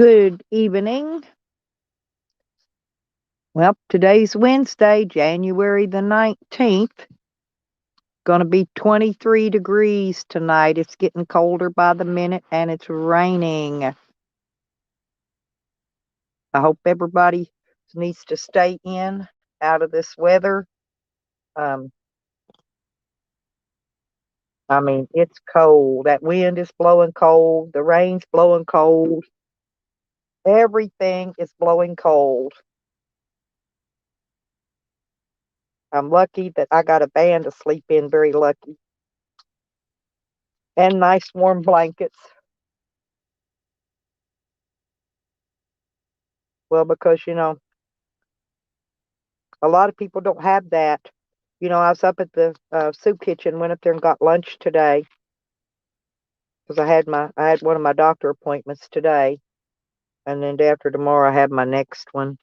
Good evening. Well, today's Wednesday, January the 19th. Going to be 23 degrees tonight. It's getting colder by the minute and it's raining. I hope everybody needs to stay in out of this weather. It's cold. That wind is blowing cold. The rain's blowing cold. Everything is blowing cold. I'm lucky that I got a van to sleep in, very lucky. And nice warm blankets. Well, because, a lot of people don't have that. I was up at the soup kitchen, went up there and got lunch today because I had one of my doctor appointments today, and then day after tomorrow I have my next one.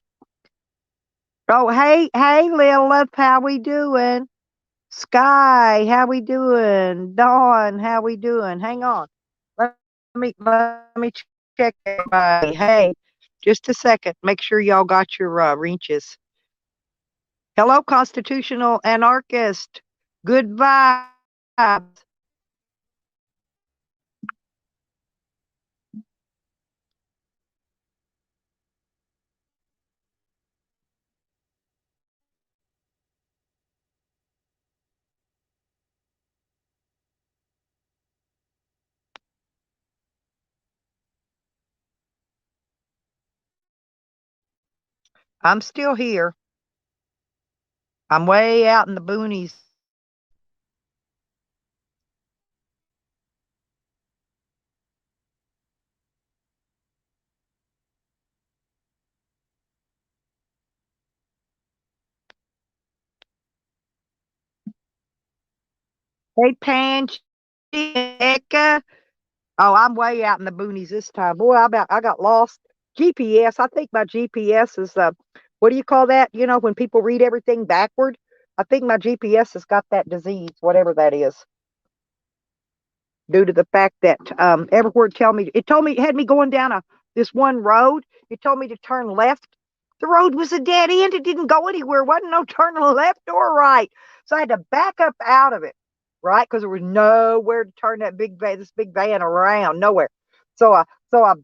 Oh, hey, Lilith, how we doing? Sky, how we doing? Dawn, how we doing? Hang on, let me check everybody. Hey, just a second. Make sure y'all got your reaches. Hello, constitutional anarchist. Good vibes. I'm still here. I'm way out in the boonies. Hey, Panch, Eka. Oh, I'm way out in the boonies this time. Boy, I got lost. GPS. I think my GPS is what do you call that? When people read everything backward. I think my GPS has got that disease, whatever that is, due to the fact that everywhere it had me going down this one road. It told me to turn left. The road was a dead end. It didn't go anywhere. Wasn't no turning left or right. So I had to back up out of it, right? Because there was nowhere to turn this big van around, nowhere. So I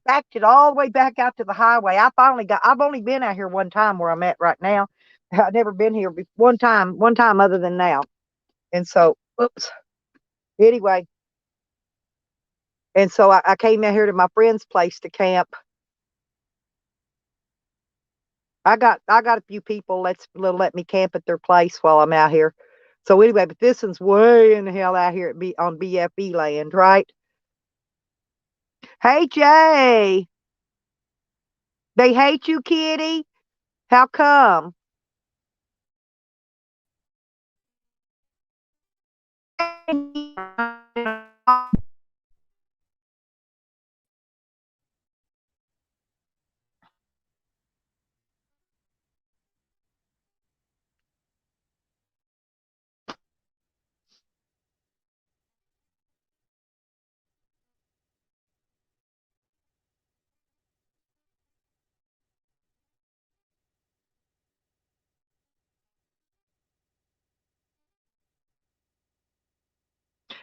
backed it all the way back out to the highway. I've only been out here one time where I'm at right now. I've never been here one time other than now. And so, oops. Anyway, and so I came out here to my friend's place to camp. I got a few people let me camp at their place while I'm out here. So anyway, but this one's way in the hell out here on BFE land, right? Hey Jay, they hate you, Kitty. How come?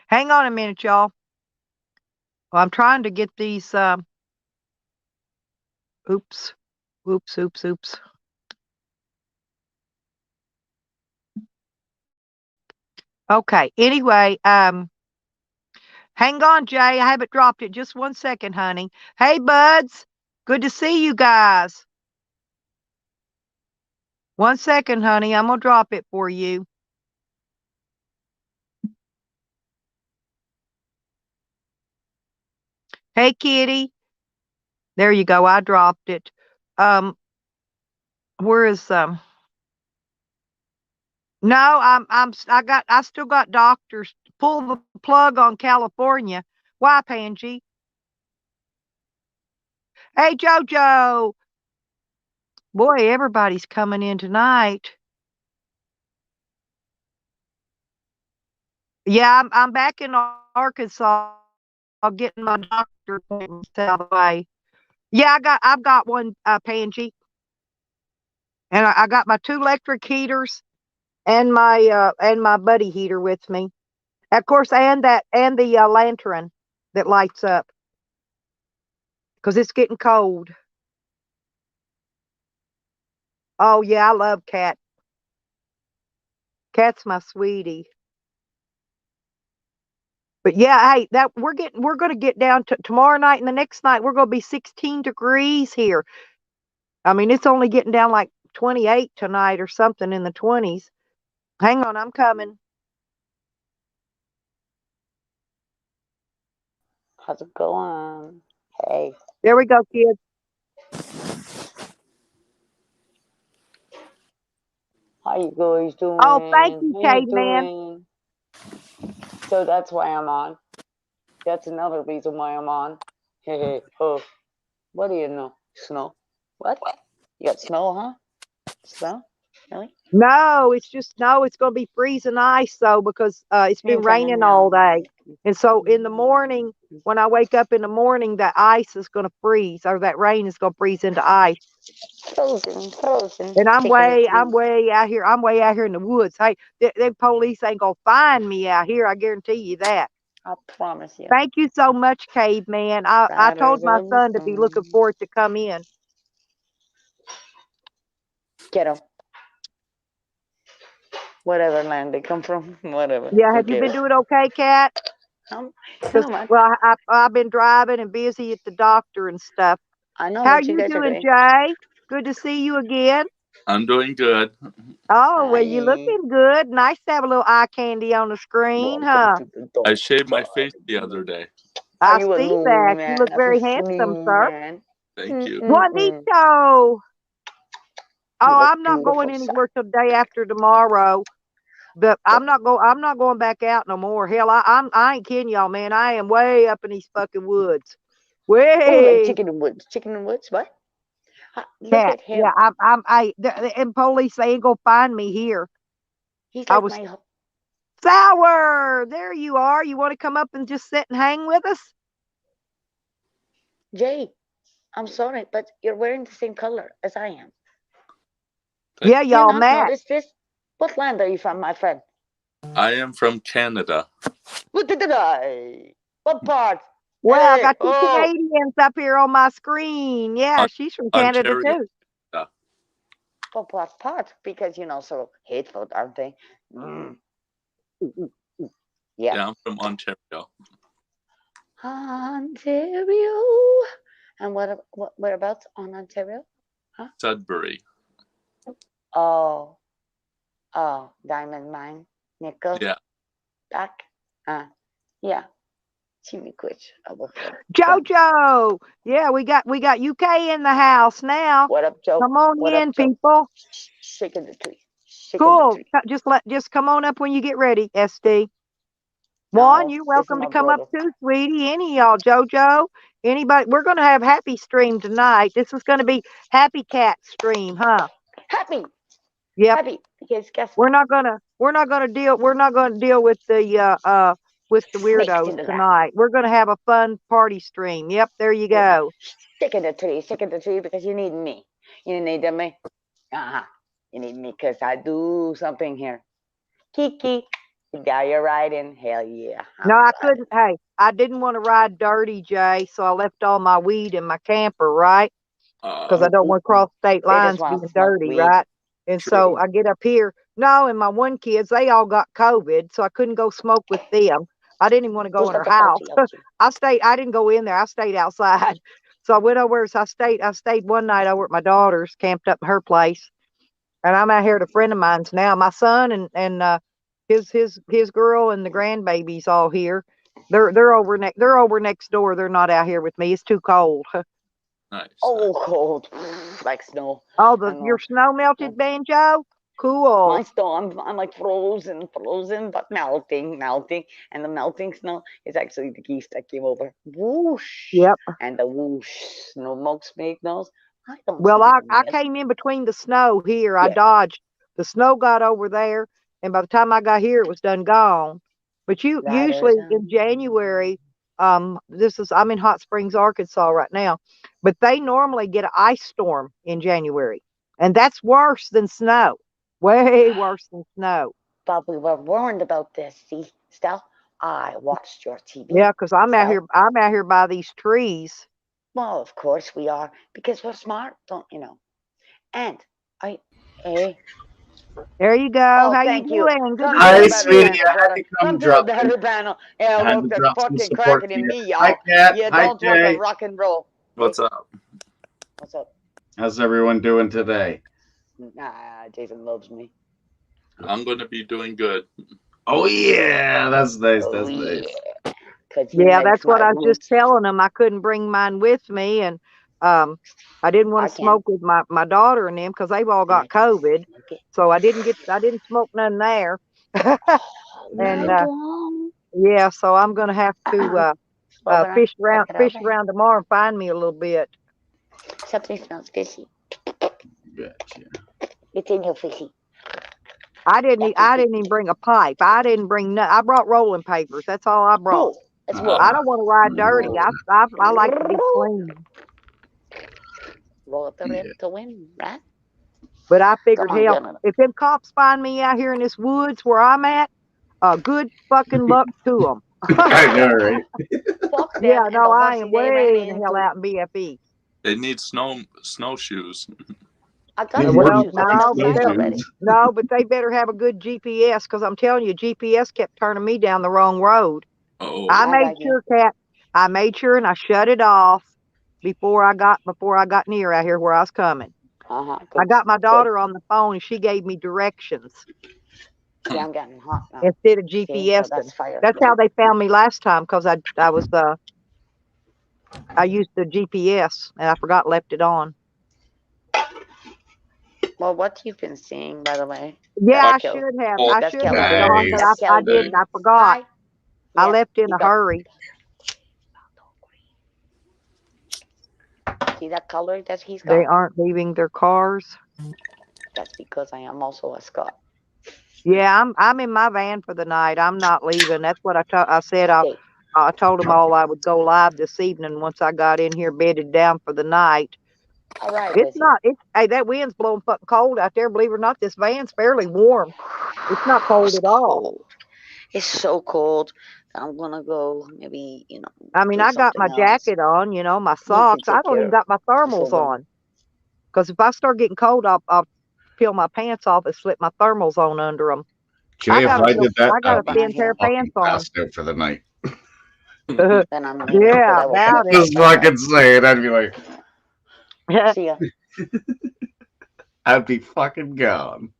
Hang on a minute, y'all. Well, I'm trying to get these. Oops, oops. Okay. Anyway, hang on, Jay. I haven't dropped it. Just one second, honey. Hey, buds. Good to see you guys. One second, honey. I'm gonna drop it for you. Hey, Kitty. There you go. I dropped it. Um, where is No, I still got doctors. Pull the plug on California. Why, Pangy? Hey, JoJo. Boy, everybody's coming in tonight. Yeah, I'm back in Arkansas. I'm getting my doctor appointments out of the way. Yeah, I've got one, Pangy, and I got my 2 electric heaters and my buddy heater with me. Of course, and the lantern that lights up because it's getting cold. Oh yeah, I love Cat. Cat's my sweetie. But yeah, hey, that we're gonna get down to tomorrow night and the next night we're gonna be 16 degrees here. I mean, it's only getting down like 28 tonight or something in the 20s. Hang on, I'm coming. How's it going? Hey. There we go, kids. How you guys doing? Oh, thank you, How you caveman. doing? So that's why I'm on. That's another reason why I'm on. Hey, hey, oh. What do you know? Snow? What? You got snow, huh? Snow? Really? No, it's just no, it's gonna be freezing ice though because it's been raining all day. And so in the morning, when I wake up in the morning, that ice is gonna freeze, or that rain is gonna freeze into ice. Frozen, frozen. And I'm way out here. I'm way out here in the woods. Hey, the police ain't gonna find me out here. I guarantee you that. I promise you. Thank you so much, caveman. I told my son to be looking forward to come in. Get him. Whatever land they come from, whatever. Yeah, have you been doing okay, Cat? Well, I've been driving and busy at the doctor and stuff. I know. How what you you guys doing, are doing. Jay? Good to see you again. I'm doing good. Oh, well, you looking good. Nice to have a little eye candy on the screen, huh? I shaved my face the other day. I see that. You look very handsome, sir. Man. Thank you. Juanito. Oh, I'm not going anywhere till day after tomorrow. But I'm not going back out no more. Hell, I ain't kidding y'all, man. I am way up in these fucking woods. Way. Oh, like chicken and woods. Chicken and woods. What? Look Cat. at him. Yeah, and police, they ain't gonna find me here. He's like my Sour. There you are. You want to come up and just sit and hang with us? Jay, I'm sorry, but you're wearing the same color as I am. Yeah, y'all match. Notice this? What land are you from, my friend? I am from Canada. What did I? What part? Well, I got 2 Canadians up here on my screen. Yeah, she's from Canada too. Yeah. What part? Because so hateful, aren't they? Yeah, I'm from Ontario. Ontario. And whereabouts on Ontario? Huh? Sudbury. Oh, diamond mine, nickel. Yeah. Back. Yeah. Jojo. Yeah, we got UK in the house now. What up, Joe? Come on in, people. Shaking the tree. Cool. Just come on up when you get ready, SD. Juan, you're welcome to come up too, sweetie. Any of y'all, Jojo, anybody. We're gonna have happy stream tonight. This is gonna be happy cat stream, huh? Happy. Yep. Happy because guess we're not gonna deal with the weirdos tonight. We're gonna have a fun party stream. Yep, there you go. Stick in the tree because you need me. You need me. You need me because I do something here. Kiki. Yeah, you're riding. Hell yeah. No, I couldn't. Hey, I didn't want to ride dirty, Jay, so I left all my weed in my camper, right? Because I don't want to cross state lines being dirty, right? And so I get up here. No, and my 1 kids, they all got COVID, so I couldn't go smoke with them. I didn't even want to go in their house. I didn't go in there. I stayed outside. So I went over. So I stayed one night over at my daughter's, camped up at her place. And I'm out here at a friend of mine's now. My son and his girl and the grandbabies all here. They're over next door. They're not out here with me. It's too cold. Nice. Oh, cold like snow. Oh, your snow melted, Banjo. Cool. My snow, I'm like frozen, but melting, and the melting snow is actually the geese that came over. Whoosh. Yep. And the whoosh smoke signals. Well, I came in between the snow here. I dodged. The snow got over there, and by the time I got here, it was done gone. But usually in January, I'm in Hot Springs, Arkansas right now, but they normally get an ice storm in January, and that's worse than snow. Way worse than snow. But we were warned about this. See, Stell, I watched your TV. Yeah, because I'm out So- here. I'm out here by these trees. Well, of course we are, because we're smart, don't you know? And hey, There you go. oh, How you thank you. doing? Good Come Hi, to the morning. better sweetie. panel, I had brother. to Come to the drop better panel. Yeah, I had look, to that's drop some fucking support cracking for in you. me, y'all. Hi, Kat. You Hi, don't want Jay. to rock and roll. What's up? What's up? How's everyone doing today? Nah, Jason loves me. I'm going to be doing good. Oh yeah, that's nice. Oh, That's yeah. nice. 'Cause he Yeah, likes that's what my I was just roots. telling them. I couldn't bring mine with me, and I didn't want I to can. smoke with my daughter and them because they've all And I got can COVID. smoke it. So I didn't smoke none there. And I don't. yeah, so I'm gonna have to Slow down. fish Take it over. around tomorrow and find me a little bit. Something smells fishy. Gotcha. It's in your fishy. I didn't even bring a pipe. I didn't bring none. I brought rolling papers. That's all I brought. Cool. Let's Uh, roll. I don't want to ride dirty. I like to be clean. Roll up the Yeah. rip to win, right? But I figured, Come on, hell, gentlemen. if them cops find me out here in this woods where I'm at, good fucking luck to them. I know, right? Fuck them Yeah, and no, the I horsey am they ran way in the hell into. out in BFE. They need snowshoes. I got Yeah, the well, snowshoes. I got no, those but already. No, but they better have a good GPS because I'm telling you, GPS kept turning me down the wrong road. Oh, I I made got you. sure, Kat. I made sure and I shut it off before I got near out here where I was coming. I got my daughter on the phone and she gave me directions See, I'm getting hot now. instead of See, so GPS. that's fire. That's how they found me last time because I used the GPS and I forgot left it on. Well, what you've been seeing, by the way. Yeah, I That's Kelly. should have. Oh, I That's should Kelly. have left it on, but Nice. I didn't. I forgot. Hi. I Yeah, left in you a got- hurry. See that color that he's They got? aren't leaving their cars. That's because I am also a Scot. Yeah, I'm in my van for the night. I'm not leaving. That's what I said. Stay. I told them all I would go live this evening once I got in here bedded down for the night. All right, It's Lizzie. not. Hey, that wind's blowing fucking cold out there. Believe it or not, this van's fairly warm. It's not cold It's at all. cold. It's so cold. I'm gonna go maybe, I mean, do I got my something else. jacket on, my socks. I take don't even care got my thermals Silver. on. Because if I start getting cold, I'll peel my pants off and slip my thermals on under them. Jay, if got I a did that, I got I'd a be thin pair of fucking pants on. passed out for the night. Then I'm leaving. Yeah, 'cause I will about put it. Just fucking say it. I'd be like, See ya. I'd be fucking gone.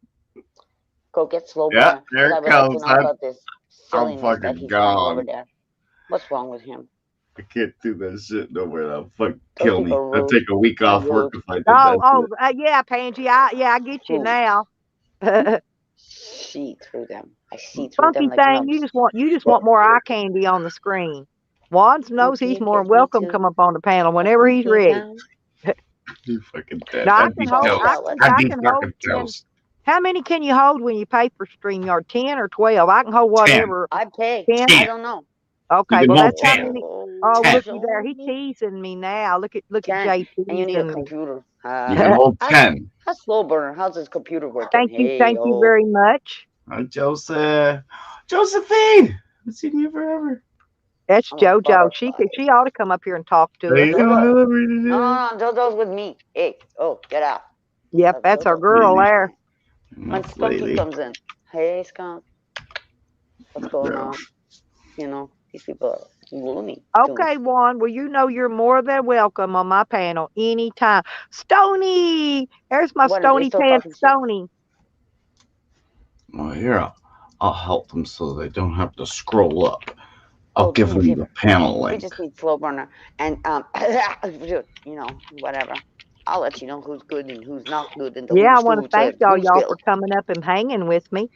Go get slow Yeah, burner. 'cause there I it would like to comes. know about this silliness that fucking he's doing over gone. there. What's wrong with him? I can't do that shit no more. That'll fucking Those kill me. people I'd rude. take a week They're off work rude. if I did that. Yeah, Pansy. I get you Who? now. See through them. I see through Funky them like thing, nuts. you just want more eye candy on the screen. Wands knows Okay, he's more get me welcome to come up on the panel whenever he's Funky ready. Town. You fucking dead. No, I I'd be can hold. toast. I I'd be can hold fucking 10. toast. How many can you hold when you pay for StreamYard? 10 or 12? I can hold whatever. I pay. 10. I don't know. Okay, can well hold that's how 10. many. Oh, Oh, 10. looky there, he teasing me now. Look at 10. Jay And you need a teasing me. computer. You can hold 10. How's slow burner? How's his computer working? Thank you very much. Hi, Joseph. Josephine! I've seen you forever. That's I'm a JoJo. She butterfly. ought to come up here and talk to How you us. doing? I love you No, today. JoJo's with me. Hey, get out. Yep, that's our JoJo. girl Lady. there. When Enough Skunky lady. comes in, hey Skunk, what's going Yeah. on? These people are loony. Okay, Juan. Well, you're more than welcome on my panel anytime. Stony, there's my What, are they Stony still Pants talking shit? Stony. Well, here, I'll help them so they don't have to scroll up. I'll Oh, give do me a them the favor. panel We link. just need slow burner and whatever. I'll let you know who's good and who's not good and Yeah, I who's want to thank who's y'all still. for coming up and hanging with me.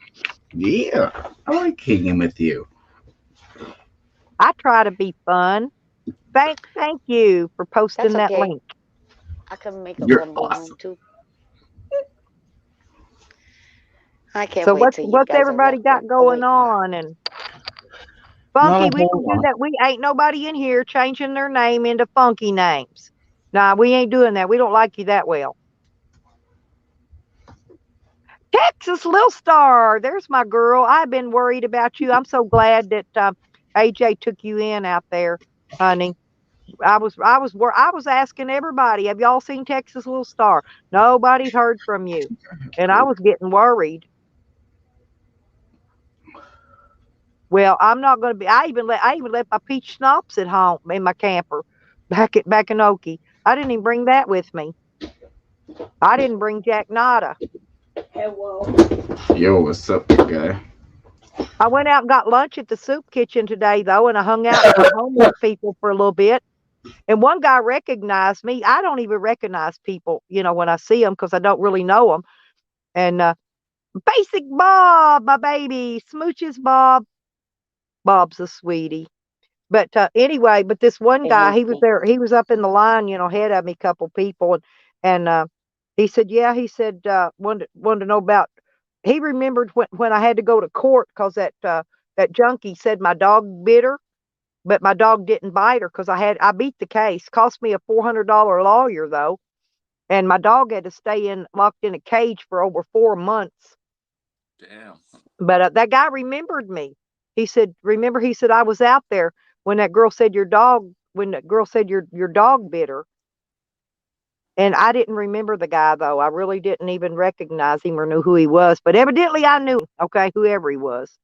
Yeah, I like hanging with you. I try to be fun. Thank you for posting That's that okay. link. I can make a You're rumble room awesome. too. I can't So wait till you what's guys are everybody left got in. going Oh, wait. on? And Funky, Not a we whole don't do lot. that. We ain't nobody in here changing their name into funky names. Nah, we ain't doing that. We don't like you that well. Texas Little Star, there's my girl. I've been worried about you. I'm so glad that AJ took you in out there, honey. I was asking everybody, have y'all seen Texas Little Star? Nobody's heard from you, and I was getting worried. Well, I'm not going to be. I even left my peach schnapps at home in my camper, back in Okie. I didn't even bring that with me. I didn't bring Jack Nada. Yo, what's up, big guy? I went out and got lunch at the soup kitchen today, though, and I hung out with some homeless people for a little bit. And one guy recognized me. I don't even recognize people, when I see them because I don't really know them. And Basic Bob, my baby, smooches Bob. Bob's a sweetie. But anyway, but this one guy, he was there. He was up in the line, ahead of me, a couple people, and he said, yeah, he said, wanted to know about. He remembered when I had to go to court because that junkie said my dog bit her. But my dog didn't bite her because I beat the case. Cost me a $400 lawyer though, and my dog had to stay locked in a cage for over 4 months. Damn. But that guy remembered me. He said, "Remember?" He said, "I was out there when that girl said your dog bit her." And I didn't remember the guy though. I really didn't even recognize him or knew who he was. But evidently I knew. Okay, whoever he was.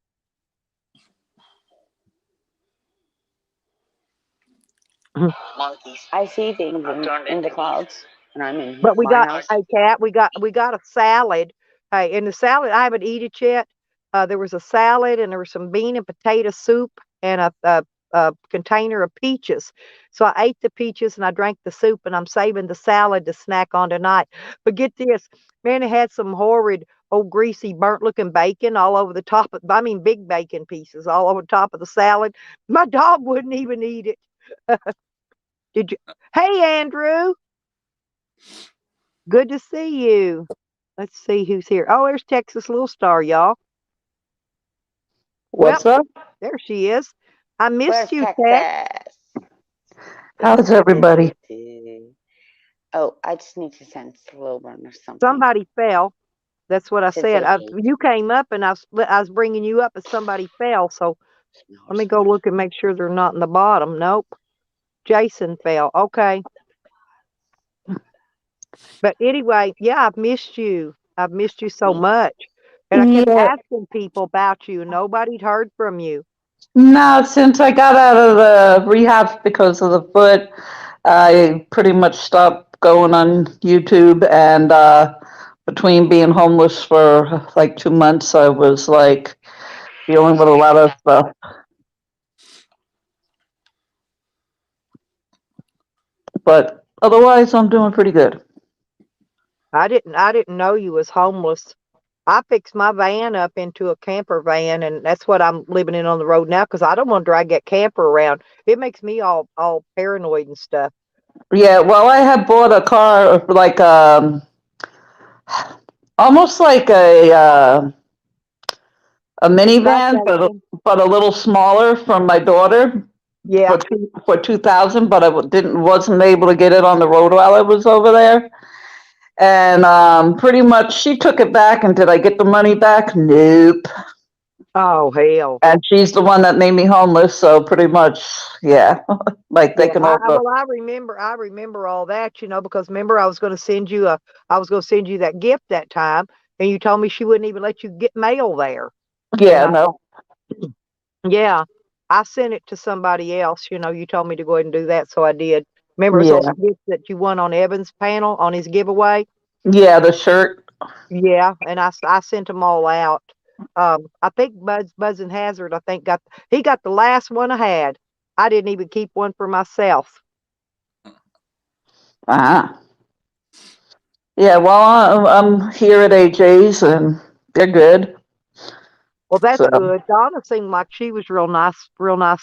I see things in the clouds, and I'm in But we my got house. a cat. We got a salad. Hey, in the salad, I haven't eaten it yet. There was a salad, and there was some bean and potato soup, and a container of peaches. So I ate the peaches and I drank the soup, and I'm saving the salad to snack on tonight. But get this, man, it had some horrid, old greasy, burnt-looking bacon all over the top. Big bacon pieces all over the top of the salad. My dog wouldn't even eat it. Did you? Hey, Andrew. Good to see you. Let's see who's here. Oh, there's Texas Little Star, y'all. What's up? There she is. I missed Where's you, Tex. Texas? How's everybody? Oh, I just need to send slow burn or something. Somebody fell. That's what I Says said. they You came up, and I was bringing you up, as somebody fell. So let me go look and make sure they're not in the bottom. Nope. Jason fell. Okay. But anyway, yeah, I've missed you. I've missed you so much. And I kept Yeah. asking people about you. Nobody'd heard from you. No, since I got out of the rehab because of the foot, I pretty much stopped going on YouTube. And between being homeless for like 2 months, I was like dealing with a lot of stuff. But otherwise, I'm doing pretty good. I didn't know you was homeless. I fixed my van up into a camper van, and that's what I'm living in on the road now because I don't want to drag that camper around. It makes me all paranoid and stuff. Yeah, well, I had bought a car like almost like a minivan, but a little smaller from my daughter. Yeah. For 2,000, but I wasn't able to get it on the road while I was over there. And pretty much she took it back. And did I get the money back? Nope. Oh hell. And she's the one that made me homeless. So pretty much, yeah. Like they can also. Well, I remember all that, because remember I was going to send you that gift that time, and you told me she wouldn't even let you get mail there. Yeah, no. Yeah. I sent it to somebody else, you told me to go ahead and do that, so I did. Remember those gifts that you won on Evan's panel on his giveaway? Yeah, the shirt. Yeah, and I sent them all out. I think Buzzin' Hazard, got the last one I had. I didn't even keep one for myself. Yeah, well, I'm here at AJ's, and they're good. Well, that's good. Donna seemed like she was real nice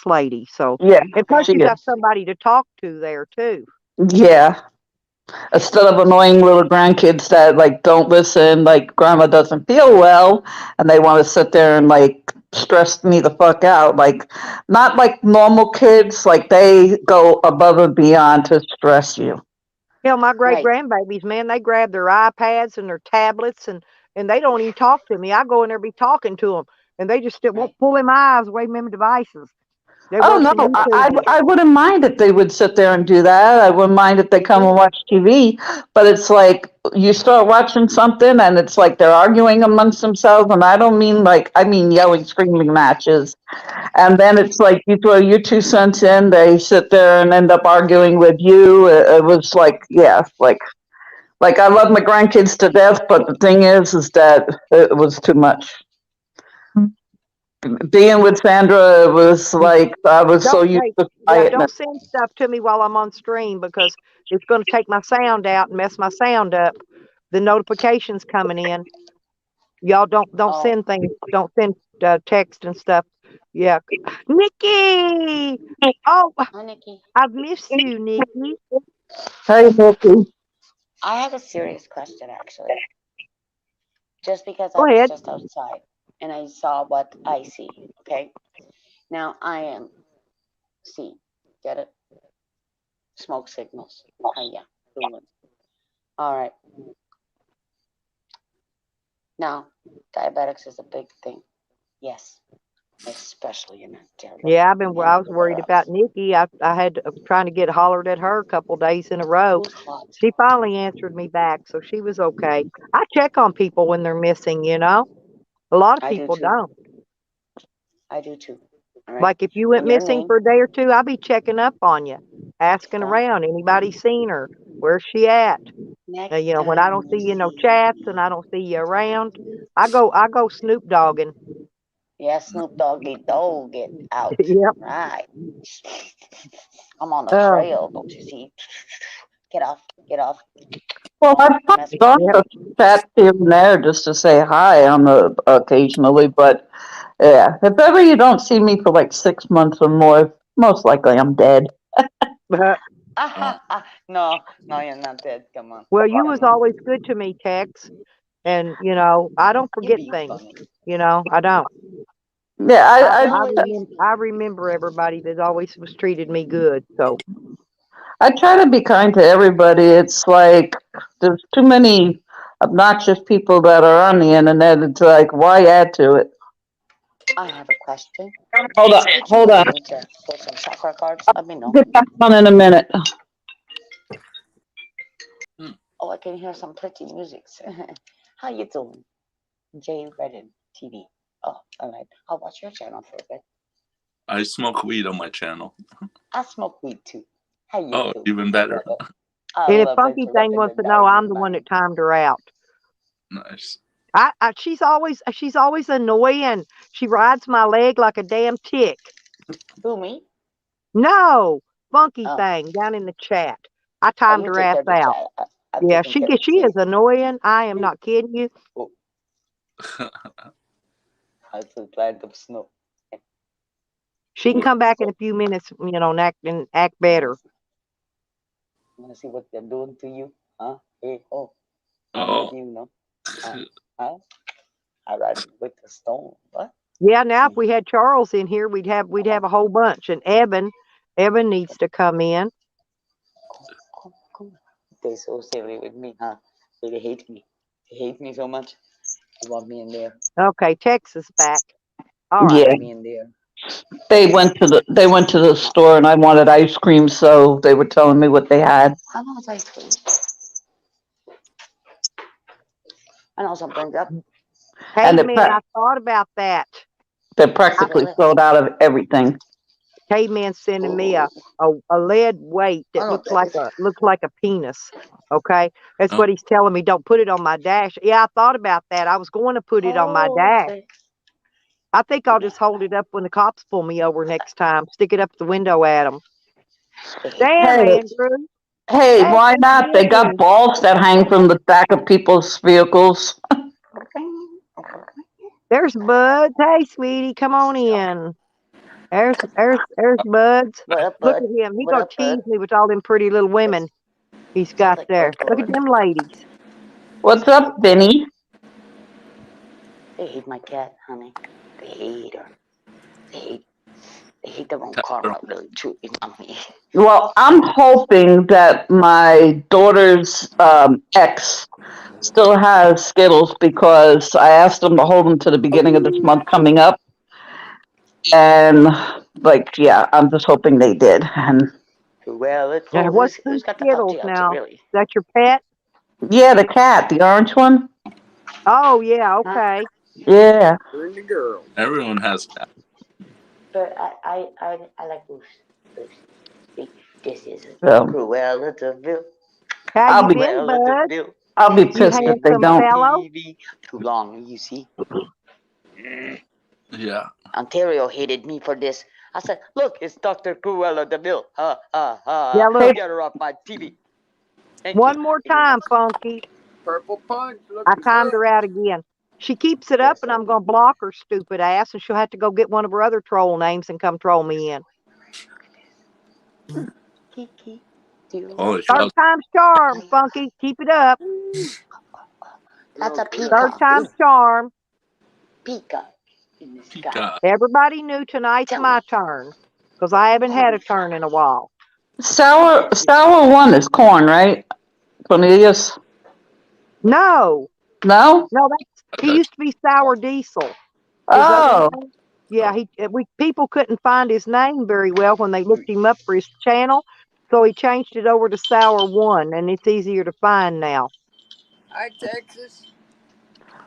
lady. So yeah, and plus you got somebody to talk to there too. Yeah, instead of annoying little grandkids that like don't listen, like grandma doesn't feel well, and they want to sit there and like stress me the fuck out. Like not like normal kids, like they go above and beyond to stress you. Hell, my great Right. grandbabies, man, they grab their iPads and their tablets and they don't even talk to me. I go in there be talking to them, and they just still won't Right. pull them eyes away from them devices. They're Oh worse no, than YouTube. I wouldn't mind if they would sit there and do that. I wouldn't mind if they come and watch TV. But it's like you start watching something and it's like they're arguing amongst themselves, and I don't mean like I mean yelling, screaming matches. And then it's like you throw your 2 cents in, they sit there and end up arguing with you. It was like, yeah, like I love my grandkids to death, but the thing is that it was too much. Being with Sandra, it was like I was so Don't used hey, to yeah, quietness. don't send stuff to me while I'm on stream because it's going to take my sound out and mess my sound up. The notifications coming in. Y'all don't Oh, send things. Don't send text and stuff. Yeah, Nikki. Oh, hi, Nikki. I've missed you, Nikki. Hey, Nikki. I have a serious question, actually. Just because I Go was ahead. just outside and I saw what I see. Okay. Now I am see. Get it? Smoke signals. Yeah. Doing. All right. Now, diabetics is a big thing. Yes, especially in Ontario Yeah, I and was everywhere worried about else. Nikki. I had trying to get hollered at her a couple days in a row. Who's hot? She finally answered me back, so she was okay. I check on people when they're missing, you know. A lot of I do people too. don't. I do too. All right. Like if you went And your missing name? for a day or two, I'll be checking up on you, asking Oh, around. Anybody seen her? Where's she at? next You know, when I time don't you see you in no see chats me. and I don't see you around, I go Snoop dogging. Yeah, Snoop Doggy Dogg, get out. Yep. Right. I'm on the Oh, trail, don't you see? Get off, get off. Well, Don't I mess popped with on me. yep. the chat here and there just to say hi on the occasionally, but yeah, if ever you don't see me for like 6 months or more, most likely I'm dead. Oh, No, no, you're not dead. Come on. Well, you was Come on. always good to me, Tex, and you know I don't You're forget being things. funny. You know I don't. Yeah, I'm always being I remember everybody that always was treated me good. So I try to be kind to everybody. It's like there's too many obnoxious people that are on the internet. It's like, why add to it? I have a question. Hold on, Would you hold like on. me to put some soccer cards? Let me know. Get back on in a minute. Oh, I can hear some pretty music. How you doing? Jay Redden TV. Oh, all right. I'll watch your channel for a bit. I smoke weed on my channel. I smoke weed too. How you Oh, doing? even better. I and if love Funky Thing interrupting the wants to know, I'm the one dynamite. that timed her out. Nice. She's always annoying. She rides my leg like a damn tick. Who, me? No, Funky Oh, Thing down in the chat. I oh, timed you her take ass care of the out. chat. I'm Yeah, taking care of she is Jay. annoying. I am not kidding you. Oh, I feel glad of snow. She can come back in a few minutes, you know, and act better. You wanna see what they're doing to you? Huh? Hey, oh, Oh, you know. Huh? I ride with the stone. What? Yeah, now if we had Charles in here, we'd have a whole bunch. And Evan needs to come in. Cool. They're so silly with me, huh? They hate me. They hate me so much. They want me in there. Okay, Texas back. All They right. Yeah, want me in there. they went to the store and I wanted ice cream, so they were telling me what they had. I know ice cream. I know something's up. Hey And man, I thought about that. they're practically Really? sold out of everything. Hey man sending me a Oh, lead weight I that know what that is. looks like a penis. Okay, that's oh, what he's telling me. Don't put it on my dash. Yeah, I thought about that. I was going to put it on my Oh, dash. okay. I think I'll just hold it up when the cops pull me over next time. Stick it up the window at them. They hate Damn, Hey, Andrew. hey, Hey, why not? They got balls that hang from the back of people's vehicles. there's Buds. Hey, sweetie, come on in. There's Buds. What up, Look bud? at him. He What go up, bud? tease me with all them pretty little women. He's got like there. Look at Gregor. them ladies. What's up, Vinny? They hate my cat, honey. They hate her. They hate their own Tell karma, her. really, truly, not me. Well, I'm hoping that my daughter's ex still has Skittles because I asked them to hold them to the beginning of this month coming up. And, like, yeah, I'm just hoping they did. And Well, it's Now, so what's who's these got the Skittles puppy out now? really? Is that your pet? yeah, the cat, the orange one. Oh, yeah, Huh? okay. Yeah. Turn the girl. Everyone has cats. But I like Goose. See, this is a So Cruella de Vil. How I'll you be been, Cruella de bud? Vil. I'll be You pissed if they handsome don't. fellow? TV too long, you see. Yeah. Ontario hated me for this. I said, look, it's Dr. Cruella de Vil. Yeah, Hey, look, Get her off my TV. Thank one you. more Thank you very time, much. Funky. Purple punch. Look I who's timed up. her out again. She keeps it up, Yes, and I I'm did. going to block her stupid ass, and she'll have to go get one of her other troll names and come troll me in. Kiki, do Holy Third cow. time's charm, Funky. Keep it up. That's a Girl, Third peacock. time's charm. Peacock in the sky. Pika. Everybody knew tonight's Tell my me. turn because I haven't had a turn in a while. sour one is corn, right? Cornelius? No, No? no, he Okay. used to be Sour Diesel. His other Oh, name, yeah, people couldn't find his name very well when they looked him up for his channel, so he changed it over to Sour One, and it's easier to find now. Hi, Texas.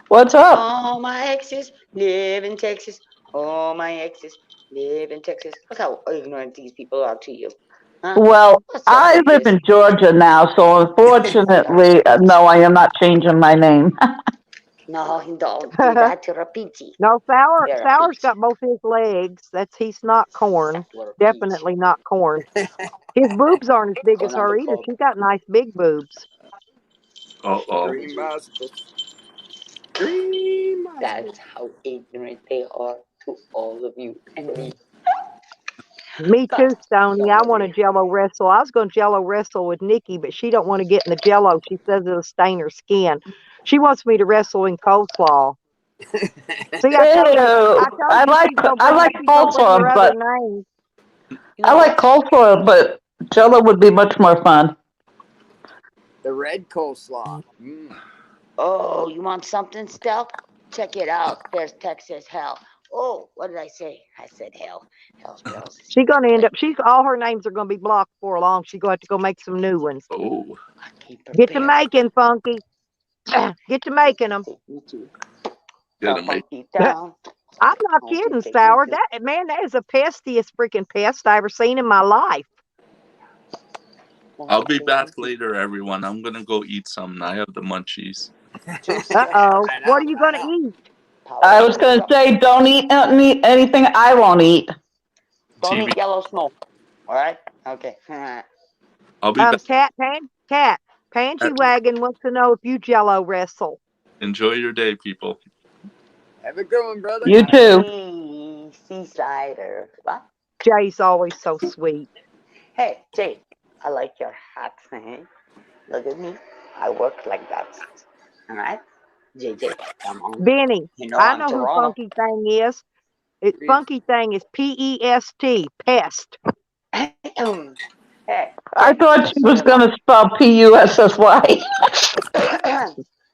what's up? All my exes live in Texas. All my exes live in Texas. Look how ignorant these people are to you. Huh? Well, What's up I with live this? in Georgia now, so unfortunately, no, I am not changing my name. No, don't do that to Rapiti. No, They're a Sour's peach. got both his legs. He's not corn. We're a peach. Definitely not corn. His boobs aren't as big as Going on her the either. cold. She's got nice big boobs. Uh-oh. Green Bastards. Green Bastards. That's how ignorant they are to all of you and me. Me too, But Stony. I want to somebody, Jello wrestle. I was going to Jello wrestle with Nikki, but she don't want to get in the Jello. She says it'll stain her skin. She wants me to wrestle in coleslaw. See, I told Ew. you she'd go I like bring her coleslaw, other but names. you I know like what? coleslaw, but Jello would be much more fun. The red coleslaw. Mm. Oh, you want something, Stell? Check it out. There's Texas hell. Oh, what did I say? I said hell. Hell's bells. She's going to end up. All her names are going to be blocked before long. She's going to have to go make some new ones. Oh. I came Get to prepared. making, Funky. Get to making them. Take me to Get the him. funky town. I'm not Won't you kidding, take me Sour. to- That is the pestiest freaking pest I ever seen in my life. won't I'll you be take back me to- later, everyone. I'm gonna go eat something. I have the munchies. Uh-oh. What are you going to eat? I was going to say, don't eat anything I won't eat. Don't TV. eat yellow smoke. All right? Okay. I'll be back. Cat, Pansy Wagon wants to know if you Jello wrestle. Enjoy your day, people. Have a good one, brother. You too. Seasider. What? Jay's always so sweet. Hey, Jay, I like your hat. Hey? Look at me. I work like that. All right? JJ, come on. Benny, You know I I'm know who Toronto. Funky Thing is. Funky Thing is PEST, pest. Hey, I thought she was going to spell Pussy.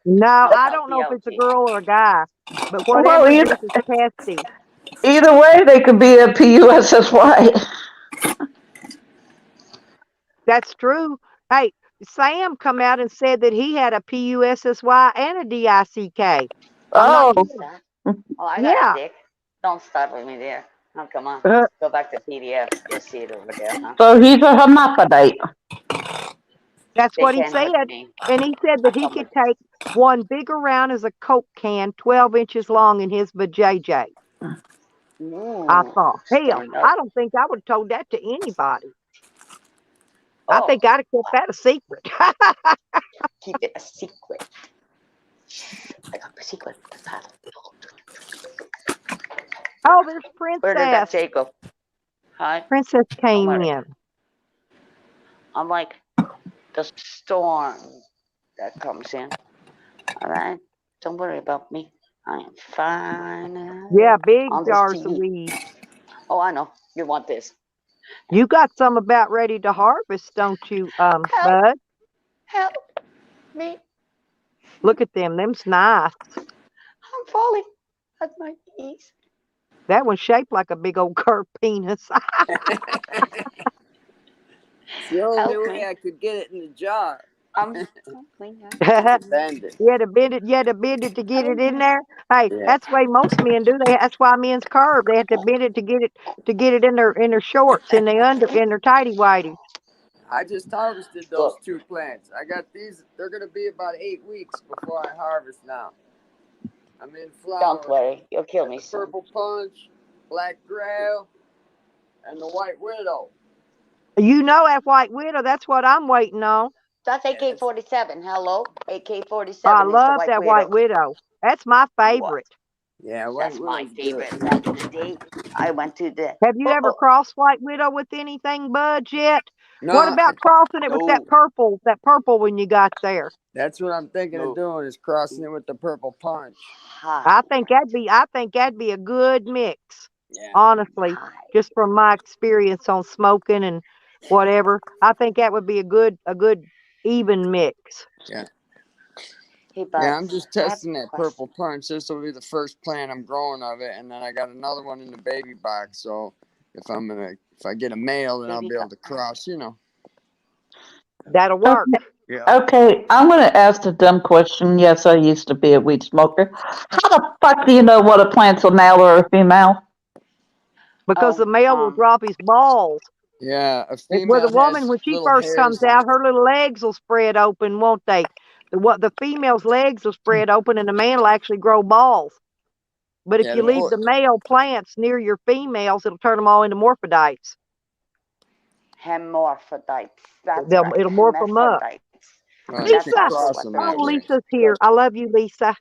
No, Look I out, don't know if it's a PLT. girl or a guy, but Well, whatever it is, it's pesty. Either way, they could be a Pussy. That's true. Hey, Sam come out and said that he had a PUSSY and a DICK. Oh, Oh, I got Yeah. a dick. Don't start with me there. Oh, come on. Go back to PDF. You'll see it over there, huh? so he's a hermaphrodite. That's They what he can't hurt said. me. And he said that he come could with- take one big around as a Coke can, 12 inches long in his vajayjay. Ooh, I thought, hell, stand up. I don't think I would have told that to anybody. I Oh, think I'd have kept that a secret. keep it a secret. I got the secret. Oh, there's Where did that Princess. Jay go? Hi. Princess came worry. in. I'm like, the storm that comes in. All right, don't worry about me. I am fine Yeah, big on this jars of TV. weed. Oh, I know. You want this? You got some about ready to harvest, don't you, Help! Bud? Help me! Look at them. Them's nice. I'm falling at my knees. That one's shaped like a big old curved penis. It's the only Help way me. I could get it in the jar. I'm Bend it. You had to bend it. You had to bend it to get it in there. Hey, Yeah. that's the way most men do. That's why men's curve. They have to bend it to get it in their shorts in their tighty whities. I just harvested those Look, 2 plants. I got these. They're gonna be about 8 weeks before I harvest now. I'm in flower. don't worry. You'll kill Got me the soon. purple punch, black grail, and the white widow. You know that white widow. That's what I'm waiting on. That's Yeah, it's- AK-47. Hello? I AK-47 is the love White that Widow. white widow. That's my What? favorite. Yeah, white That's my widow's favorite. good. Back in the day, I went to the... Have you ever crossed white widow with anything, Bud, yet? No, What about crossing it with No. that purple when you got there? that's what I'm thinking No. of doing is crossing it with the purple punch. I Hi. think that'd be a good mix. Yeah. Honestly, Hi. just from my experience on smoking and whatever, I think that would be a good even mix. Hey, bud. Yeah, I'm just I have testing a that question. purple punch. This will be the first plant I'm growing of it, and then I got another one in the baby box. So if I get a male, then I'll Baby be able to box. cross. That'll work. Yeah. Okay, I'm going to ask a dumb question. Yes, I used to be a weed smoker. How the fuck do you know what a plant's a male or a female? Because the male will um, drop his balls. Yeah, a With female the woman, has when she little first hairs comes on out, it. her little legs will spread open, won't they? The female's legs will spread open, and the man will actually grow balls. But if Yeah, you the leave boy- the male plants near your females, it'll turn them all into morphodites. Hermaphrodites. That's It'll right. morph 'em up. Hermaphrodites. Well, you That's can Lisa! also cross what them they that Oh, way. Lisa's here. I love you, Lisa.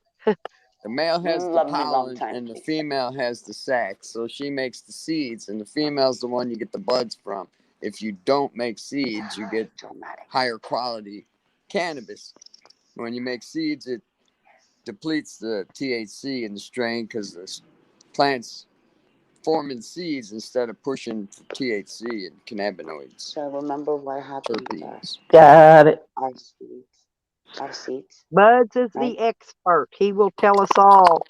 The male has the Love me long pollen, time. and the female has the sac. So she makes the seeds, and the female's the one you get the buds from. If you don't make seeds, you get Dramatic. higher quality cannabis. When you make seeds, it depletes the THC in the strain because the plants forming seeds instead of pushing for THC and cannabinoids, So remember what happened with terpenes. Got it. our seeds. Our seeds. Buds is Right. the expert. He will tell us all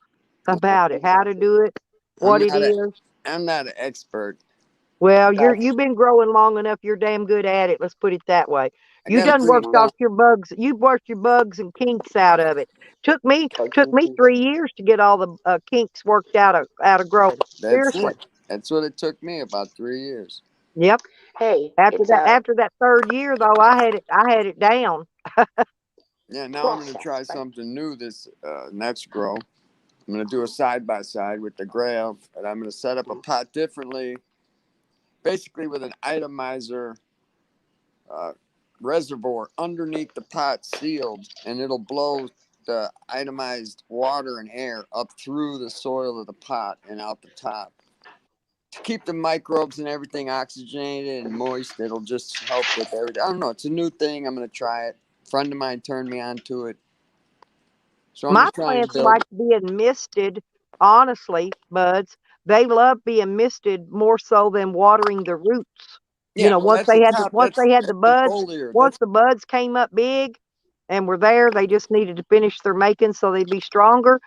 about it, how to do it, what it is. I'm not an expert. Well, That's you've been growing long enough. You're damn good at it. Let's put it that way. I You got a done pretty worked off your bugs. You've worked your bugs and kinks out of it. Took me 3 years to get all the kinks worked out of growing. That's Seriously. it. That's what it took me, about 3 years. Yep. Hey, After it's that third year though, I had it down. Yeah, now I'm going to process, try right? something new this next grow. I'm going to do a side-by-side with the grail, and I'm going to set up a pot differently, basically with an atomizer reservoir underneath the pot sealed, and it'll blow the itemized water and air up through the soil of the pot and out the top. To keep the microbes and everything oxygenated and moist, it'll just help with everything. I don't know. It's a new thing. I'm going to try it. A friend of mine turned me on to it. So I'm My just trying to plants build. like being misted, honestly, buds. They love being misted more so than watering the roots. Yeah, well, Once that's they the had top. the buds, foliar. once the buds came up big and were there, they just needed to finish their making so they'd be stronger.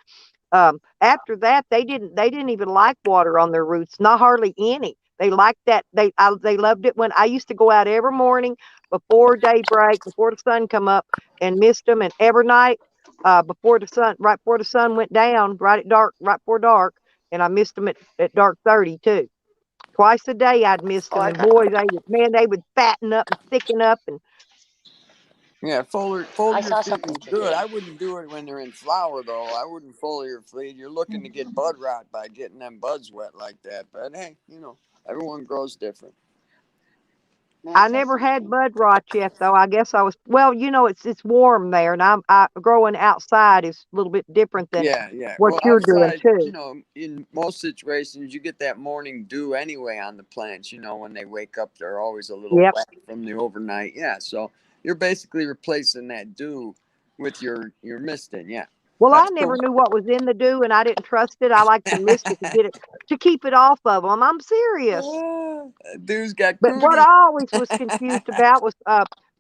After that, they didn't even like water on their roots, not hardly any. They liked that. They loved it when I used to go out every morning before daybreak, before the sun come up, and mist them. And every night, right before the sun went down, right before dark, and I missed them at dark 30 too. Twice a day I'd missed them, and boy, they would fatten up and thicken up, and Yeah, I foliar saw feed something is good. today. I wouldn't do it when they're in flower, though. I wouldn't foliar feed. You're looking to get bud rot by getting them buds wet like that. But hey, everyone grows different. May I say never had something? bud rot yet, though. I guess I was it's warm there, and I growing outside is a little bit different than Yeah. what Well, you're doing outside, too. in most situations, you get that morning dew anyway on the plants. When they wake up, they're always a little Yep. wet from the overnight. Yeah, so you're basically replacing that dew with your misting. Yeah. Well, I That's never cool. knew what was in the dew, and I didn't trust it. I like to mist it to get it to keep it off of them. I'm serious. Dude's got But what cootie. I always was confused about was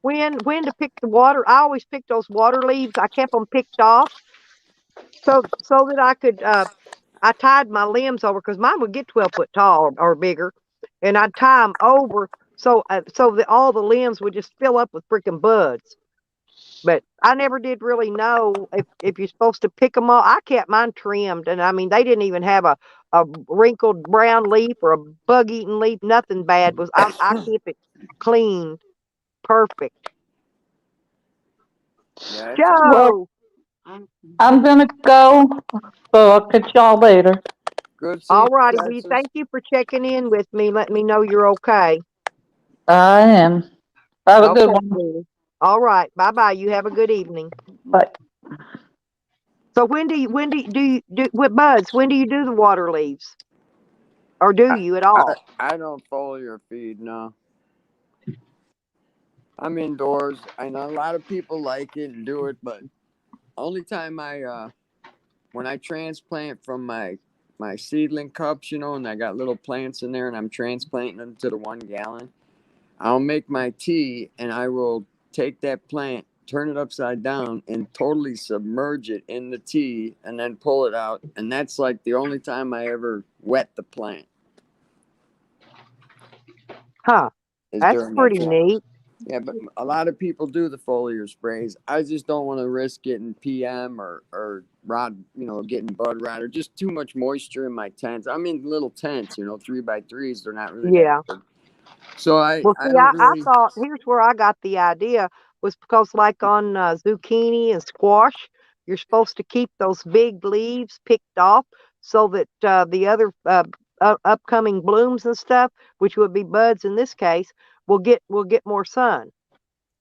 when to pick the water. I always picked those water leaves. I kept them picked off so that I could. I tied my limbs over because mine would get 12 foot tall or bigger, and I'd tie them over so that all the limbs would just fill up with freaking buds. But I never did really know if you're supposed to pick them all. I kept mine trimmed, and I mean they didn't even have a wrinkled brown leaf or a bug eaten leaf. Nothing bad was. I kept it clean, perfect. Yeah, it's Well, Joe, I'm gonna go, so I'll catch y'all later. good all seeing righty. you, Well, Texas. thank you for checking in with me. Let me know you're okay. I am. Have a good Okay, one. sweetie. All right. Bye bye. You have a good evening. Bye. So when do you do with buds? When do you do the water leaves, or do I, you at all? I don't follow your feed, no. I'm indoors. I know a lot of people like it and do it, but only time when I transplant from my seedling cups, and I got little plants in there and I'm transplanting them to the 1 gallon, I'll make my tea and I will take that plant, turn it upside down, and totally submerge it in the tea and then pull it out. And that's like the only time I ever wet the plant Huh? is That's during that pretty time. neat. Yeah, but a lot of people do the foliar sprays. I just don't want to risk getting PM or rod, getting bud rot or just too much moisture in my tents. I'm in little tents, 3x3s. They're not really that Yeah. big. So Well, I see, don't I really. thought here's where I got the idea was because, like on zucchini and squash, you're supposed to keep those big leaves picked off so that the other upcoming blooms and stuff, which would be buds in this case, will get more sun.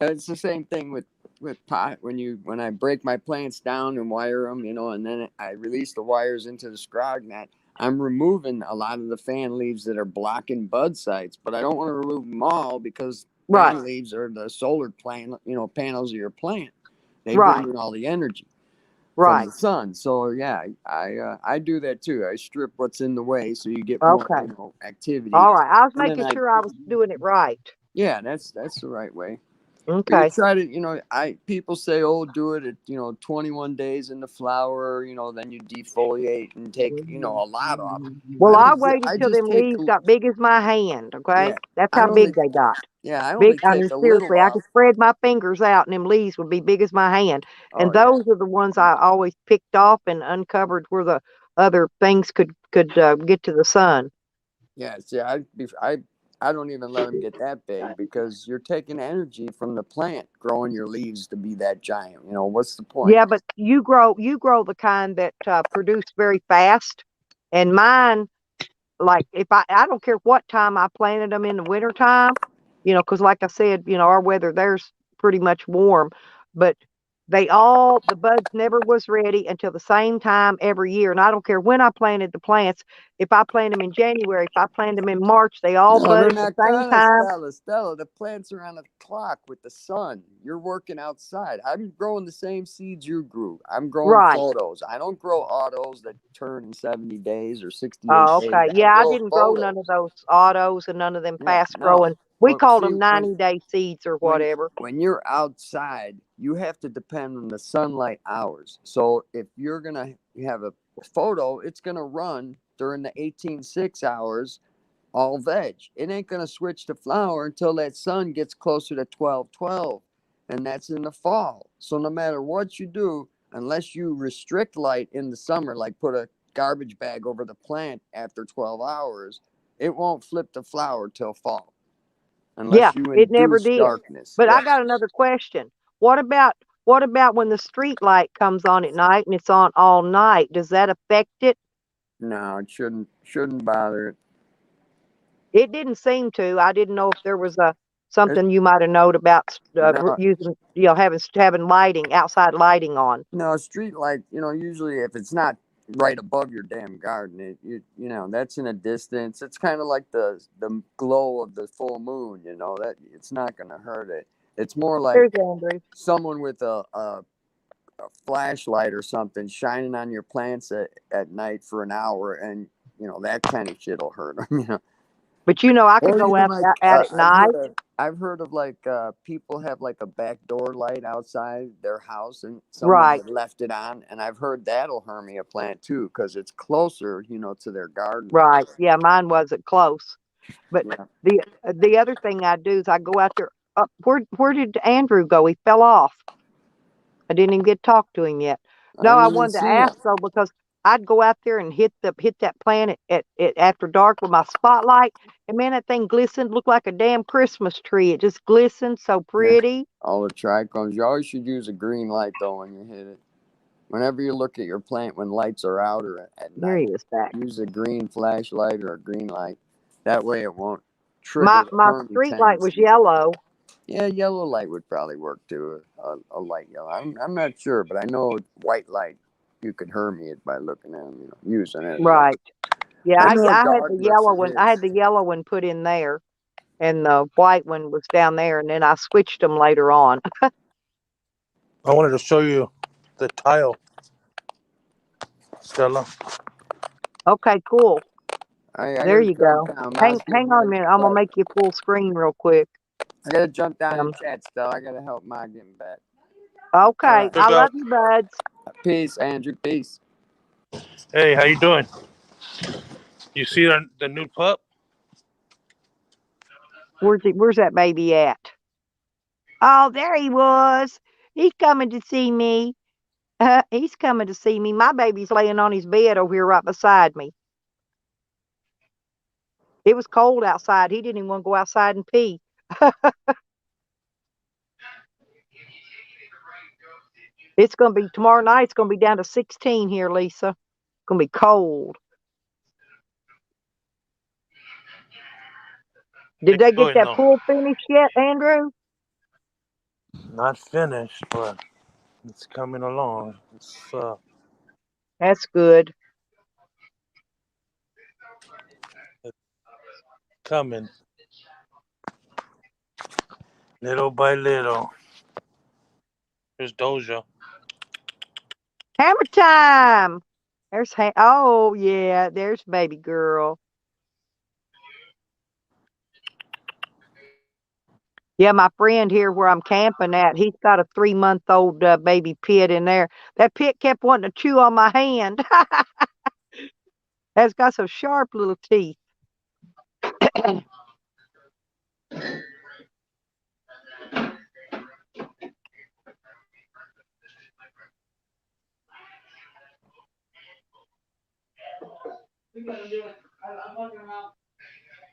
It's the same thing with pot when I break my plants down and wire them, and then I release the wires into the scrog net. I'm removing a lot of the fan leaves that are blocking bud sites, but I don't want to remove them all because Right. fan leaves are the solar panels of your plant. They Right. bring in all the energy from Right. the sun. So yeah, I do that too. I strip what's in the way so you get more Okay. activity, All right. I was and then making sure I was doing it right. yeah, that's the right way. But you Okay. try to, people say, oh, do it at, 21 days in the flower, then you defoliate and take, a lot off. Well, I I waited till just them take, leaves got big as my hand. Okay, yeah, that's I how only, big they got. yeah, I Big. only I take mean, a little seriously, I off. could spread my fingers out, and them leaves would be big as my hand. Oh, And yeah. those are the ones I always picked off and uncovered where the other things could get to the sun. Yeah. See, I don't even let them get that big because you're taking energy from the plant growing your leaves to be that giant. What's the point? Yeah, but you grow the kind that produce very fast, and mine, like if I don't care what time I planted them in the wintertime, because like I said, our weather there's pretty much warm, but the buds never was ready until the same time every year. And I don't care when I planted the plants. If I plant them in January, if I plant them in March, they all No, bud they're at the not same gonna, time. Stella. The plants are on a clock with the sun. You're working outside. I'm growing the same seeds you grew. I'm growing Right. photos. I don't grow autos that turn in 70 days or 68 Oh, days. okay. I Yeah, I grow didn't grow none of photos. those autos and none of them Yeah, fast no. growing. We But called see, them 90-day seeds or whatever. when you're outside, you have to depend on the sunlight hours. So if you're gonna have a photo, it's gonna run during the 18:6 hours all veg. It ain't gonna switch to flower until that sun gets closer to 12:12, and that's in the fall. So no matter what you do, unless you restrict light in the summer, like put a garbage bag over the plant after 12 hours, it won't flip to flower till fall Yeah, unless you it never induce did. darkness. But I Yeah. got another question. What about when the street light comes on at night and it's on all night? Does that affect it? No, it shouldn't bother it. It didn't seem to. I didn't know if there was a It something you might have known about no using, having lighting, outside lighting on. no street light. Usually if it's not right above your damn garden, that's in a distance. It's kind of like the glow of the full moon. That it's not gonna hurt it. It's more like There's Andrew. someone with a flashlight or something shining on your plants at night for an hour, and that kind of shit will hurt them. But I could Or go even out, like out at night. I've heard of like people have like a back door light outside their house, and someone Right. had left it on, and I've heard that'll harm a plant too because it's closer, to their garden. Right. Yeah, mine wasn't close. But Yeah. the other thing I do is I go out there. Where did Andrew go? He fell off. I didn't even get to talk to him yet. No, I didn't even wanted to see ask him. though, because I'd go out there and hit that plant at after dark with my spotlight, and man, that thing glistened, looked like a damn Christmas tree. It just glistened so pretty. All the trichomes. You always should use a green light though when you hit it. Whenever you look at your plant when lights are out or at There he night, is back. use a green flashlight or a green light. That way it won't trigger My the harming street light was tendency. yellow. Yeah, yellow light would probably work too. A light yellow. I'm not sure, but I know white light you could hermiate by looking at them, using it. Right. Yeah, I I know had dark the looks yellow at one. I had his. the yellow one put in there, and the white one was down there, and then I switched them later on. I wanted to show you the tile, Stella. Okay, cool. I There gotta you jump go. down. Hang on a minute. I'm gonna make you full screen real quick. I gotta jump down Um, and chat still. I gotta help Ma getting back. Okay, Alright. I Look love out. you, buds. Peace, Andrew. Peace. Hey, how you doing? You see the new pup? Where's that baby at? Oh, there he was. He's coming to see me. He's coming to see me. My baby's laying on his bed over here right beside me. It was cold outside. He didn't even want to go outside and pee. It's going to be tomorrow night. It's going to be down to 16 here, Lisa. It's going to be cold. Did they get that pool finished yet, Andrew? Not finished, but it's coming along. It's That's good. coming little by little. There's Doja. Hammer time. There's oh yeah, there's baby girl. Yeah, my friend here where I'm camping at, he's got a 3-month-old baby pit in there. That pit kept wanting to chew on my hand. That's got some sharp little teeth.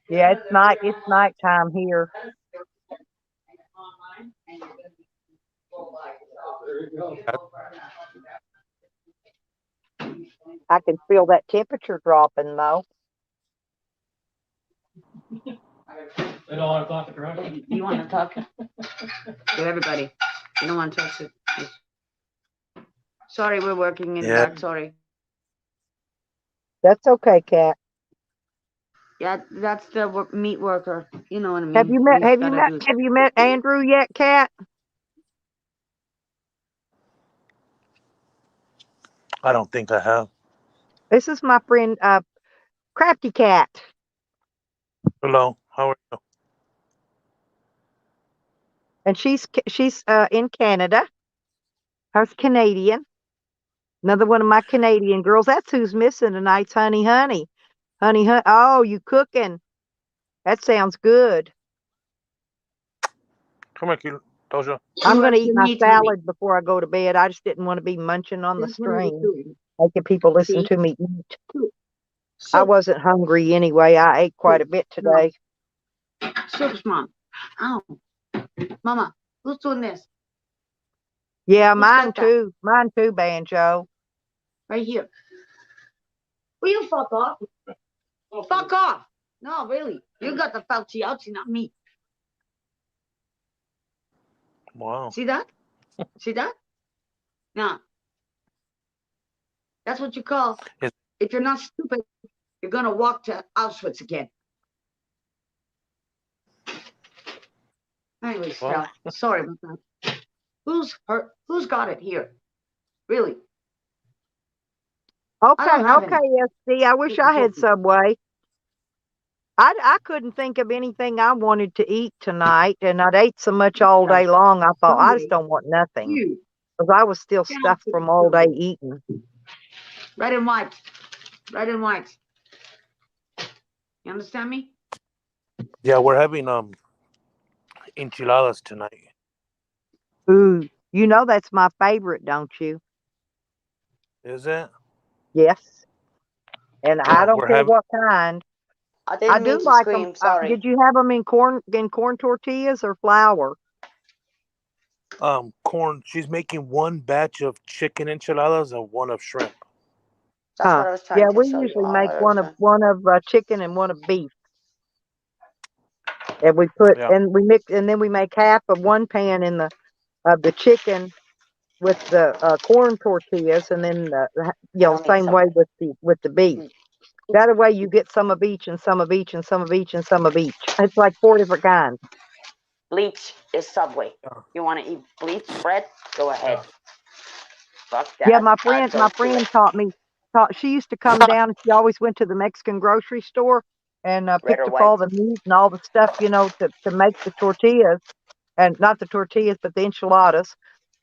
Yeah, it's night. It's nighttime here. I can feel that temperature dropping though. They don't want to talk to her. You want to talk to everybody? You don't want to talk to. Sorry, we're working in Yeah. dark. Sorry. That's okay, Kat. Yeah, that's the meat worker. You know what I mean. Have you met? He's Have you gotta met? do- Have you met Andrew yet, Kat? I don't think I have. This is my friend, Crafty Cat. Hello, how are you? And she's in Canada. Her's Canadian. Another one of my Canadian girls. That's who's missing tonight's Honey. Honey. Oh, you cooking? That sounds good. Come here, Doja. I'm going to eat my meat, honey. salad before I go to bed. I just didn't want to be munching on the stream, making people listen to me eat. I wasn't hungry anyway. I ate quite a bit today. Soups, Mom. Ow. Mama, who's doing this? Yeah, Who's mine got that? too. Mine too, Banjo. Right here. Will you fuck off? Fuck off. No, really. You got the Fauci outsy, not me. Wow. See that? See that? Now, that's what you call, Yes. if you're not stupid, you're going to walk to Auschwitz again. Anyway, Well- Steph, sorry about that. Who's got it here? Really? I Okay, don't have okay, any. SD. I wish I had Subway. I couldn't think of anything I wanted to eat tonight, and I'd ate so much all day long. I thought I just don't want nothing You. because I was still stuffed from all day eating. Red and white. Red and white. You understand me? Yeah, we're having enchiladas tonight. Ooh, you know that's my favorite, don't you? Is it? Yes, and I don't we're care having- what kind. I I didn't do mean to like scream. them. Sorry. Did you have them in corn tortillas or flour? Corn. She's making one batch of chicken enchiladas and one of shrimp. That's Huh. what I was trying Yeah, to we show you usually all make what I one was of doing. chicken and one of beef. And we put Yeah. and we mix and then we make half of one pan in the chicken with the corn tortillas, and then don't need same way Subway. with the beef. Mm. That way you get some of each and some of each and some of each and some of each. It's like 4 different kinds. Bleach is Subway. Yeah. You want to eat bleach bread? Go ahead. Yeah. Fuck that. Yeah, my I friend don't do it. taught she used to come down. She always went to the Mexican grocery store and Red picked or up all white? the meat and all the stuff, to make the tortillas, and not the tortillas, but the enchiladas.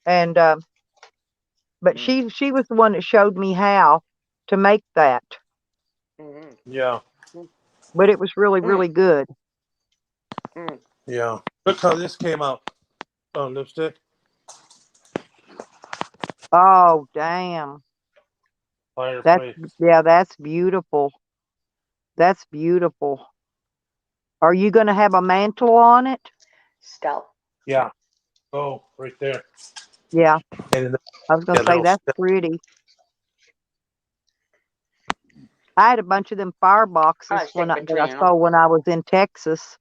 And but Mm. she was the one that showed me how to make that. Mm. Yeah. But it was really, Mm. really good. Mm. Yeah. Look how this came out. Oh, lipstick. Oh, damn. Fireplace. That's beautiful. That's beautiful. Are you going to have a mantle on it? Stout. Yeah. Oh, right there. Yeah, And then I was going to say little that's step. pretty. I had a bunch of them fire boxes I stick that I between saw them. when I was in Texas.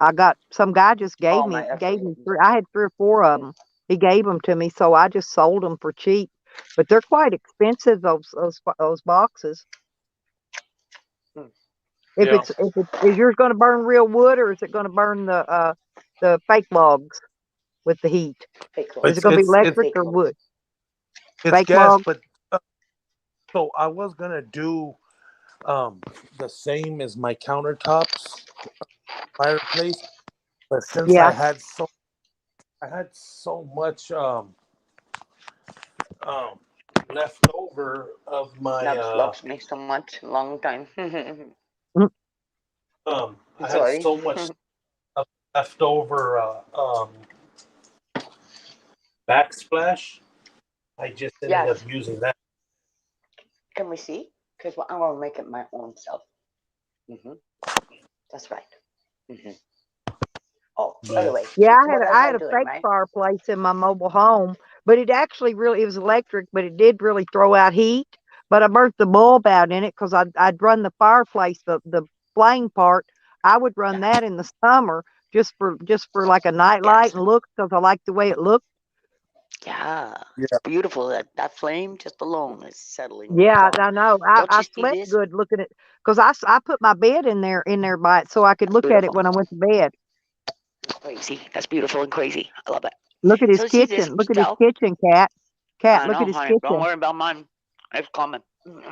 I got some guy just gave Oh, me my gave me effing- three. I had 3 or 4 of them. He gave them to me, so I just sold them for cheap. But they're quite expensive. Those boxes. Mm. Yeah. Is yours going to burn real wood, or is it going to burn the fake logs with the heat? Fake Is logs. it going to be It's electric Fake or logs. wood? it's Fake gas, logs? but so I was gonna do the same as my countertops fireplace, but since Yeah. I had so much left over of my Nubs loves me so much. Long time. I had Sorry. so much left over backsplash. I just ended Yes. up using that. Can we see? Because I'm going to make it my own self. That's right. Oh, by the way. Yeah, what was I had a doing, fake right? fireplace in my mobile home, but it actually it was electric, but it did really throw out heat. But I burnt the bulb out in it because I'd run the fireplace, the flame part. I would run that in the summer just for like a night light and look, because I like the way it looked. Yeah. Yeah. It's beautiful. That flame just alone is settling. Yeah, calm. I know. Don't I you see slept this? good looking at, because I put my bed in there by it so I could look at it Beautiful. when I went to bed. Crazy. That's beautiful and crazy. I love it. Look at his So see this, kitchen. Look at his Stell? kitchen, Cat. Cat, I look know, at his honey. Don't kitchen. worry about mine. It's coming. It's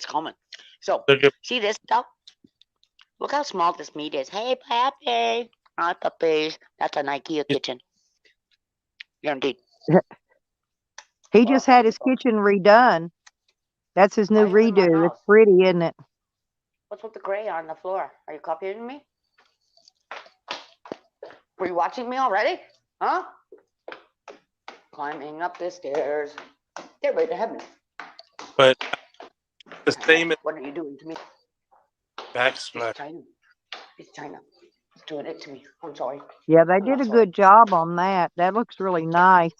coming. So, Look at- see this, Stell? Look how small this meat is. Hey, Pappy. Hi, puppies. That's an IKEA kitchen. Guaranteed. He just had his kitchen redone. That's his new Why are you in my redo. house? It's pretty, isn't it? What's with the gray on the floor? Are you copying me? Were you watching me already? Huh? Climbing up the stairs. Get ready to heaven. But the same as What are you doing to me? backsplash. It's China. It's China. It's doing it to me. I'm sorry. Yeah, they I'm did not a sorry. good job on that. That looks really nice.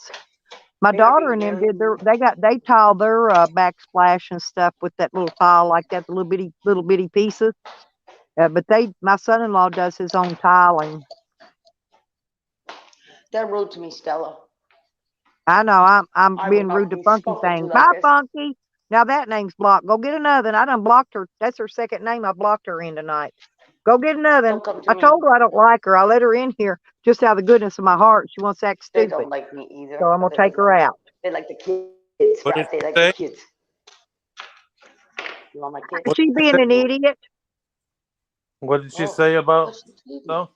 My They are daughter and being them very- they tiled their backsplash and stuff with that little tile like that, the little bitty pieces. But my son-in-law does his own tiling. They're rude to me, Stella. I know I'm I being would rude not to be Funky spoken to thing. like Bye, this. Funky. Now that name's blocked. Go get another. And I done blocked her. That's her second name I blocked her in tonight. Go get another one. Don't come to I me. told her I don't like her. I let her in here just out of the goodness of my heart. She wants to act They stupid. don't like me either. So I'm but going to take her out. They like the kids, What right? did They you like say? the kids. You want my kids? What She did you being say? an idiot. What did she Oh, say about what's she eating? no?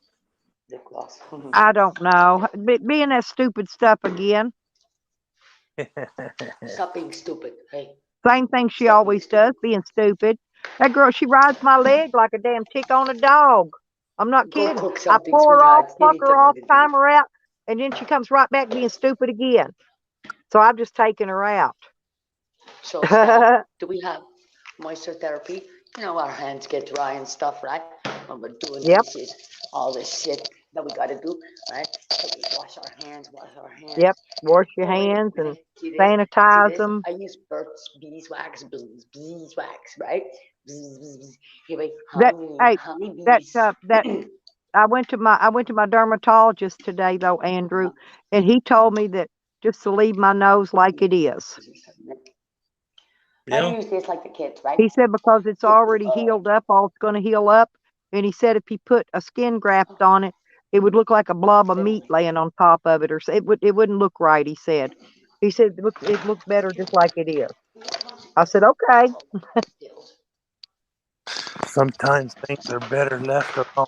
Lip gloss. I don't know. Being that stupid stuff again. Stop being stupid. Hey, Same thing she stop being always does, stupid. being stupid. That girl, she rides my leg like a damn tick on a dog. I'm not Go kidding. cook I something, pull her off, sweetheart. You pluck need her off, something to do. time her out, and then she comes right back being stupid again. So I've just taken her out. So, Steph, do we have moisture therapy? You know, our hands get dry and stuff, right? When we're doing Yep. dishes, all this shit that we gotta do, right? So we wash our hands. Yep. Wash your Oh, wait a hands and minute. See this? See sanitize this? them. I use Burt's Beeswax, beeswax, right? Here we That hey, honeybees. that I went to my dermatologist today though, Andrew, and he told me that just to leave my nose like it is. I Yeah. use this like the kids, right? He said because it's So, already healed up, all it's going to heal up. And he said if he put a skin graft on it, it would look like a blob of meat laying on top of it, or it wouldn't look right. He said it looked better just like it is. I said okay. Sometimes things are better left alone.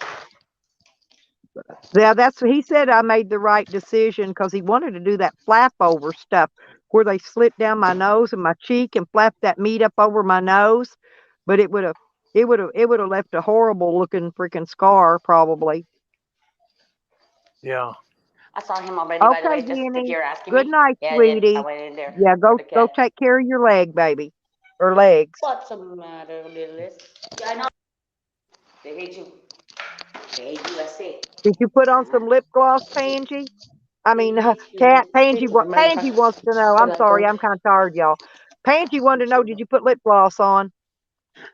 Yeah, that's what he said. I made the right decision because he wanted to do that flap over stuff where they slit down my nose and my cheek and flap that meat up over my nose, but it would have left a horrible looking freaking scar probably. Yeah. I saw him already, by the Okay, way, just if Jenny. you're asking Good me. night, Yeah, I did. I sweetie. went in there Yeah, for the go cat. take care of your leg, baby, or legs. What's the matter, little Liz? Yeah, I know. They hate you. They hate USA. Did you put on some lip gloss, Pansy? I They mean, hate you. Cat, Pansy. Hate you, Pansy motherfucker. wants to know. I'm sorry, I'm kind of tired, y'all. Pansy wanted to know, did you put lip gloss on?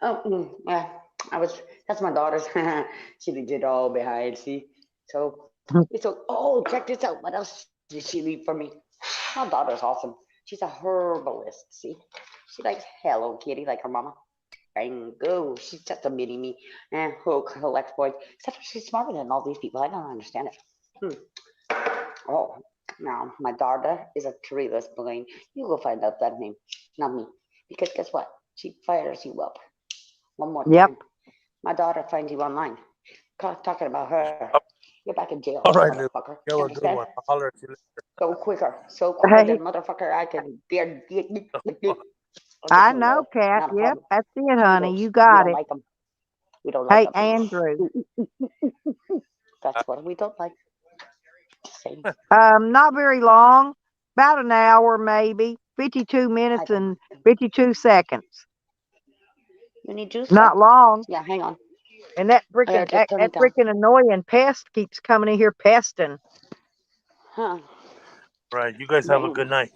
Oh, yeah. That's my daughter's. She did all behind, see? So, oh, check this out. What else did she leave for me? My daughter's awesome. She's a herbalist, see? She likes Hello Kitty, like her mama. Go. She's just a mini me. Who collects boys. Except for she's smarter than all these people. I don't understand it. Oh, now my daughter is a treeless brain. You go find out that name, not me. Because guess what? She fires you up. One more Yep. time. My daughter finds you online. Talking about her. You're back in jail, All right, Lou. motherfucker. You have You a good understand? one. I'll holler at you So quicker Hey, than motherfucker. I can bear. later. I know, Cat. Not a Yep, problem. that's it, honey. Needles. You We got don't it. like them. We don't like Hey, them. Andrew. That's what we don't like. Just saying. Not very long. About an hour, maybe. 52 minutes I and 52 seconds. You need juice? Not long. Yeah, hang on. And that I gotta freaking just turn it down. annoying pest keeps coming in here pesting. Huh. Right. You guys have a good night.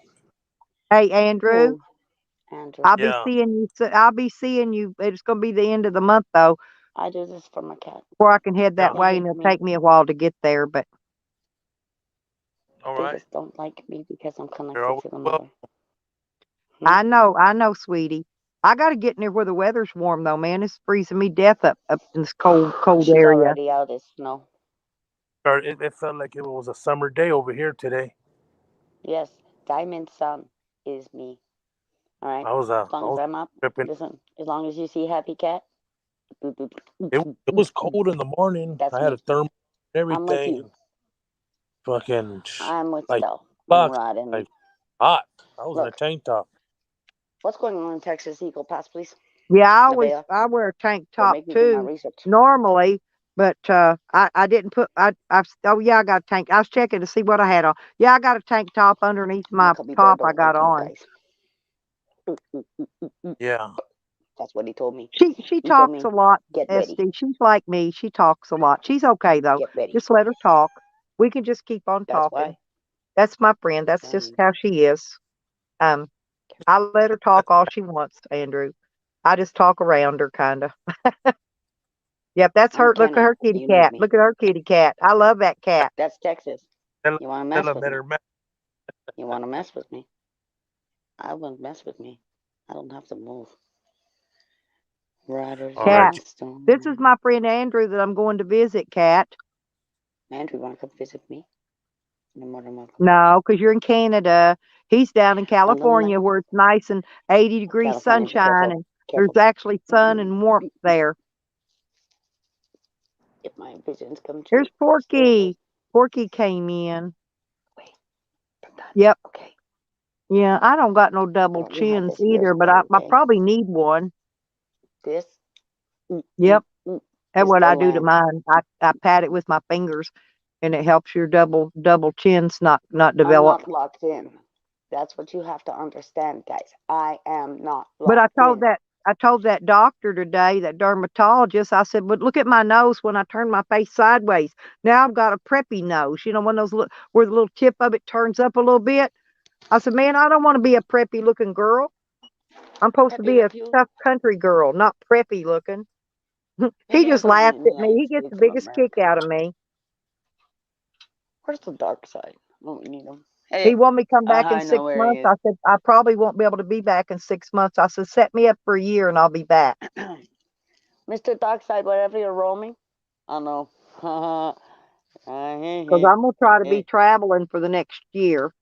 Hey, Andrew. Who? Andrew. I'll be Yeah. seeing you. I'll be seeing you. It's going to be the end of the month though, I do this for my cat. before I can head that Yeah. way, and it'll take me a while to get there. But All They right. just don't like me because I'm You're connected always to the welcome. mother. I know, sweetie. I got to get near where the weather's warm though, man. It's freezing me death up in this cold She's area. already out of snow. It felt like it was a summer day over here today. Yes, Diamond Sun is me. All right. I was As long as I'm up, tripping. listen. As long as you see Happy Cat, boop, boop, It was cold in the morning. that's I had me. a thermal and I'm with everything. you. Fucking I'm with like Stell. bucks. Right in. Like hot. I was in a Look, tank top. what's going on in Texas? Eagle Pass, please. Yeah, Nevaeh. I wear a tank Don't top make me do my too research. normally, but I didn't put oh yeah, I got a tank. I was checking to see what I had on. Yeah, I got a tank top underneath my Cubby Bear top I don't got like you on. guys. Yeah. That's what he told me. She He told talks me, a lot, get ready. SD. She's like me. She talks a lot. She's okay though. Get ready. Just let her talk. We can just keep on That's talking. why. That's my friend. That's just how she is. I let her talk all she wants, Andrew. I just talk around her, kind of. Yep, that's her. Look at her kitty You cat. need me. Look at her kitty cat. I love that cat. That's Texas. Tell You want to mess her with let me? her mess. You want to mess with me? I won't mess with me. I don't have to move. Riders All right. Cat, on the storm. this is my friend Andrew that I'm going to visit, Cat. Andrew, want to come visit me? No more than welcome. No, because you're in Canada. He's down in A little California where it's nice and 80-degree California, be sunshine, careful. and Careful. there's actually sun and warmth there. If my visions come true. Here's Porky. Porky came in. Wait. I'm done. Yep. Okay. Yeah, I don't got no double Well, we have chins this here either, but I okay? probably need one. This. Yep. Mm. That's It's what the I do to lamp. mine. I pat it with my fingers, and it helps your double chins not I'm develop. not locked in. That's what you have to understand, guys. I am not But locked in. I told that doctor today, that dermatologist, I said, but look at my nose when I turn my face sideways. Now I've got a preppy nose, you know, one of those where the little tip of it turns up a little bit. I said, man, I don't want to be a preppy looking girl. I'm supposed to Peppy be a look you? tough country girl, not preppy looking. He Maybe I just don't laughs need at me. United He gets the States of biggest kick America. out of me. Where's the dark side? Oh, we need him. He Hey, want me to come back in I 6 know where months. he I said, I probably won't be able to be back in 6 months. I said, set me up for a year and I'll be back. is. Mr. Darkside, wherever you're roaming, I know. Because I'm gonna try to be traveling for the next year,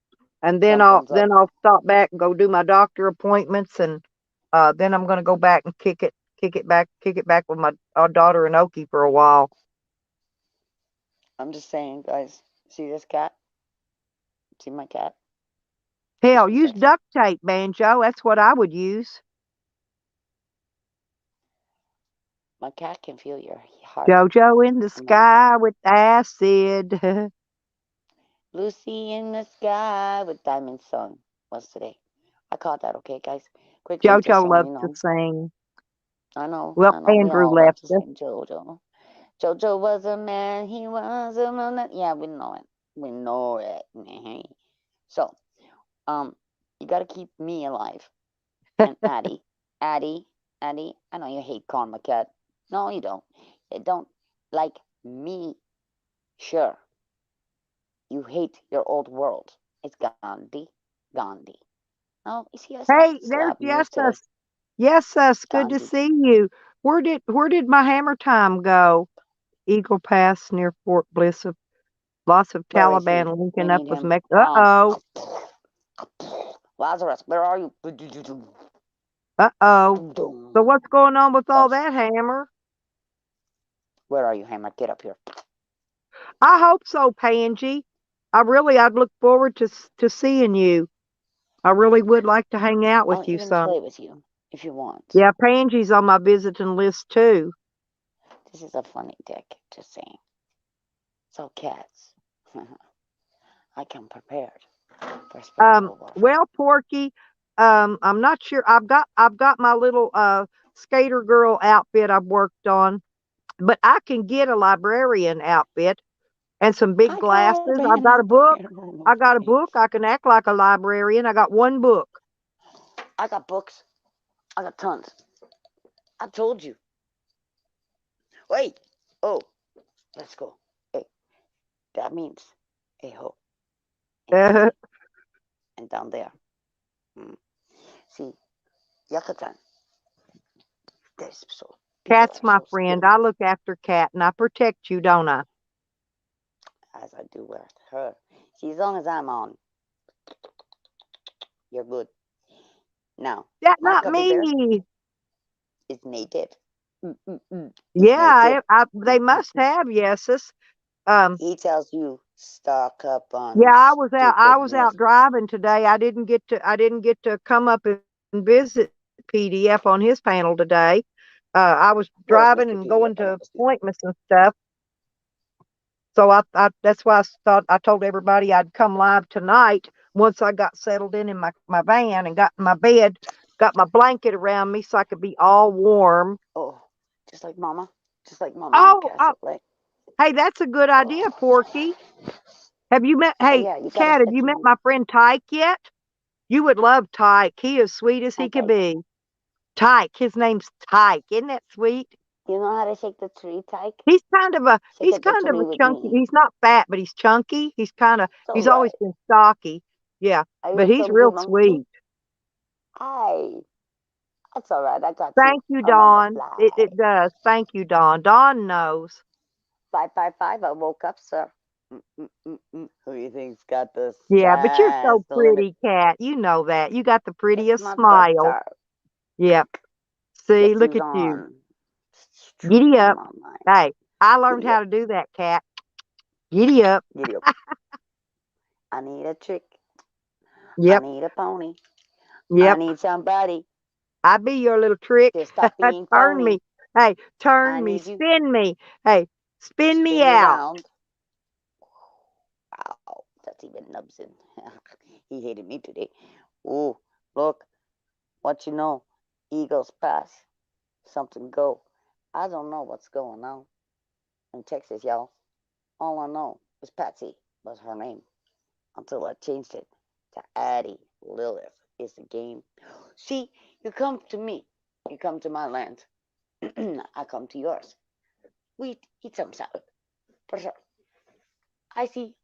and then Something's up. I'll stop back and go do my doctor appointments, and then I'm gonna go back and kick it back with my daughter and Oki for a while. I'm just saying, guys. See this cat? See my cat? Hell, She's use sexy. duct tape, Banjo. That's what I would use. My cat can feel your heart. Jojo in the America. sky with acid. Lucy in the sky with diamond sun. What's today? I caught that, okay, guys? Quickly, just Jojo so loves you to know. sing. I know. Well, We Andrew all love left to us. sing JoJo. JoJo was a man. He was a man. Yeah, we know it. We know it. So, you gotta keep me alive. And Addie, I know you hate Karma Cat. No, you don't. You don't like me. Sure. You hate your old world. It's Gandhi. Oh, you see, I Hey, there's slapped news today. Yesus. Yesus, good to Gandhi. see you. Where did my hammer time go? Eagle Pass near Fort Bliss. Lots of Where is he? Taliban We linking up need with him. Mexico. Lazarus, where are you? So what's going on with all that, Hammer? Where are you, Hammer? Get up here. I hope so, Pansy. I'd look forward to seeing you. I really would like to hang out with I'll you even some. play with you if you want. Yeah, Pansy's on my visiting list too. This is a funny deck, just saying. So cats. I come prepared for spiritual warfare. Well, Porky, I'm not sure. I've got my little skater girl outfit I've worked on, but I can get a librarian outfit and some big glasses. I've got a book. I can act like a librarian. I got one book. I got books. I got tons. I told you. Wait. Oh, let's go. Hey, that means a ho. And down there. See, Yucatan. This so. Cat's my friend. I look after Cat and I protect you, don't I? As I do with her. See, as long as I'm on, you're good. Now, That's my not cubby bear me. is native. Yeah, they must have yeses. He tells you stock up on. Yeah, I was out driving today. I didn't get to come up and visit PDF on his panel today. I was driving and going to appointments and stuff. So I that's why I told everybody I'd come live tonight once I got settled in my van and got in my bed, got my blanket around me so I could be all warm. Oh, just like Mama. Oh, hey, that's a good idea, Porky. Have you met? Hey, Cat, have you met my friend Tyke yet? You would love Tyke. He is sweet as he can be. Tyke, his name's Tyke. Isn't that sweet? You know how to shake the tree, Tyke? He's kind of a chunky. He's not fat, but he's chunky. He's always been stocky. Yeah, but he's real sweet. I That's all right. I got Thank you, I'm on the Dawn. fly. It does. Thank you, Dawn. Dawn knows. 555. I woke up, sir. Who do you think's got the Yeah, but you're sky's so the limit? pretty, Cat. You know that. You got the It's prettiest my smile. birthday. Yep. See, Guess look who's at you. on? Giddy up. My mind. Hey, I learned Giddy how up. to do that, Cat. Giddy up. Giddy up. I need a chick. Yep. I need a pony. Yep. I need somebody I be your little trick. to stop being Turn phony. me. Hey, I turn me. need you. Spin me. Hey, spin me Spin me out. round. Wow, that's even Nubson. He hated me today. Ooh, look. What you know? Eagles pass. Something go. I don't know what's going on in Texas, y'all. All I know is Patsy was her name until I changed it to Addie Lilith is the game. See, you come to me. You come to my land. I come to yours. We eat some salad. For sure. I see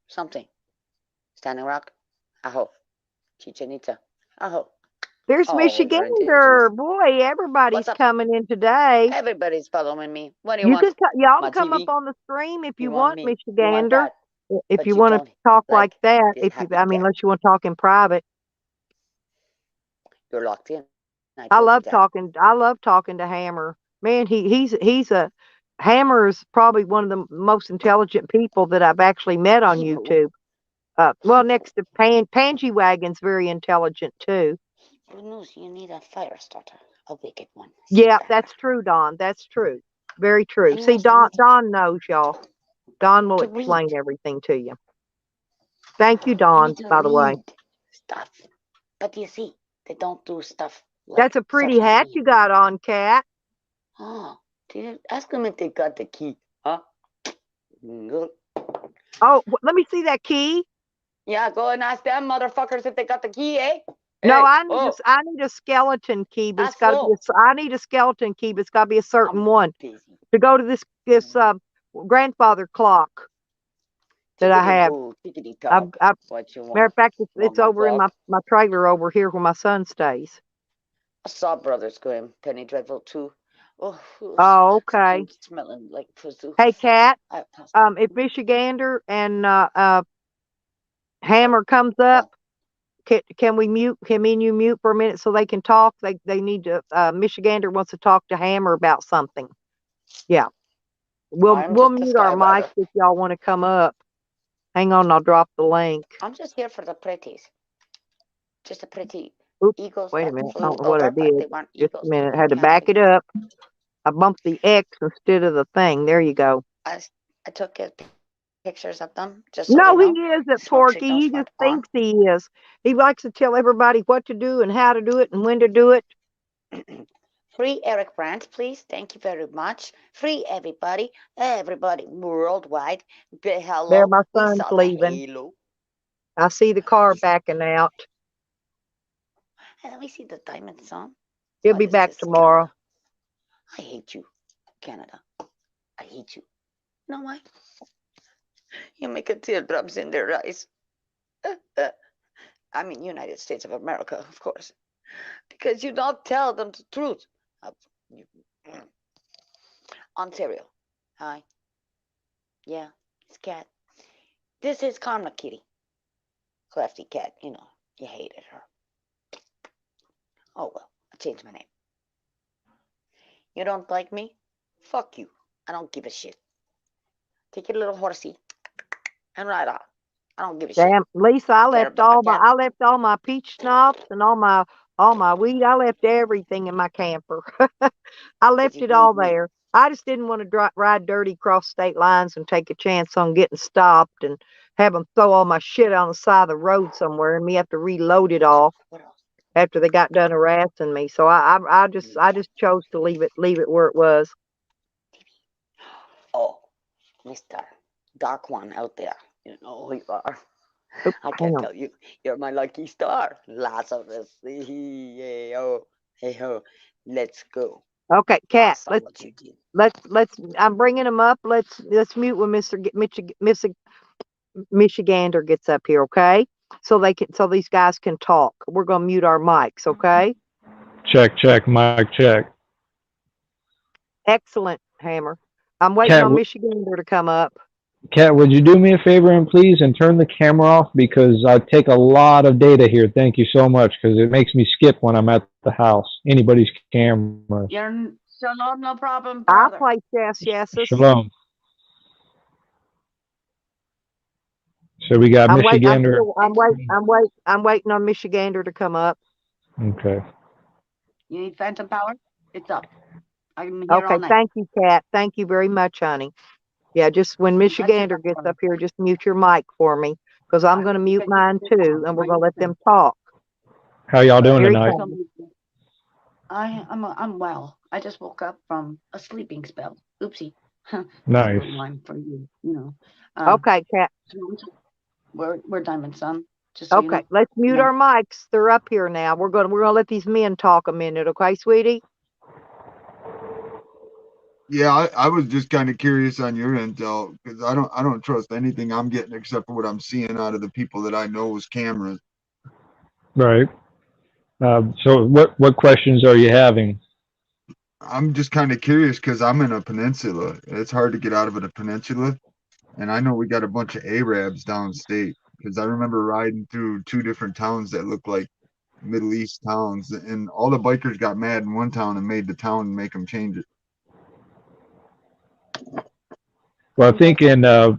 something. Standing Rock. Aho. Chichen Itza. Aho. There's All your indigenous. Michigander. Boy, everybody's What's up? coming in today. Everybody's following me. What do you You want? can y'all My can come TV? up on the stream if you You want want, me? You want Michigander. that? If But you you want to don't talk like like that, this if you, happy I mean, cat. unless you want to talk in private. You're locked in. I I told you love that. talking. I love talking to Hammer. Man, he's a Hammer is probably one of the most intelligent people that I've actually met on Hebrew. YouTube. Well, next to Pangy Wagon's very intelligent too. Hebrew news. You need a fire starter, a wicked one. Yeah, Secret. that's true, Don. That's true. Very true. He See, knows Don knows, y'all. Don will to explain read. everything to you. Thank you, You Don, need to by the way. read stuff. But you see, they don't do stuff like That's a pretty such as hat we you do. got on, Cat. Oh, did you ask them if they got the key? Huh? Good. Oh, let me see that key. Yeah, go and ask them motherfuckers if they got the key, eh? No, Hey, I need a skeleton key, but it's that's got to be slow. I need a skeleton key, but it's got to be a certain I'm one busy. to go to this grandfather clock that I have. Tickety tock. What you Matter want? of fact, Want it's my over in clock? my trailer over here where my son stays. I saw Brothers Grimm, Penny Dreadful too. Oh, Oh, okay. something smelling like pussy. Hey, Cat. I passed out. If Michigander and Hammer comes up, can we mute? Can me and you mute for a minute so they can talk? They need to. Michigander wants to talk to Hammer about something. Yeah, we'll I'm we'll just a mute our mics skywriter. if y'all want to come up. Hang on, I'll drop the link. I'm just here for the pretties. Just the pretty Oops, eagles wait a that minute. I flew don't know what I over, but did. they weren't Just a eagles. minute. I had to Can't back be. it up. I bumped the X instead of the thing. There you go. I took pictures of them just so No, they he know. isn't, Smoke Porky. signals He just weren't on. thinks he is. He likes to tell everybody what to do and how to do it and when to do it. Free Eric Brandt, please. Thank you very much. Free everybody worldwide. Hello. There, my We son's saw leaving. the halo. I see the car backing out. And let me see the diamond song. He'll What be is back this, tomorrow. Canada? I hate you, Canada. I hate you. You know why? You make a teardrops in their eyes. I mean, United States of America, of course. Because you don't tell them the truth. Ontario. Hi. Yeah, it's Cat. This is Karma Kitty. Crafty Cat, you know, you hated her. Oh well, I changed my name. You don't like me? Fuck you. I don't give a shit. Take your little horsey and ride off. I don't give a shit. Damn, Lisa, I Care left about my cat? I left all my peach schnapps and all my weed. I left everything in my camper. I left Did it you all hear me? there. I just didn't want to ride dirty across state lines and take a chance on getting stopped and have them throw all my shit on the side of the road somewhere and me have to reload it all What else? after they got done harassing me. So I just chose to leave it where it was. Oh, Mr. Dark One out there. You know who you are. Oop, I hang can't on. tell you. You're my lucky star. Lazarus. Hey ho. Hey ho. Let's go. Okay, I Cat, saw what you did. let's I'm bringing him up. Let's mute when Michigander gets up here, okay? So these guys can talk. We're gonna mute our mics, okay? Check, check, mic check. Excellent, Hammer. I'm waiting Cat, on Michigander to come up. Cat, would you do me a favor and please and turn the camera off because I take a lot of data here. Thank you so much because it makes me skip when I'm at the house. Anybody's camera. Shalom, no problem, I brother. play chess, yes. Shalom. So we got Michigander. I'm waiting on Michigander to come up. Okay. You need phantom power? It's up. I'm here all Okay, night. thank you, Kat. Thank you very much, honey. Yeah, just when Michigander gets up here, just mute your mic for me because I'm going to mute mine too, and we're going to let them talk. How y'all doing Here he tonight? comes. I'm well. I just woke up from a sleeping spell. Oopsie. Nice. Line for you, you know. Okay, Kat. We're Diamond Sun. Just so you Okay, know. let's mute our mics. They're up here now. We're gonna let these men talk a minute, okay, sweetie? Yeah, I was just kind of curious on your intel because I don't trust anything I'm getting except for what I'm seeing out of the people that I know as cameras. Right. So what questions are you having? I'm just kind of curious because I'm in a peninsula. It's hard to get out of a peninsula, and I know we got a bunch of Arabs downstate because I remember riding through 2 different towns that looked like Middle East towns, and all the bikers got mad in one town and made the town make them change it. Well, I think all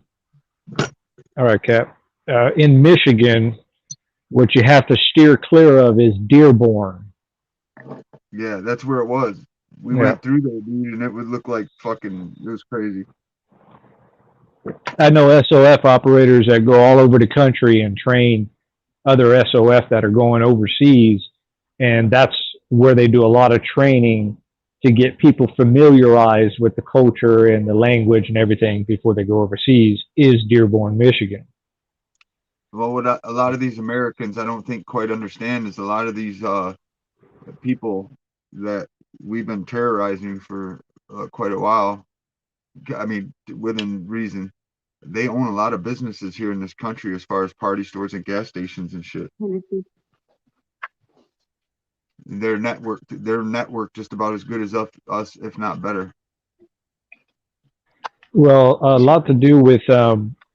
right, Cap. In Michigan, what you have to steer clear of is Dearborn. Yeah, that's where it was. We went through there, dude, and it would look like fucking. It was crazy. I know SOF operators that go all over the country and train other SOF that are going overseas, and that's where they do a lot of training to get people familiarized with the culture and the language and everything before they go overseas is Dearborn, Michigan. Well, what a lot of these Americans I don't think quite understand is a lot of these people that we've been terrorizing for quite a while. I mean, within reason, they own a lot of businesses here in this country as far as party stores and gas stations and shit. Their network just about as good as us, if not better. Well, a lot to do with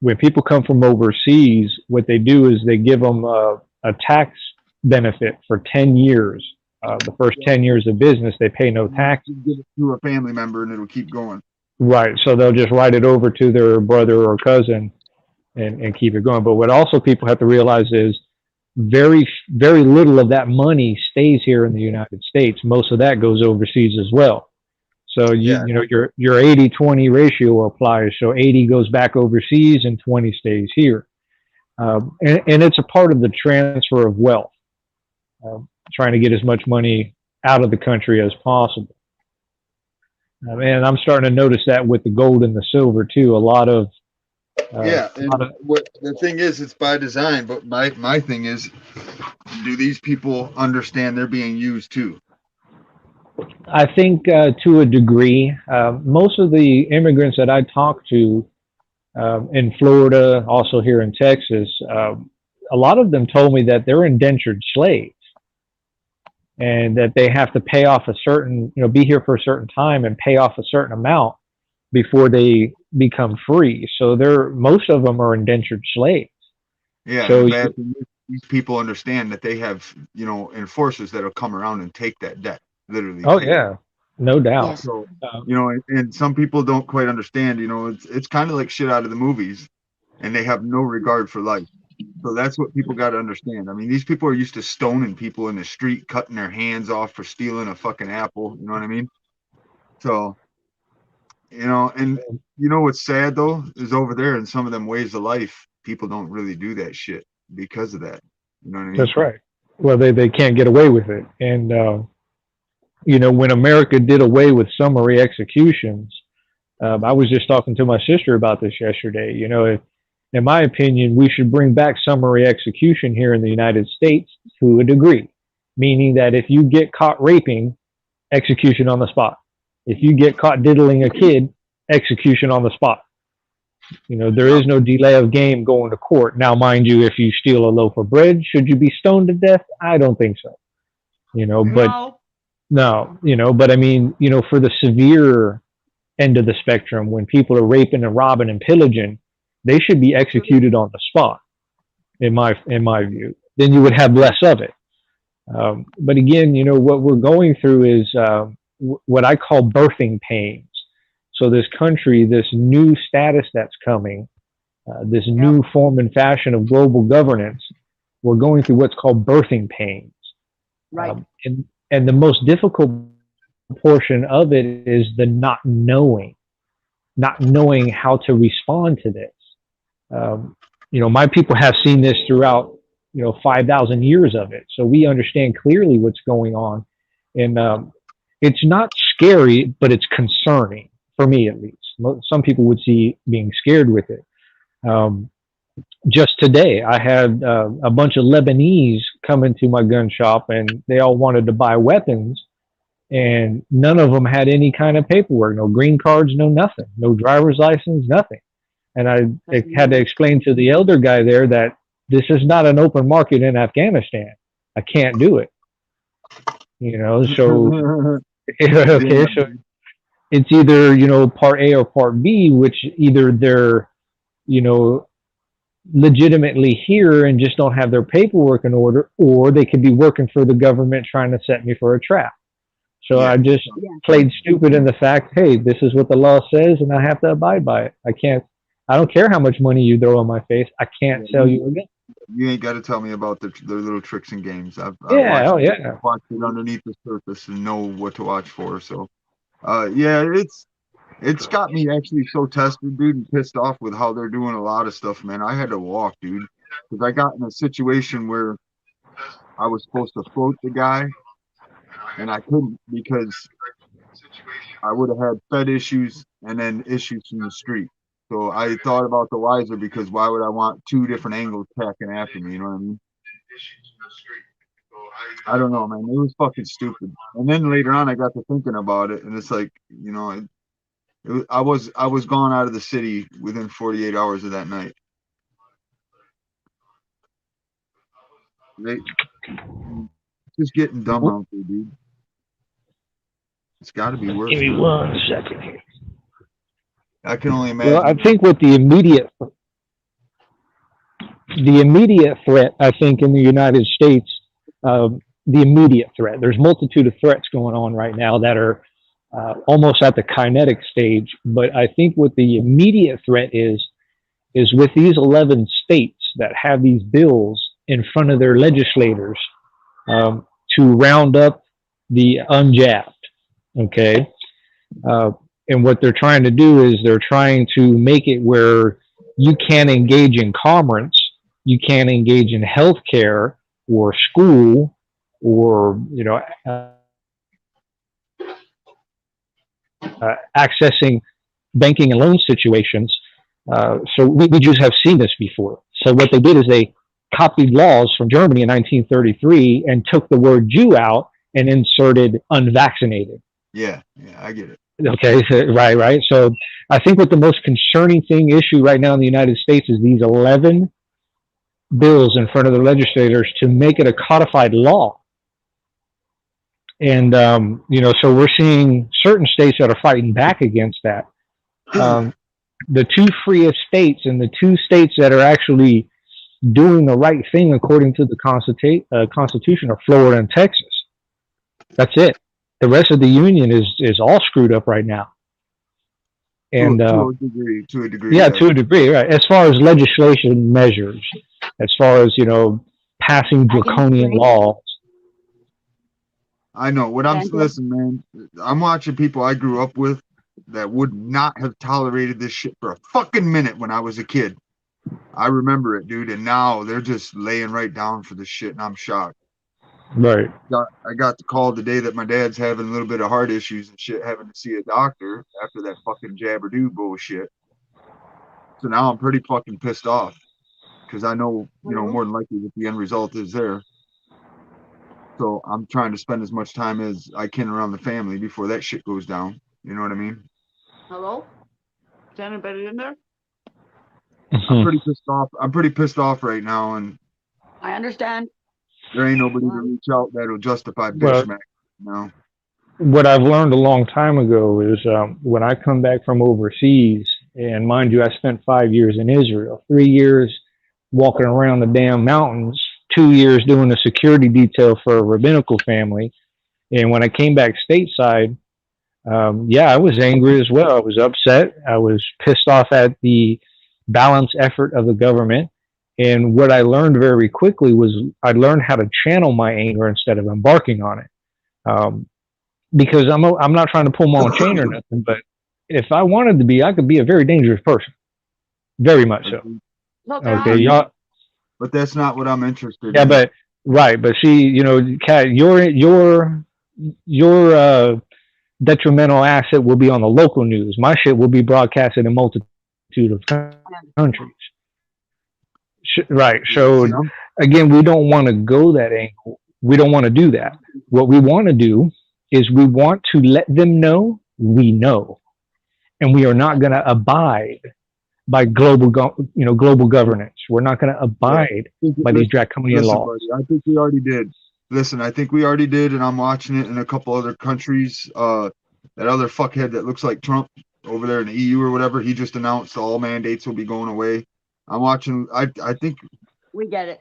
when people come from overseas, what they do is they give them a tax benefit for 10 years. The first 10 years of business, they pay no tax. Give it to a family member and it'll keep going. Right. So they'll just write it over to their brother or cousin and keep it going. But what also people have to realize is very, very little of that money stays here in the United States. Most of that goes overseas as well. So you know your 80-20 ratio applies. So 80 goes back overseas and 20 stays here. And it's a part of the transfer of wealth, trying to get as much money out of the country as possible. And I'm starting to notice that with the gold and the silver too. A lot of what the thing is, it's by design. But my thing is, do these people understand they're being used too? I think to a degree, most of the immigrants that I talk to in Florida, also here in Texas, a lot of them told me that they're indentured slaves and that they have to pay off a certain, be here for a certain time and pay off a certain amount before they become free. So most of them are indentured slaves. Yeah. So these people understand that they have, enforcers that'll come around and take that debt. Literally. Oh yeah, no doubt. So, and some people don't quite understand, it's kind of like shit out of the movies and they have no regard for life. So that's what people got to understand. I mean, these people are used to stoning people in the street, cutting their hands off for stealing a fucking apple. You know what I mean? So, and what's sad though is over there in some of them ways of life, people don't really do that shit because of that. You know what I mean? That's right. Well, they can't get away with it. And, when America did away with summary executions, I was just talking to my sister about this yesterday. In my opinion, we should bring back summary execution here in the United States to a degree, meaning that if you get caught raping, execution on the spot. If you get caught diddling a kid, execution on the spot. There is no delay of game going to court. Now, mind you, if you steal a loaf of bread, should you be stoned to death? I don't think so. But No, but I mean, for the severe end of the spectrum, when people are raping and robbing and pillaging, they should be executed on the spot, in my view. Then you would have less of it. But again, what we're going through is what I call birthing pains. So this country, this new status that's coming, this new form and fashion of global governance, we're going through what's called birthing pains. Right. And the most difficult portion of it is the not knowing how to respond to this. My people have seen this throughout 5,000 years of it, so we understand clearly what's going on, and it's not scary, but it's concerning for me, at least. Some people would see being scared with it. Just today, I had a bunch of Lebanese come into my gun shop, and they all wanted to buy weapons, and none of them had any kind of paperwork, no green cards, no nothing, no driver's license, nothing. And I had to explain to the elder guy there that this is not an open market in Afghanistan. I can't do it. So okay, so it's either part A or part B, which either they're legitimately here and just don't have their paperwork in order, or they could be working for the government trying to set me for a trap. So I just played stupid in the fact, hey, this is what the law says, and I have to abide by it. I don't care how much money you throw in my face. I can't sell you again. You ain't got to tell me about their little tricks and games. I've watched it underneath the surface and know what to watch for. So, it's got me actually so tested, dude, and pissed off with how they're doing a lot of stuff, man. I had to walk, dude, because I got in a situation where I was supposed to float the guy, and I couldn't because I would have had Fed issues and then issues from the street. So I thought about the wiser, because why would I want two different angles tacking after me? You know what I mean? I don't know, man. It was fucking stupid. And then later on, I got to thinking about it, and it's like, I was gone out of the city within 48 hours of that night. Just getting dumb out there, dude. It's got to be worse. Give me 1 second here. I can only imagine. Well, I think with the immediate threat, I think in the United States, the immediate threat, there's multitude of threats going on right now that are almost at the kinetic stage. But I think what the immediate threat is with these 11 states that have these bills in front of their legislators to round up the unjabbed. Okay. And what they're trying to do is they're trying to make it where you can't engage in commerce, you can't engage in healthcare or school or, accessing banking and loan situations. So we just have seen this before. So what they did is they copied laws from Germany in 1933 and took the word Jew out and inserted unvaccinated. Yeah, I get it. Okay, so, right. So I think what the most concerning issue right now in the United States is these 11 bills in front of the legislators to make it a codified law. And, so we're seeing certain states that are fighting back against that. The two freest states and the two states that are actually doing the right thing according to the Constitution are Florida and Texas. That's it. The rest of the union is all screwed up right now. And to a degree. Yeah, to a degree, right. As far as legislation measures, as far as, passing draconian laws. I know what listen, man, I'm watching people I grew up with that would not have tolerated this shit for a fucking minute when I was a kid. I remember it, dude. And now they're just laying right down for this shit. And I'm shocked. Right. I got the call today that my dad's having a little bit of heart issues and shit, having to see a doctor after that fucking jabber-do bullshit. So now I'm pretty fucking pissed off because I know, more than likely that the end result is there. So I'm trying to spend as much time as I can around the family before that shit goes down. You know what I mean? Hello? Is anybody in there? I'm pretty pissed off. I'm pretty pissed off right now, and I understand. there ain't nobody to reach out that'll justify Bishmack. No. what I've learned a long time ago is when I come back from overseas, and mind you, I spent 5 years in Israel, 3 years walking around the damn mountains, 2 years doing a security detail for a rabbinical family. And when I came back stateside, yeah, I was angry as well. I was upset. I was pissed off at the balanced effort of the government. And what I learned very quickly was I learned how to channel my anger instead of embarking on it. Because I'm not trying to pull my own chain or nothing, but if I wanted to be, I could be a very dangerous person. Very much so. Okay, y'all. But that's not what I'm interested in. Yeah, but right, but see, you know, Kat, your detrimental asset will be on the local news. My shit will be broadcasted in a multitude of countries. Right. So again, we don't want to go that angle. We don't want to do that. What we want to do is we want to let them know we know, and we are not going to abide by global governance. We're not going to abide by these draconian laws. Buddy, I think we already did. Listen, I think we already did, and I'm watching it in a couple other countries. That other fuckhead that looks like Trump over there in the EU or whatever, he just announced all mandates will be going away. I'm watching. I think we get it.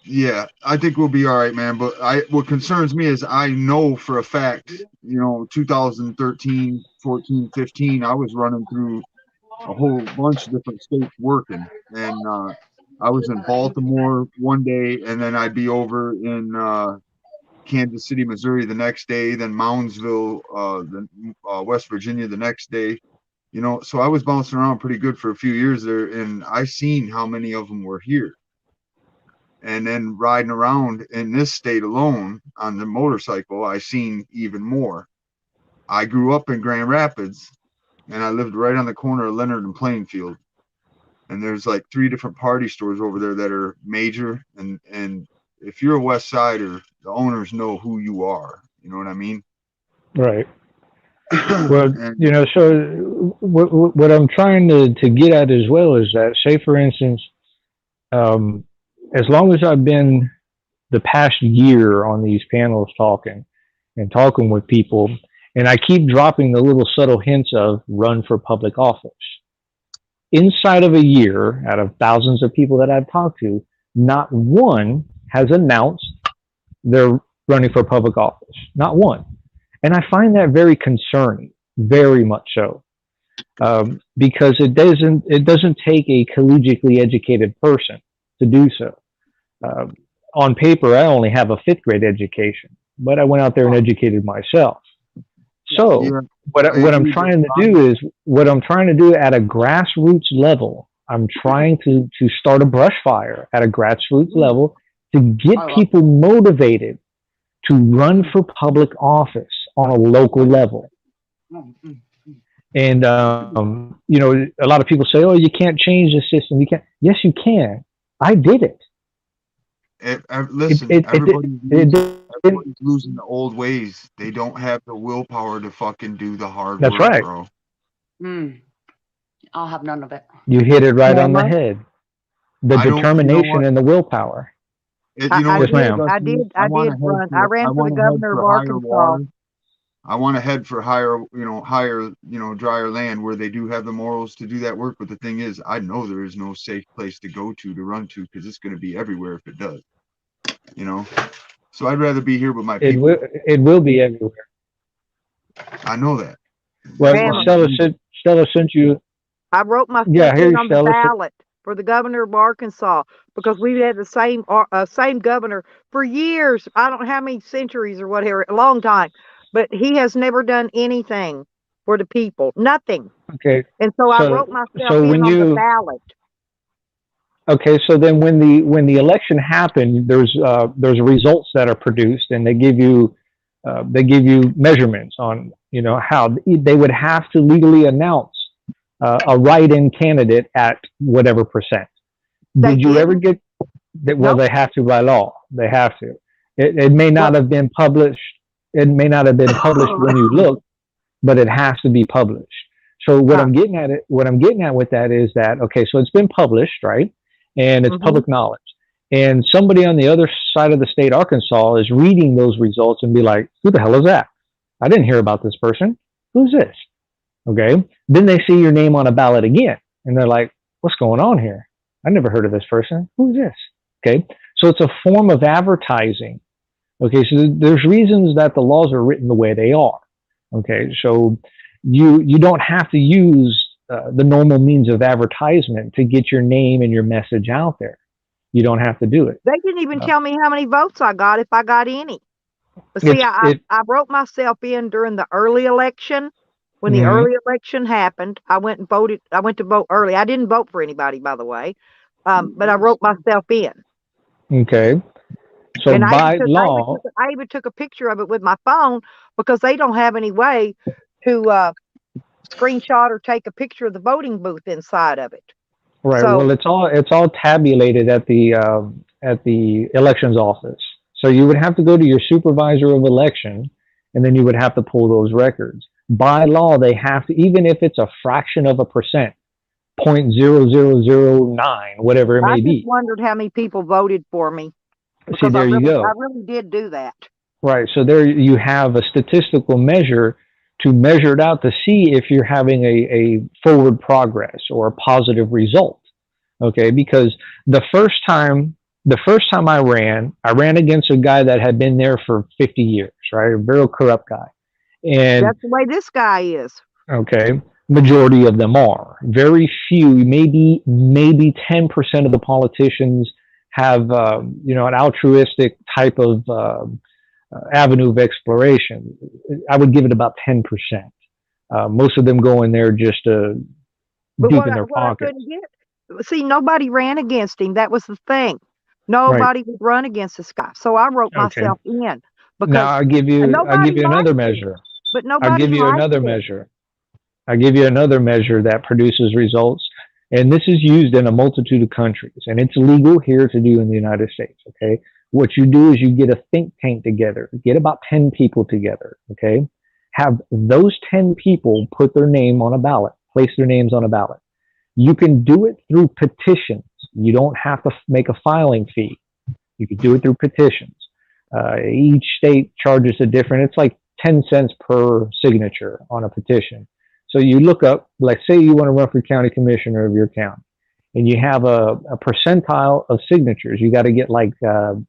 Yeah, I think we'll be all right, man. But what concerns me is I know for a fact, 2013, 14, 15, I was running through a whole bunch of different states working, and I was in Baltimore one day, and then I'd be over in Kansas City, Missouri the next day, then Moundsville, West Virginia the next day. So I was bouncing around pretty good for a few years there, and I seen how many of them were here. And then riding around in this state alone on the motorcycle, I seen even more. I grew up in Grand Rapids, and I lived right on the corner of Leonard and Plainfield. And there's like 3 different party stores over there that are major. And if you're a West Sider, the owners know who you are. You know what I mean? Right. Well, so what I'm trying to get at as well is that, say, for instance, as long as I've been the past year on these panels talking with people, and I keep dropping the little subtle hints of run for public office. Inside of a year, out of thousands of people that I've talked to, not one has announced they're running for public office. Not one. And I find that very concerning, very much so, because it doesn't take a collegially educated person to do so. On paper, I only have a 5th grade education, but I went out there and educated myself. So what I'm trying to do at a grassroots level, I'm trying to start a brush fire at a grassroots level to get people motivated to run for public office on a local level. And, a lot of people say, oh, you can't change the system. You can't. Yes, you can. I did it. Listen, everybody's losing the old ways. They don't have the willpower to fucking do the hard work, right, bro. I'll have none of it. You hit it right on the head. The determination and the willpower. I did run. I ran for the governor of Arkansas. I want to head for higher, drier land where they do have the morals to do that work. But the thing is, I know there is no safe place to go to run to, because it's going to be everywhere if it does. So I'd rather be here with my people. It will be everywhere. I know that. Well, Stella sent you. I wrote my name on the ballot for the governor of Arkansas because we've had the same governor for years. I don't know how many centuries or whatever, a long time. But he has never done anything for the people. Nothing. Okay. And so I wrote myself on the ballot. Okay, so then when the election happened, there's results that are produced, and they give you measurements on how they would have to legally announce a write-in candidate at whatever percent. Did you ever get that? Well, they have to by law. They have to. It may not have been published. It may not have been published when you look, but it has to be published. So what I'm getting at with that is that, okay, so it's been published, right? And it's public knowledge. And somebody on the other side of the state, Arkansas, is reading those results and be like, who the hell is that? I didn't hear about this person. Who's this? Okay. Then they see your name on a ballot again, and they're like, what's going on here? I never heard of this person. Who's this? Okay. So it's a form of advertising. Okay. So there's reasons that the laws are written the way they are. Okay. So you don't have to use the normal means of advertisement to get your name and your message out there. You don't have to do it. They didn't even tell me how many votes I got, if I got any. But see, I wrote myself in during the early election. When the early election happened, I went and voted. I went to vote early. I didn't vote for anybody, by the way, but I wrote myself in. Okay. So And by law, I even took a picture of it with my phone because they don't have any way to screenshot or take a picture of the voting booth inside of it. right. So, Well, it's all tabulated at the elections office. So you would have to go to your supervisor of election, and then you would have to pull those records. By law, they have to, even if it's a fraction of a percent, 0.0009, whatever it may I just be. wondered how many people voted for me. See, there you go. I really did do that. Right. So there you have a statistical measure to measure it out to see if you're having a forward progress or a positive result. Okay. Because the first time I ran against a guy that had been there for 50 years, right? A very corrupt guy. And that's the way this guy is. Okay. Majority of them are. Very few, maybe 10% of the politicians have, an altruistic type of avenue of exploration. I would give it about 10%. Most of them go in there just to deep in their pockets. See, nobody ran against him. That was the thing. Nobody would run against this guy. So I wrote myself in. Because now I'll give you another measure. But nobody I'll give you another measure. I'll give you another measure that produces results. And this is used in a multitude of countries. And it's legal here to do in the United States. Okay. What you do is you get a think tank together. Get about 10 people together. Okay. Have those 10 people put their name on a ballot. Place their names on a ballot. You can do it through petitions. You don't have to make a filing fee. You can do it through petitions. Each state charges a different, it's like 10 cents per signature on a petition. So you look up, like say you want to run for county commissioner of your county, and you have a percentile of signatures. You got to get like 15%,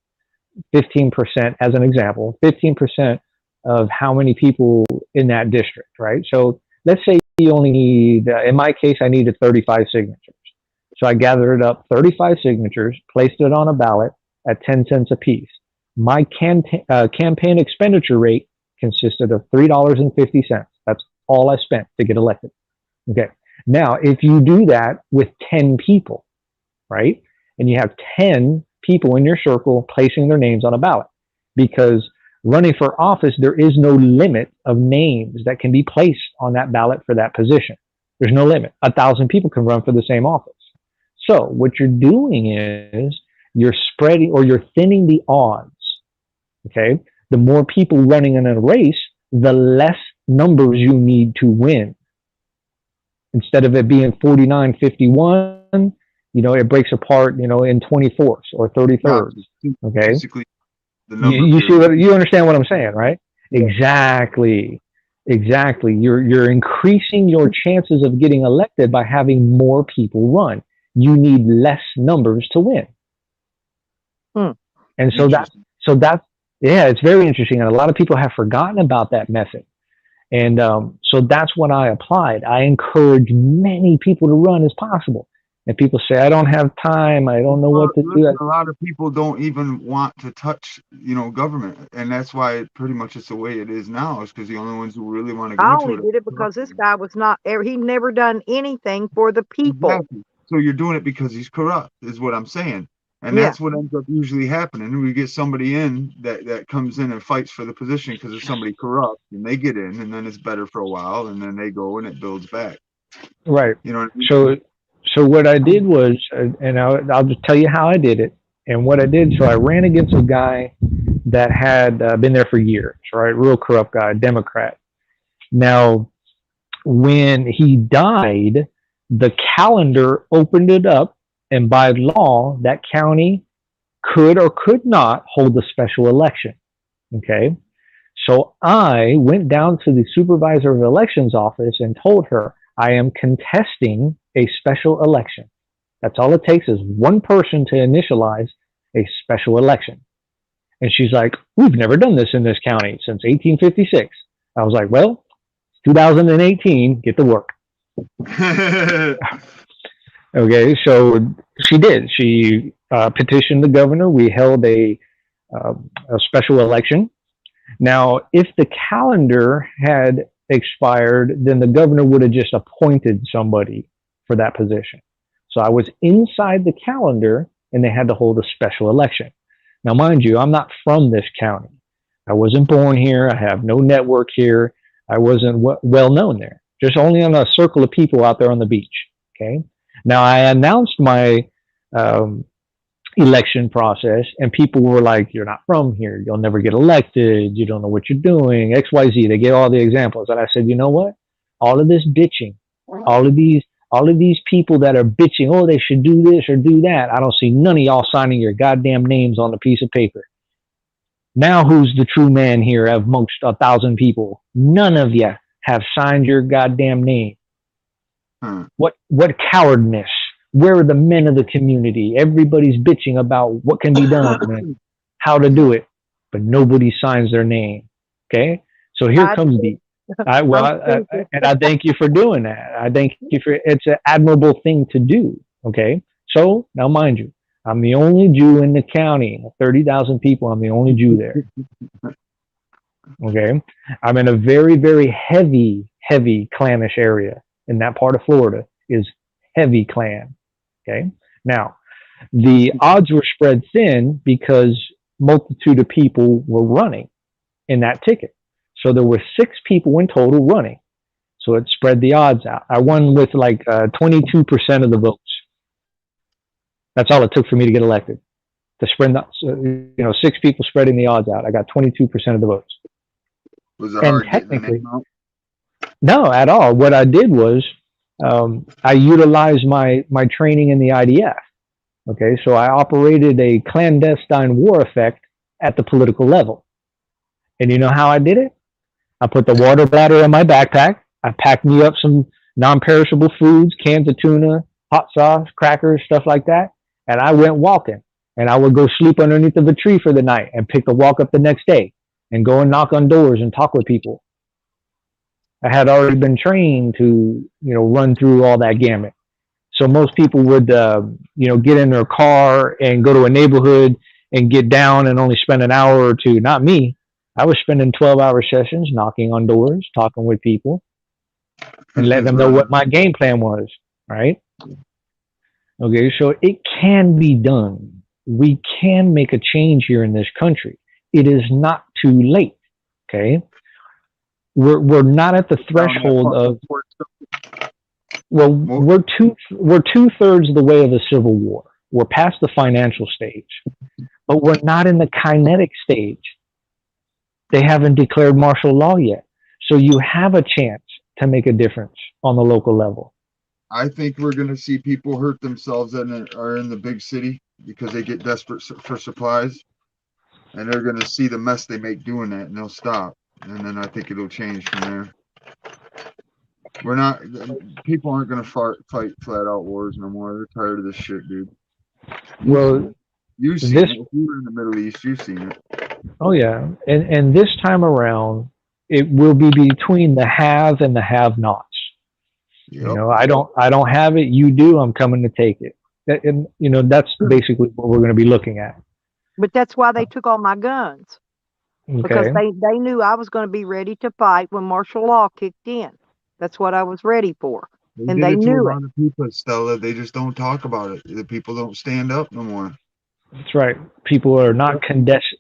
as an example, 15% of how many people in that district, right? So let's say you only need, in my case, I needed 35 signatures. So I gathered up 35 signatures, placed it on a ballot at 10 cents a piece. My campaign expenditure rate consisted of $3.50. That's all I spent to get elected. Okay. Now, if you do that with 10 people, right, and you have 10 people in your circle placing their names on a ballot, because running for office, there is no limit of names that can be placed on that ballot for that position. There's no limit. 1,000 people can run for the same office. So what you're doing is you're spreading, or you're thinning the odds. Okay. The more people running in a race, the less numbers you need to win. Instead of it being 49-51, it breaks apart, in 24ths or 33rds. Okay. Basically, the number you see what you understand what I'm saying, right? Yeah. Exactly. You're increasing your chances of getting elected by having more people run. You need less numbers to win. And so that's it's very interesting. And a lot of people have forgotten about that method. And so that's what I applied. I encourage many people to run as possible. And people say, I don't have time. I don't know what to do. A lot of people don't even want to touch, government. And that's why pretty much it's the way it is now, is because the only ones who really want to go into it. I only did it because this guy was he never done anything for the people. Exactly. So you're doing it because he's corrupt, is what I'm saying. And that's what ends up usually happening. We get somebody in that comes in and fights for the position because there's somebody corrupt, and they get in, and then it's better for a while, and then they go and it builds back. Right. You know what I mean? So what I did was, and I'll just tell you how I did it. And what I did, so I ran against a guy that had been there for years, right? Real corrupt guy, Democrat. Now, when he died, the calendar opened it up, and by law, that county could or could not hold a special election. Okay. So I went down to the supervisor of elections office and told her I am contesting a special election. That's all it takes is one person to initialize a special election. And she's like, we've never done this in this county since 1856. I was like, well, 2018, get to work. Okay, so she did. She petitioned the governor. We held a special election. Now, if the calendar had expired, then the governor would have just appointed somebody for that position. So I was inside the calendar, and they had to hold a special election. Now, mind you, I'm not from this county. I wasn't born here. I have no network here. I wasn't well known there. Just only on a circle of people out there on the beach. Okay. Now, I announced my election process, and people were like, you're not from here. You'll never get elected. You don't know what you're doing, XYZ. They gave all the examples. And I said, you know what? All of this bitching, all of these people that are bitching, oh, they should do this or do that. I don't see none of y'all signing your goddamn names on a piece of paper. Now, who's the true man here amongst 1,000 people? None of you have signed your goddamn name. What cowardness. Where are the men of the community? Everybody's bitching about what can be done and how to do it, but nobody signs their name. Okay, so here comes the. And I thank you for doing that. I thank you for it's an admirable thing to do. Okay, so now mind you, I'm the only Jew in the county. 30,000 people. I'm the only Jew there. Okay, I'm in a very, very heavy clannish area. In that part of Florida is heavy clan. Okay. Now, the odds were spread thin because multitude of people were running in that ticket. So there were 6 people in total running. So it spread the odds out. I won with like 22% of the votes. That's all it took for me to get elected. To spread, 6 people spreading the odds out. I got 22% of the votes. Was it hard getting the name out? No, at all. What I did was I utilized my training in the IDF. Okay, so I operated a clandestine war effect at the political level. And you know how I did it? I put the water bladder in my backpack. I packed me up some non-perishable foods, cans of tuna, hot sauce, crackers, stuff like that. And I went walking. And I would go sleep underneath of a tree for the night and pick the walk up the next day and go and knock on doors and talk with people. I had already been trained to, run through all that gamut. So most people would, get in their car and go to a neighborhood and get down and only spend an hour or two. Not me. I was spending 12-hour sessions, knocking on doors, talking with people, and letting them know what my game plan was, right? Okay, so it can be done. We can make a change here in this country. It is not too late, okay? We're not at the threshold of, we're 2/3 of the way of the Civil War. We're past the financial stage, but we're not in the kinetic stage. They haven't declared martial law yet. So you have a chance to make a difference on the local level. I think we're going to see people hurt themselves that are in the big city because they get desperate for supplies, and they're going to see the mess they make doing that, and they'll stop. And then I think it'll change from there. People aren't going to fight flat out wars no more. They're tired of this shit, dude. Well, you've seen it. If you were in the Middle East, you've seen it. Oh yeah. And this time around, it will be between the have and the have-nots. Yep. I don't have it. You do. I'm coming to take it. And that's basically what we're going to be looking at. But that's why they took all my guns. Okay. Because they knew I was going to be ready to fight when martial law kicked in. That's what I was ready for. And they knew it. People, Stella, they just don't talk about it. The people don't stand up no more. That's right. People are not contesting.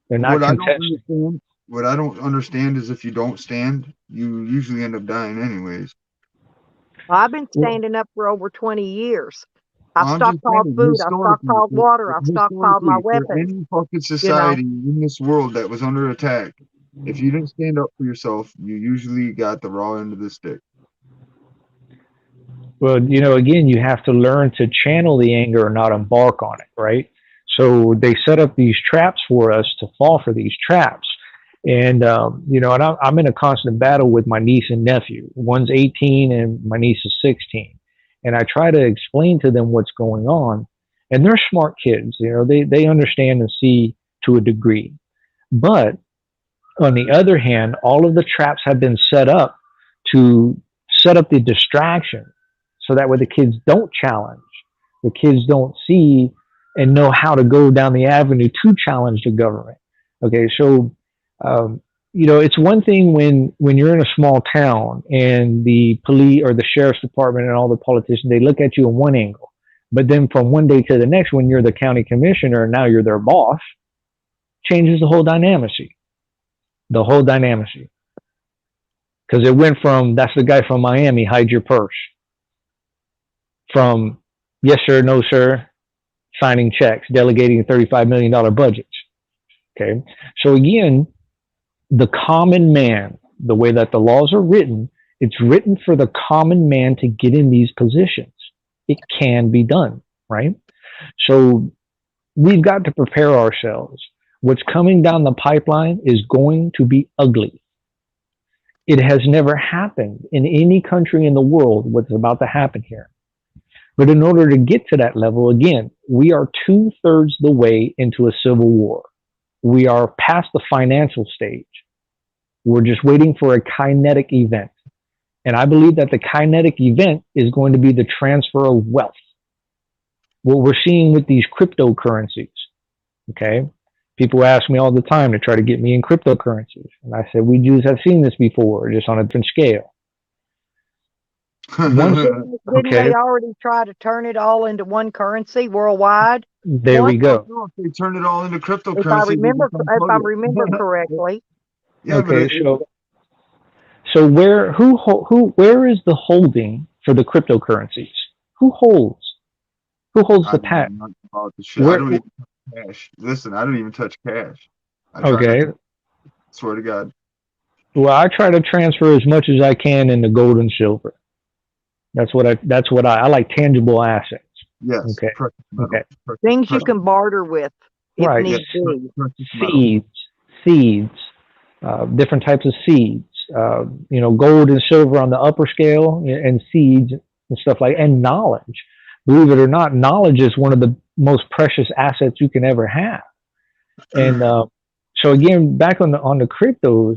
They're not contesting. What I don't understand is if you don't stand, you usually end up dying anyways. Well, I've been standing up for over 20 years. I've stockpiled food. I've stockpiled water. I've stockpiled my weapons. Any fucking society in this world that was under attack, if you didn't stand up for yourself, you usually got the raw end of the stick. Well, again, you have to learn to channel the anger and not embark on it, right? So they set up these traps for us to fall for these traps. And, you know, and I'm in a constant battle with my niece and nephew. One's 18 and my niece is 16. And I try to explain to them what's going on. And they're smart kids, you know, they understand and see to a degree. But on the other hand, all of the traps have been set up to set up the distraction so that way the kids don't challenge, the kids don't see and know how to go down the avenue to challenge the government. Okay, so you know, it's one thing when you're in a small town and the police or the sheriff's department and all the politicians, they look at you in one angle, but then from one day to the next, when you're the county commissioner and now you're their boss, changes the whole dynamic. The whole dynamic. Because it went from, that's the guy from Miami, hide your purse, from yes sir, no sir, signing checks, delegating $35 million budgets. Okay, so again, the common man, the way that the laws are written, it's written for the common man to get in these positions. It can be done, right? So we've got to prepare ourselves. What's coming down the pipeline is going to be ugly. It has never happened in any country in the world what's about to happen here. But in order to get to that level, again, we are 2/3 the way into a civil war. We are past the financial stage. We're just waiting for a kinetic event. And I believe that the kinetic event is going to be the transfer of wealth. What we're seeing with these cryptocurrencies, okay? People ask me all the time to try to get me in cryptocurrencies. And I said, we Jews have seen this before, just on a different scale. Didn't they already try to turn it all into one currency worldwide? There we go. They turned it all into cryptocurrency. If I remember correctly. Yeah, okay, so where is the holding for the cryptocurrencies? Who holds the patent? I don't even touch cash. Listen, I don't even touch cash. Okay. Swear to God. Well, I try to transfer as much as I can into gold and silver. That's what I like, tangible assets. Yes. Okay. Okay. Things you can barter with if right. need be. Seeds, different types of seeds. You know, gold and silver on the upper scale, and seeds and stuff and knowledge. Believe it or not, knowledge is one of the most precious assets you can ever have. And so again, back on the cryptos,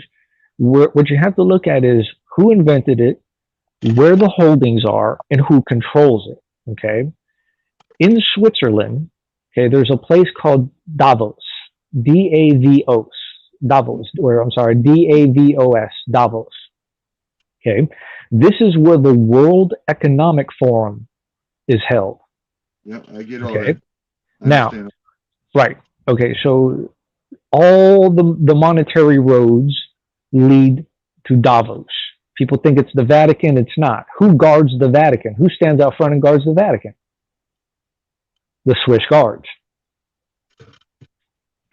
what you have to look at is who invented it, where the holdings are, and who controls it. Okay. In Switzerland, okay, there's a place called Davos, D-A-V-O-S, Davos, or I'm sorry, D-A-V-O-S, Davos. Okay. This is where the World Economic Forum is held. Yeah, I get all that. Now, right. Okay. So all the monetary roads lead to Davos. People think it's the Vatican. It's not. Who guards the Vatican? Who stands out front and guards the Vatican? The Swiss guards.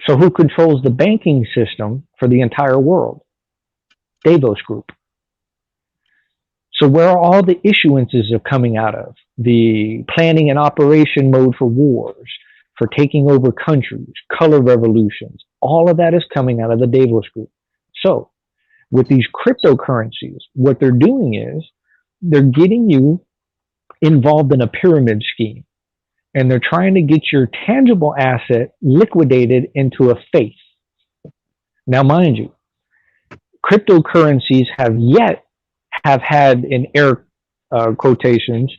So who controls the banking system for the entire world? Davos Group. So where are all the issuances of coming out of? The planning and operation mode for wars, for taking over countries, color revolutions. All of that is coming out of the Davos Group. So with these cryptocurrencies, what they're doing is they're getting you involved in a pyramid scheme, and they're trying to get your tangible asset liquidated into a faith. Now, mind you, cryptocurrencies have had, in air quotations,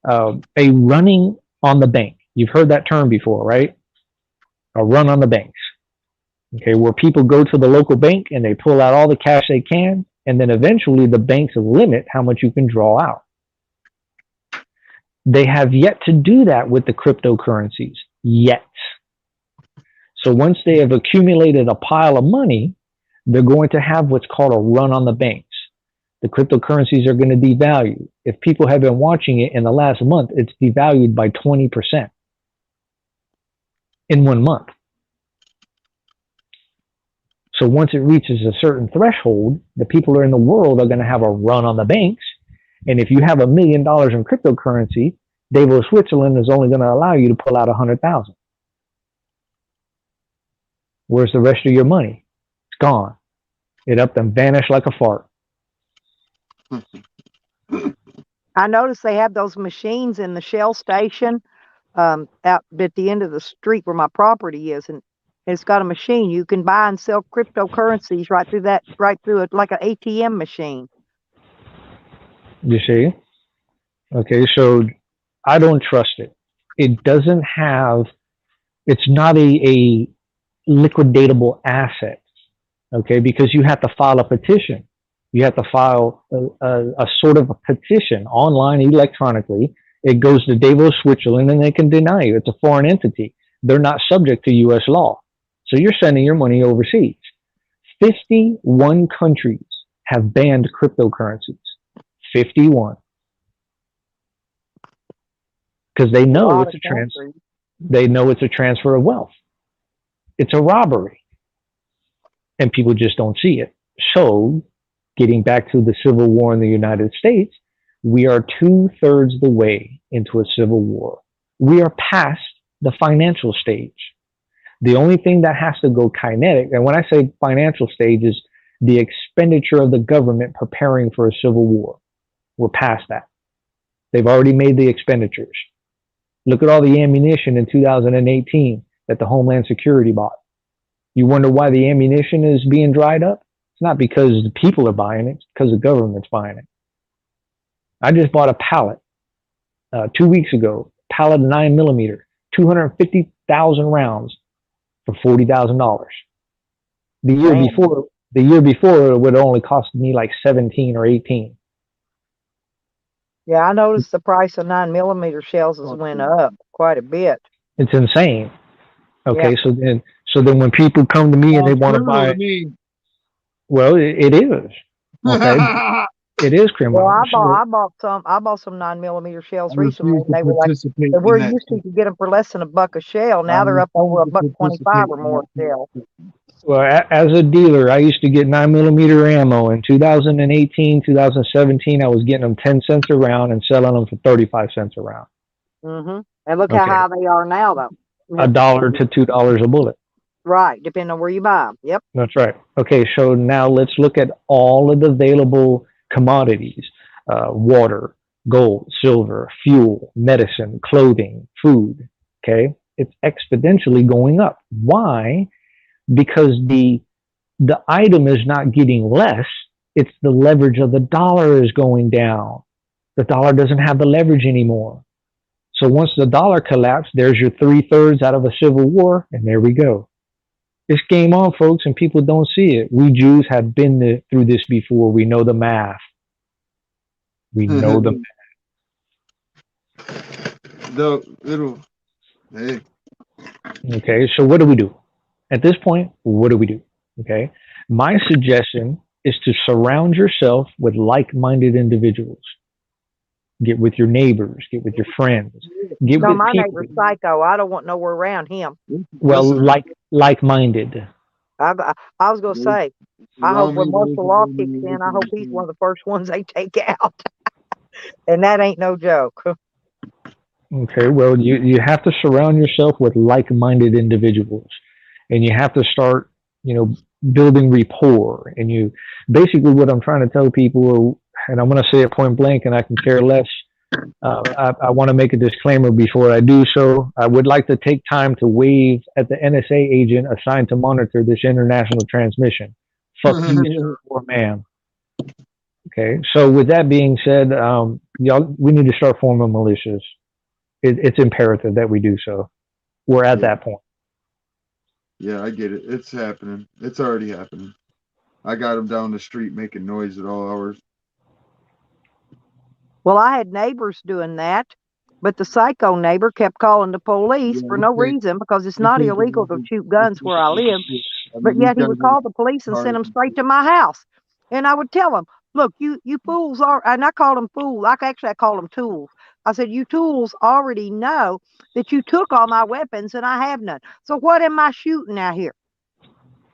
a running on the bank. You've heard that term before, right? A run on the banks. Okay, where people go to the local bank and they pull out all the cash they can, and then eventually the banks limit how much you can draw out. They have yet to do that with the cryptocurrencies, yet. So once they have accumulated a pile of money, they're going to have what's called a run on the banks. The cryptocurrencies are going to devalue. If people have been watching it in the last month, it's devalued by 20% in 1 month. So once it reaches a certain threshold, the people in the world are going to have a run on the banks. And if you have $1 million in cryptocurrency, Davos, Switzerland is only going to allow you to pull out 100,000. Where's the rest of your money? It's gone. It up and vanished like a fart. I noticed they have those machines in the Shell station out at the end of the street where my property is, and it's got a machine you can buy and sell cryptocurrencies right through it, like an ATM machine. You see? Okay, so I don't trust it. It doesn't have, it's not a liquidatable asset, okay, because you have to file a petition. You have to file a sort of a petition online electronically. It goes to Davos, Switzerland, and they can deny you. It's a foreign entity. They're not subject to U.S. law. So you're sending your money overseas. 51 countries have banned cryptocurrencies. 51. Because they know it's they know it's a transfer of wealth. It's a robbery. And people just don't see it. So, getting back to the Civil War in the United States, we are 2/3 the way into a civil war. We are past the financial stage. The only thing that has to go kinetic, and when I say financial stage, is the expenditure of the government preparing for a civil war. We're past that. They've already made the expenditures. Look at all the ammunition in 2018 that the Homeland Security bought. You wonder why the ammunition is being dried up? It's not because the people are buying it, it's because the government's buying it. I just bought a pallet 2 weeks ago, pallet 9mm, 250,000 rounds for $40,000. The year before it would only cost me like 17 or 18. Yeah, I noticed the price of 9mm shells has went up quite a bit. It's insane. Okay, Yeah. so then when people come to me and they want to buy, well, it is. Okay, it is criminal. Well, I bought some 9mm shells recently. And they were like, they were used to get them for less than $1 a shell. Now they're up over $1.25 or more a shell. Well, as a dealer, I used to get 9mm ammo. In 2018, 2017, I was getting them 10 cents a round and selling them for 35 cents a round. Mm-hmm. And look how high they are now, though. $1 to $2 a bullet. Right, depending on where you buy them. Yep. That's right. Okay, so now let's look at all of the available commodities: water, gold, silver, fuel, medicine, clothing, food. Okay, it's exponentially going up. Why? Because the item is not getting less, it's the leverage of the dollar is going down. The dollar doesn't have the leverage anymore. So once the dollar collapsed, there's your 3/3 out of a civil war, and there we go. It's game on, folks, and people don't see it. We Jews have been through this before. We know the math. We know the math. Hey. Okay, so what do we do? At this point, what do we do? Okay, my suggestion is to surround yourself with like-minded individuals. Get with your neighbors, get with your friends, get with my people. neighbor's psycho. I don't want nowhere around him. Well, like-minded. I was going to say, I hope when martial law kicks in, I hope he's one of the first ones they take out. And that ain't no joke. Okay, well, you have to surround yourself with like-minded individuals, and you have to start, building rapport. And you basically, what I'm trying to tell people, and I'm going to say it point blank, and I can care less. I want to make a disclaimer before I do so. I would like to take time to wave at the NSA agent assigned to monitor this international transmission. Fuck you, sir or ma'am. Okay, so with that being said, we need to start forming militias. It's imperative that we do so. We're at that point. Yeah, I get it. It's happening. It's already happening. I got them down the street making noise at all hours. Well, I had neighbors doing that, but the psycho neighbor kept calling the police for no reason, because it's not illegal to shoot guns where I live. But yet he would call the police and send them straight to my house. And I would tell them, look, you fools are, and I called them fools. I called them tools. I said, you tools already know that you took all my weapons and I have none. So what am I shooting out here?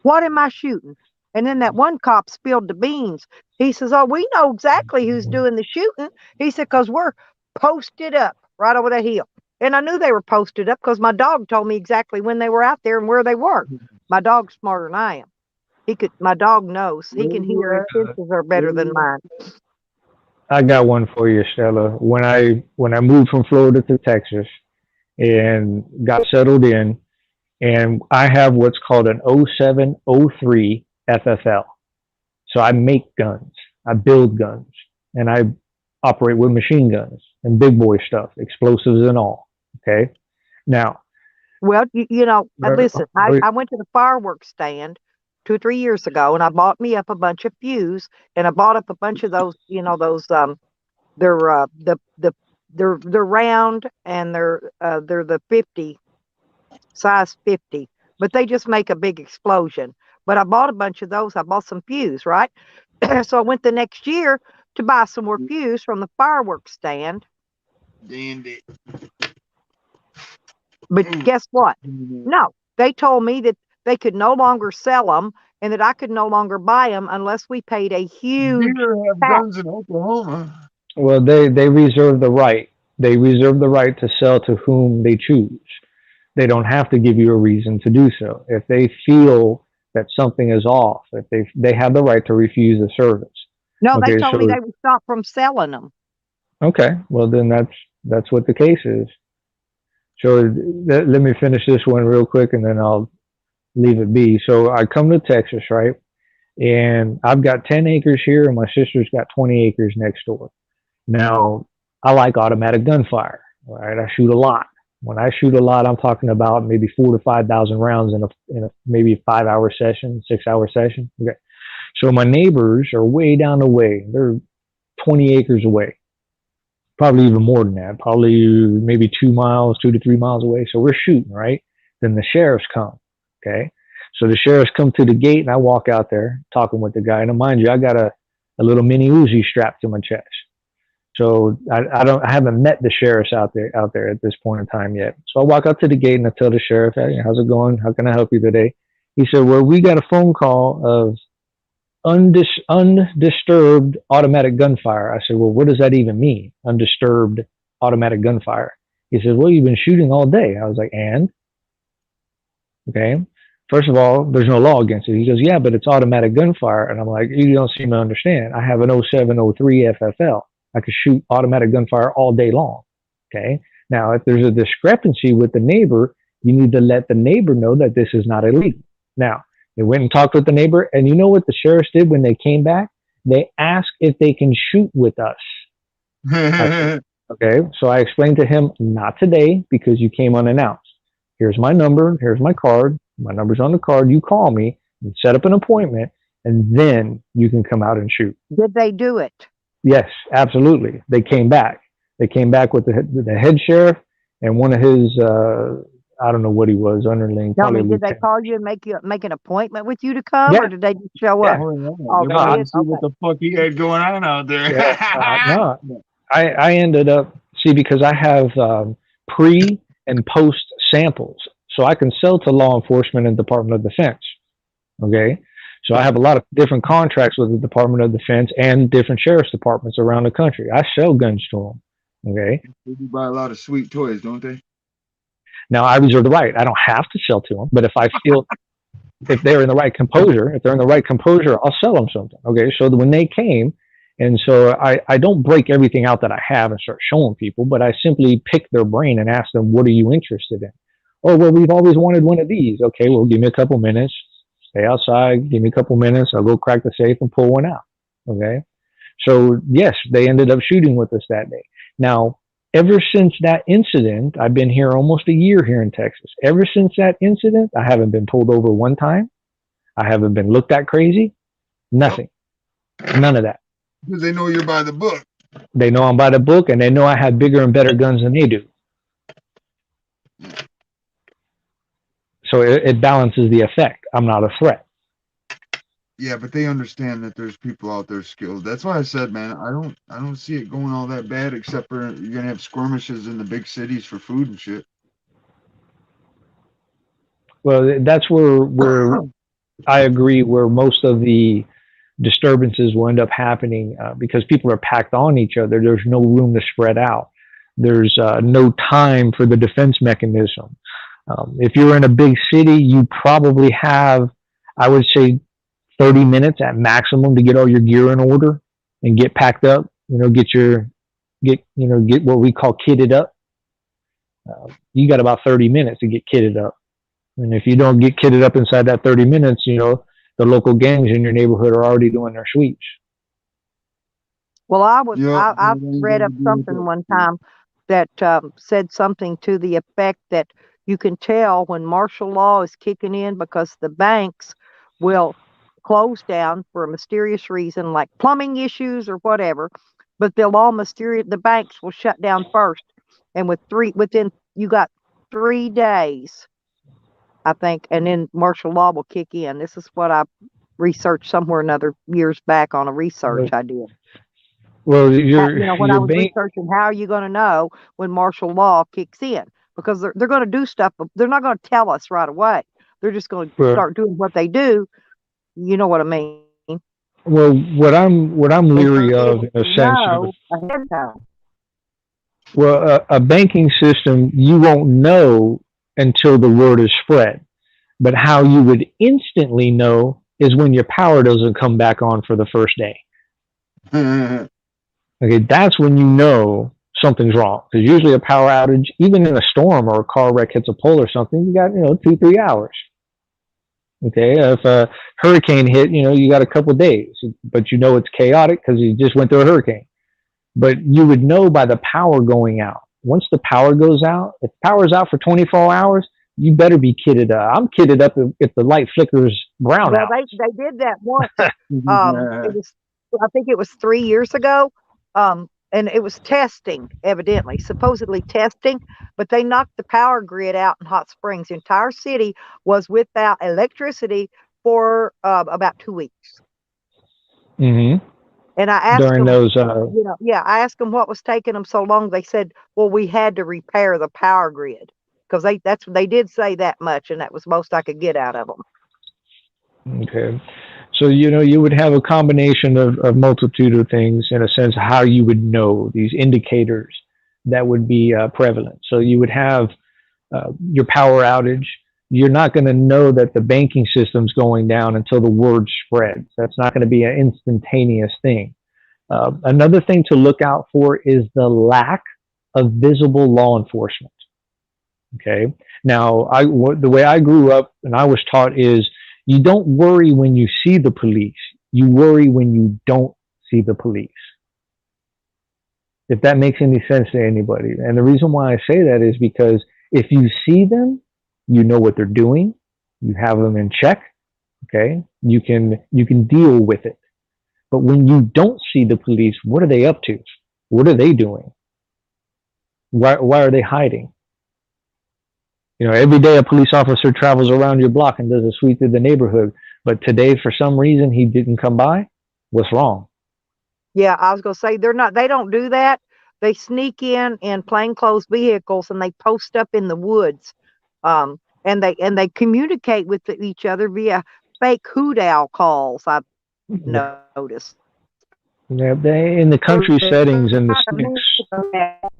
What am I shooting? And then that one cop spilled the beans. He says, oh, we know exactly who's doing the shooting. He said, because we're posted up right over the hill. And I knew they were posted up because my dog told me exactly when they were out there and where they were. My dog's smarter than I am. He could. My dog knows. He can hear. His senses are better than mine. I got one for you, Stella. When I moved from Florida to Texas and got settled in, and I have what's called an 0703 FFL. So I make guns, I build guns, and I operate with machine guns and big boy stuff, explosives and all. Okay. Now, Well, listen, Right. I went to the fireworks stand 2 or 3 years ago, and I bought me up a bunch of fuse, and I bought up a bunch of those, they're round, and they're the 50 size 50, but they just make a big explosion. But I bought a bunch of those. I bought some fuse, right? So I went the next year to buy some more fuse from the fireworks stand. Dandy. But guess what? No, they told me that they could no longer sell them and that I could no longer buy them unless we paid a huge Deer have tax. guns in Oklahoma. well, they reserve the right. They reserve the right to sell to whom they choose. They don't have to give you a reason to do so. If they feel that something is off, if they have the right to refuse the service. No, they Okay, told me so- they would stop from selling them. Okay, well then that's what the case is. So let me finish this one real quick, and then I'll leave it be. So I come to Texas, right? And I've got 10 acres here, and my sister's got 20 acres next door. Now, I like automatic gunfire, right? I shoot a lot. When I shoot a lot, I'm talking about maybe 4,000 to 5,000 rounds in a maybe 5-hour session, 6-hour session. Okay. So my neighbors are way down the way. They're 20 acres away. Probably even more than that. Probably maybe 2 to 3 miles away. So we're shooting, right? Then the sheriffs come. Okay. So the sheriffs come to the gate, and I walk out there talking with the guy. And mind you, I got a little mini Uzi strapped to my chest. So I haven't met the sheriffs out there at this point in time yet. So I walk up to the gate and I tell the sheriff, "Hey, how's it going? How can I help you today?" He said, "Well, we got a phone call of undisturbed automatic gunfire." I said, "Well, what does that even mean? Undisturbed automatic gunfire?" He said, "Well, you've been shooting all day." I was like, "And?" Okay. First of all, there's no law against it. He goes, "Yeah, but it's automatic gunfire." And I'm like, "You don't seem to understand. I have an 0703 FFL. I could shoot automatic gunfire all day long." Okay. Now, if there's a discrepancy with the neighbor, you need to let the neighbor know that this is not illegal. Now, they went and talked with the neighbor, and you know what the sheriffs did when they came back? They asked if they can shoot with us. Okay. So I explained to him, not today, because you came unannounced. Here's my number. Here's my card. My number's on the card. You call me and set up an appointment, and then you can come out and shoot. Did they do it? Yes, absolutely. They came back. They came back with the head sheriff and one of his, I don't know what he was, underling. Tell me, probably did they lieutenant. call you and make an appointment with you to come, Yeah. or did they just show Yeah. up? Oh, They they wanted did? to see what the fuck he had going on out there. Yeah, no, I ended up, because I have pre and post samples, so I can sell to law enforcement and Department of Defense. Okay. So I have a lot of different contracts with the Department of Defense and different sheriff's departments around the country. I sell guns to them. Okay. They do buy a lot of sweet toys, don't they? Now I reserve the right. I don't have to sell to them, but if I feel if they're in the right composure, I'll sell them something. Okay. So when they came, and so I don't break everything out that I have and start showing people, but I simply pick their brain and ask them, "What are you interested in?" "Oh, well, we've always wanted one of these." "Okay, well, give me a couple minutes. Stay outside. Give me a couple minutes. I'll go crack the safe and pull one out." Okay. So yes, they ended up shooting with us that day. Now, ever since that incident, I've been here almost a year here in Texas. Ever since that incident, I haven't been pulled over one time. I haven't been looked at crazy. Nothing. None of that. Because they know you're by the book. They know I'm by the book, and they know I have bigger and better guns than they do. So it balances the effect. I'm not a threat. Yeah, but they understand that there's people out there skilled. That's why I said, man, I don't see it going all that bad, except for you're gonna have skirmishes in the big cities for food and shit. Well, that's where I agree, where most of the disturbances will end up happening because people are packed on each other. There's no room to spread out. There's no time for the defense mechanism. If you're in a big city, you probably have, I would say, 30 minutes at maximum to get all your gear in order and get packed up, get what we call kitted up. You got about 30 minutes to get kitted up. And if you don't get kitted up inside that 30 minutes, the local gangs in your neighborhood are already doing their sweeps. Well, I Yeah, read up something one time that said something to the effect that you can tell when martial law is kicking in because the banks will close down for a mysterious reason, like plumbing issues or whatever, but the banks will shut down first. And you got 3 days, I think, and then martial law will kick in. This is what I researched somewhere or another years back on a research I did. Well, When I was researching, how are you going to know when martial law kicks in? Because they're going to do stuff, but they're not going to tell us right away. They're just going to start doing what they do. You know what I mean? Well, what I'm leery of, in a sense of, ahead of time. well, a banking system, you won't know until the word is spread. But how you would instantly know is when your power doesn't come back on for the first day. Okay, that's when you know something's wrong. Because usually a power outage, even in a storm or a car wreck hits a pole or something, you got 2-3 hours. Okay, if a hurricane hit, you got a couple of days, but it's chaotic because you just went through a hurricane. But you would know by the power going out. Once the power goes out, if power's out for 24 hours, you better be kitted up. I'm kitted up if the light flickers brown out. Well, they did that once. I think it was 3 years ago. And it was testing, evidently, supposedly testing, but they knocked the power grid out in Hot Springs. The entire city was without electricity for about 2 weeks. Mm-hmm. And I asked during them, those, I asked them what was taking them so long. They said, well, we had to repair the power grid because they did say that much, and that was most I could get out of them. Okay. So, you would have a combination of multitude of things in a sense, how you would know these indicators that would be prevalent. So you would have your power outage. You're not going to know that the banking system's going down until the word spreads. That's not going to be an instantaneous thing. Another thing to look out for is the lack of visible law enforcement. Okay. Now, the way I grew up and I was taught is, you don't worry when you see the police. You worry when you don't see the police. If that makes any sense to anybody. And the reason why I say that is because if you see them, you know what they're doing. You have them in check. Okay. You can deal with it. But when you don't see the police, what are they up to? What are they doing? Why are they hiding? Every day a police officer travels around your block and does a sweep through the neighborhood. But today, for some reason, he didn't come by. What's wrong? Yeah, I was going to say they don't do that. They sneak in plainclothes vehicles and they post up in the woods. And they communicate with each other via fake hoot owl calls, I've noticed. Yeah, in the country settings and the sticks.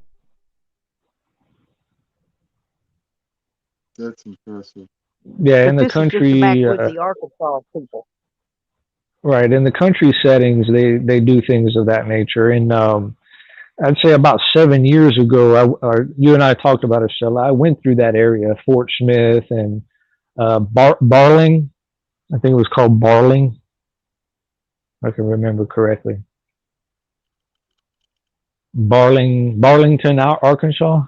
That's impressive. Yeah, in the country, the Arkansas people. Right, in the country settings, they do things of that nature. And I'd say about 7 years ago, you and I talked about it, Stella. I went through that area, Fort Smith and Barling. I think it was called Barling. I can remember correctly. Barlington, Arkansas.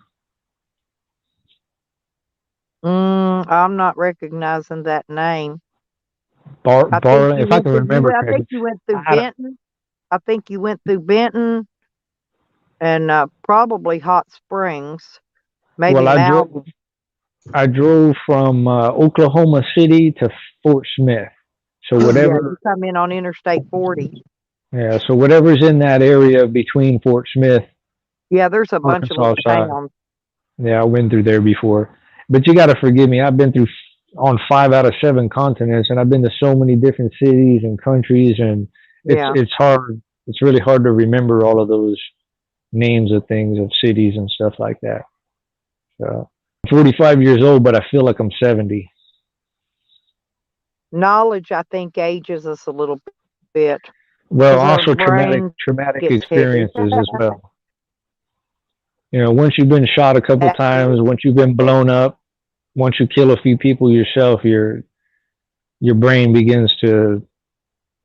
I'm not recognizing that name. Barling, if I can remember correctly. I think you went through Benton. I think you went through Benton and probably Hot Springs. Maybe well, I drove from Oklahoma City to Fort Smith. So whatever. Yeah, you come in on Interstate 40. Yeah, so whatever's in that area between Fort Smith. Yeah, there's a bunch of little towns. Yeah, I went through there before. But you got to forgive me. I've been on 5 out of 7 continents, and I've been to so many different cities and countries, and it's hard. It's really hard to remember all of those names of things, of cities and stuff like that. So I'm 45 years old, but I feel like I'm 70. knowledge, I think, ages us a little bit. Well, 'Cause our also brain traumatic gets heavy. experiences as well. You know, once you've been shot a couple times, Absolutely. once you've been blown up, once you kill a few people yourself, your brain begins to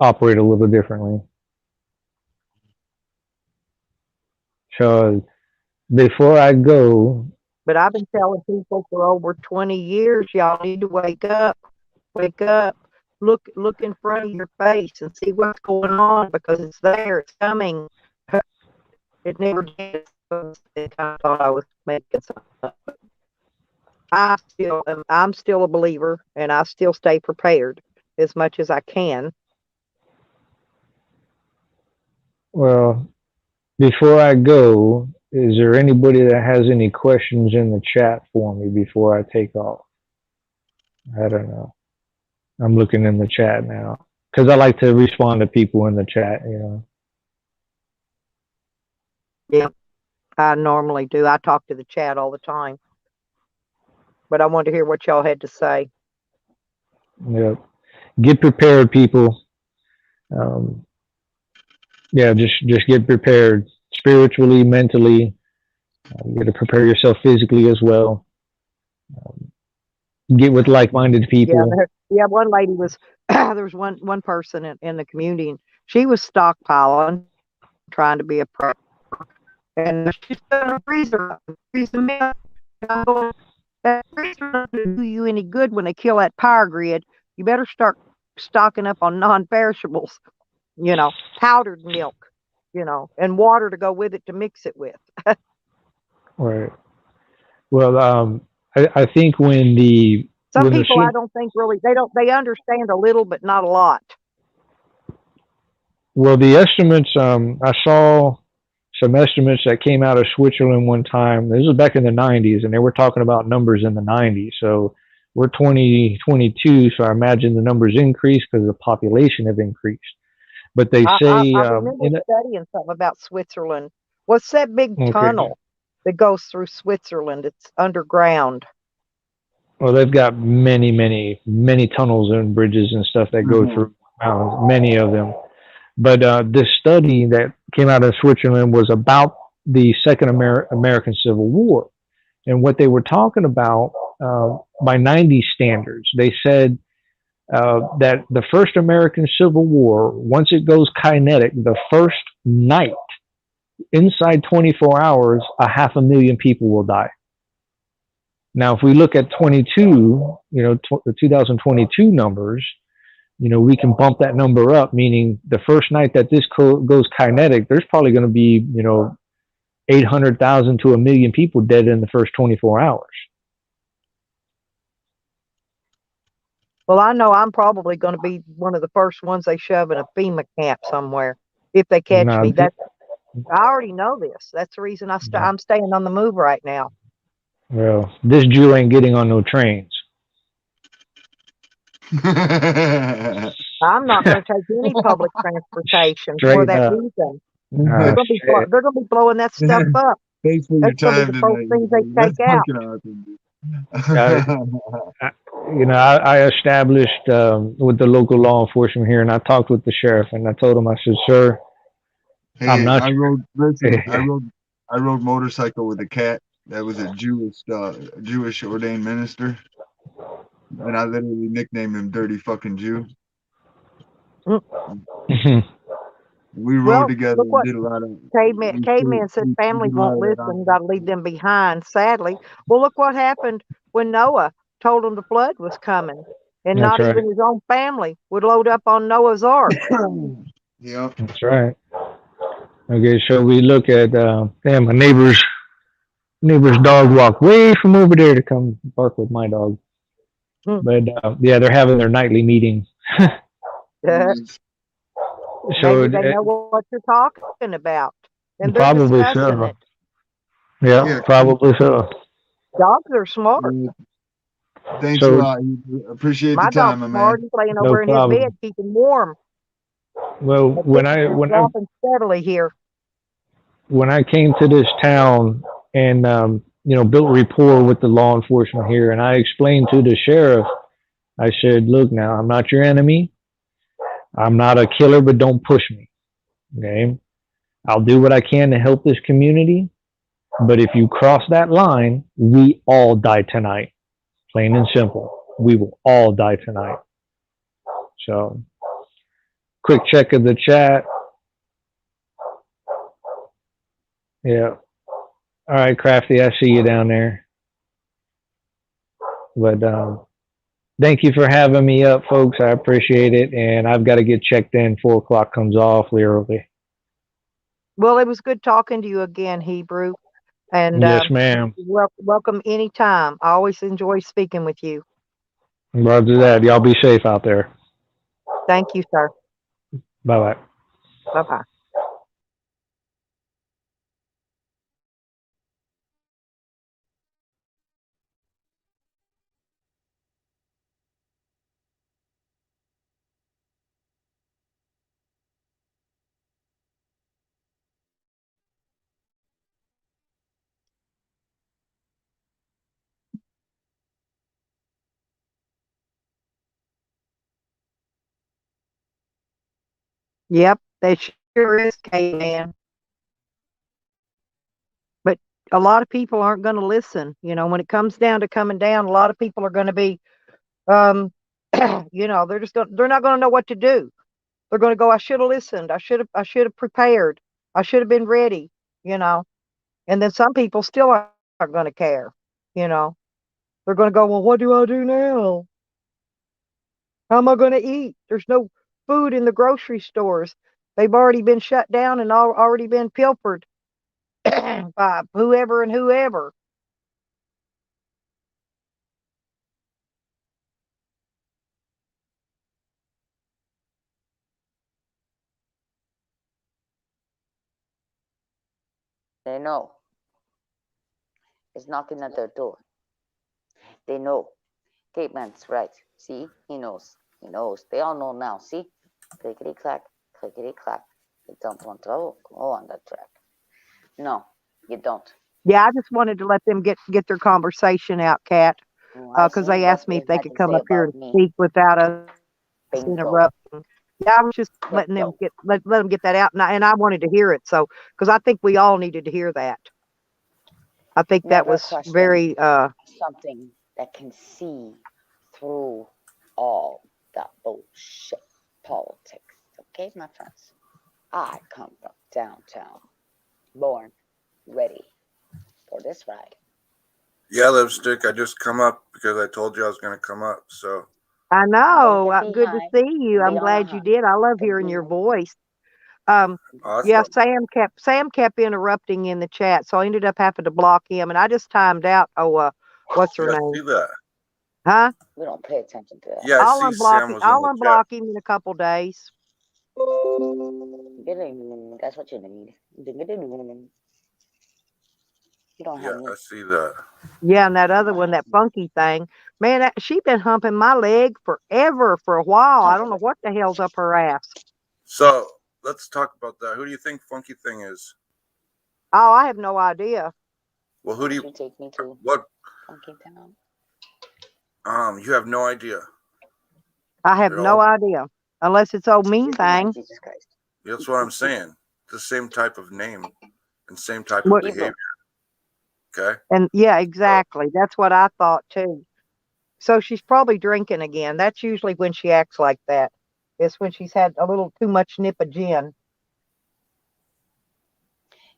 operate a little differently. So before I go, But I've been telling people for over 20 years, y'all need to wake up. Wake up. Look in front of your face and see what's going on, because it's there. It's coming. It never did. They kind of thought I was making something up. I'm still a believer, and I still stay prepared as much as I can. well, before I go, is there anybody that has any questions in the chat for me before I take off? I don't know. I'm looking in the chat now because I like to respond to people in the chat, you know. Yeah, I normally do. I talk to the chat all the time. But I wanted to hear what y'all had to say. Yep. Get prepared, people. Yeah, just get prepared spiritually, mentally. You got to prepare yourself physically as well. Get with like-minded people. Yeah, one lady was, there was one person in the community, and she was stockpiling, trying to be a prepper. And she's putting a freezer up, freezing milk. And I'm going, that freezer doesn't do you any good when they kill that power grid. You better start stocking up on non-perishables, you know, powdered milk, you know, and water to go with it to mix it with. Right. Well, I think when some people I don't think really they understand a little but not a lot. Well, the estimates, I saw some estimates that came out of Switzerland one time. This was back in the 90s, and they were talking about numbers in the 90s. So we're 2022, so I imagine the numbers increased because the population have increased. But they say I remember studying something about Switzerland. What's that big tunnel that goes through Switzerland? It's underground. Well, they've got many tunnels and bridges and stuff that go through many of them. But this study that came out of Switzerland was about the Second American Civil War. And what they were talking about, by 90 standards, they said that the first American Civil War, once it goes kinetic, the first night, inside 24 hours, 500,000 people will die. Now, if we look at 22, you know, the 2022 numbers, you know, we can bump that number up, meaning the first night that this goes kinetic, there's probably going to be, you know, 800,000 to 1 million people dead in the first 24 hours. Well, I know I'm probably going to be one of the first ones they shove in a FEMA camp somewhere if they catch me. I already know this. That's the reason I'm staying on the move right now. Well, this Jew ain't getting on no trains. I'm not going to take any public transportation for that reason. They're going to be blowing that stuff up. Thanks for That's your going to be the first things they take out. You know, I established with the local law enforcement here, and I talked with the sheriff, and I told him, I said, sir, hey, I'm not. I rode motorcycle with a cat that was a Jewish ordained minister, and I literally nicknamed him Dirty Fucking Jew. We rode together and did a lot of. Caveman said families won't listen, got to leave them behind, sadly. Well, look what happened when Noah told them the flood was coming, and not even his own family would load up on Noah's Ark. Yeah, that's right. Okay, so we look at, my neighbor's dog walked way from over there to come bark with my dog. But yeah, they're having their nightly meeting. So maybe they know what you're talking about, and they're probably discussing it. Yeah, probably so. Dogs are smart. Thanks a lot. Appreciate the time, my dog's smart. He's laying over in his bed, keeping warm. Well, when I steadily here. When I came to this town and you know, built rapport with the law enforcement here, and I explained to the sheriff I said, look now, I'm not your enemy. I'm not a killer, but don't push me. Okay. I'll do what I can to help this community. But if you cross that line, we all die tonight. Plain and simple. We will all die tonight. So, quick check of the chat. Yeah. All right, Crafty, I see you down there. But thank you for having me up, folks. I appreciate it. And I've got to get checked in. 4 o'clock comes awfully early. Well, it was good talking to you again, Hebrew. And Yes, ma'am. welcome anytime. I always enjoy speaking with you. Roger that. Y'all be safe out there. Thank you, sir. Bye-bye. Bye-bye. Yep, they sure is, Caveman. But a lot of people aren't going to listen. You know, when it comes down to coming down, a lot of people are going to be, you know, they're not going to know what to do. They're going to go, I should have listened. I should have prepared. I should have been ready, you know. And then some people still aren't going to care, you know. They're going to go, well, what do I do now? How am I going to eat? There's no food in the grocery stores. They've already been shut down and already been pilfered by whoever and whoever. They know. There's nothing at their door. They know. Caveman's right. See? He knows. He knows. They all know now. See? Clickety clack, clickety clack. You don't want to go on that track. No, you don't. Yeah, I just wanted to let them get their conversation out, Kat, because they asked me if they could come up here and speak without us interrupting. Yeah, I was just letting them let them get that out, and I wanted to hear it. So, because I think we all needed to hear that. I think that was very something that can see through all that bullshit politics. Okay, my friends, I come from downtown, born ready for this ride. Yeah, Lipstick, I just come up because I told you I was going to come up. So I know. Good to see you. I'm glad you did. I love hearing your voice. awesome. Yeah, Sam kept interrupting in the chat, so I ended up having to block him, and I just timed out. What's her Yeah, I name? see that. Huh? We don't pay attention to that. Yeah, I'll I see unblock Sam him. was in I'll the unblock chat. him in a couple days. That's what you need. You don't have Yeah, me. I see that. Yeah, and that other one, that funky thing, man, she been humping my leg forever, for a while. I don't know what the hell's up her ass. So let's talk about that. Who do you think Funky Thing is? Oh, I have no idea. Well, who do you take me to? What? Funky Town. You have no idea. I have no idea, unless it's old mean thing. Jesus Christ. That's what I'm saying. The same type of name and same type of behavior. Okay. And yeah, exactly. That's what I thought too. So she's probably drinking again. That's usually when she acts like that. It's when she's had a little too much nip of gin.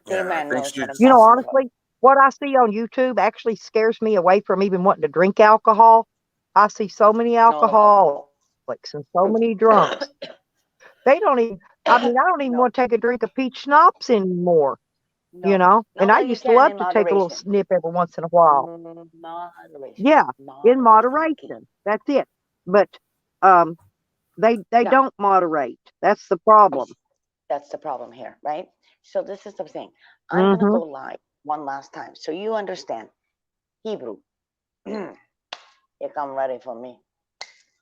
Yeah, I think she's... You know, honestly, what I see on YouTube actually scares me away from even wanting to drink alcohol. I see so many alcoholics and so many drunks. They don't even, I mean, I don't even want to take a drink of peach schnapps anymore. You know, and I used to love to take a little snip every once in a while. Yeah, in moderation. That's it. But they don't moderate. That's the problem. That's the problem here, right? So this is the thing. I'm gonna go live one last time so you understand. Hebrew, you come ready for me.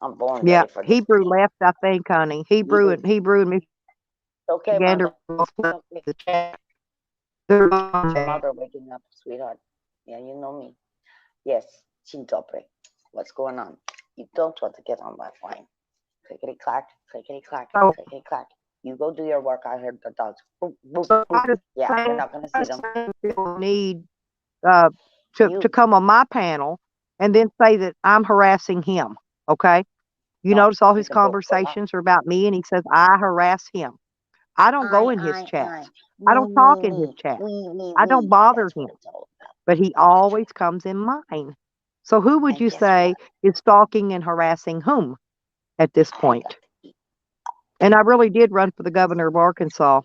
I'm born ready for this. Hebrew left, I think, honey. Hebrew and me. Okay, Gander both left the chat. They're mother waking up, sweetheart. Yeah, you know me. Yes, Chintopre. What's going on? You don't want to get on my line. Clickety clack, clickety clack, So, clickety clack. You go do your work. I heard the dogs. Boop, boop, so boop. I just Yeah, you're not gonna see them. people need uh, to You come on my panel and then say that I'm harassing him. Okay, you no, notice all you his can vote for that. conversations are about me, and he says I harass him. I don't go in his chats. I don't talk in his chat. I don't bother That's what him, it's all about. but he always comes in mine. So who would And you guess say what? is stalking and harassing whom at this I point? got to eat. And I really did run for the governor of Arkansas.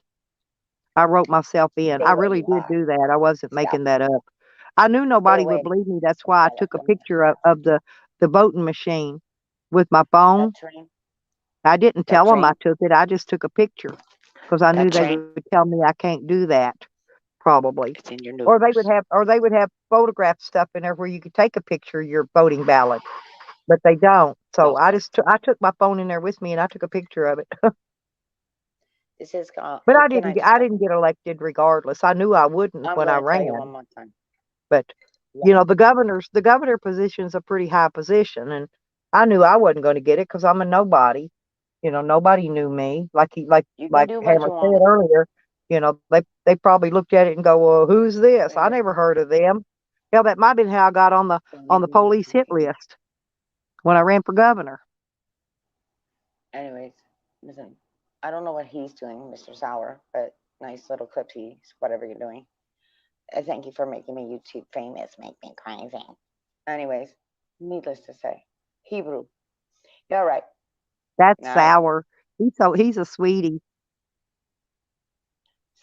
I wrote myself in. Stay I where really you did are. do that. I wasn't Stop. making that up. I knew Stay nobody away would believe me. That's from why I took a California. picture of the voting machine with my phone. That train. I didn't That tell them I train. took it. I just took a picture because I knew That they train. would tell me I can't do that, probably. It's in your Or news. they would have photograph stuff in there where you could take a picture of your voting ballot, but they don't. So I took my phone in there with me and I took a picture of it. This is But I can I just I didn't get elected regardless. I knew I wouldn't I'm when I gonna tell you one ran. more time. But you know, the governor position's a pretty high position, and I knew I wasn't going to get it because I'm a nobody. You know, nobody knew me. Like You can like do what Hammer you said want. earlier. You know, they probably looked at it and go, "Well, who's this? I never heard of them." Hell, that might have been how I got on the police hit list when I ran for governor. Anyways, listen. I don't know what he's doing, Mr. Sauer, but nice little clips. Whatever you're doing. Thank you for making me YouTube famous. Make me crazy. Anyways, needless to say, Hebrew. You're right. That's All right. Sour. He's a sweetie.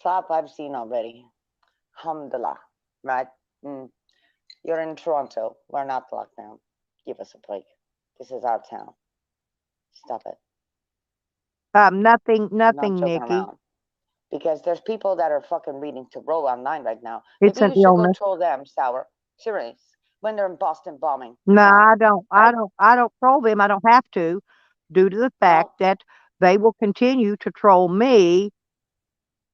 Slap I've seen already. Alhamdulillah. Right? You're in Toronto. We're not locked down. Give us a break. This is our town. Stop it. Nothing, I'm not joking Nikki. around. Because there's people that are fucking reading to roll online right now. It's Maybe an you should go illness. troll them, Sour. Serious. When they're in Boston bombing. No, Huh? I don't troll them. I don't have to, due to the fact that they will continue to troll me.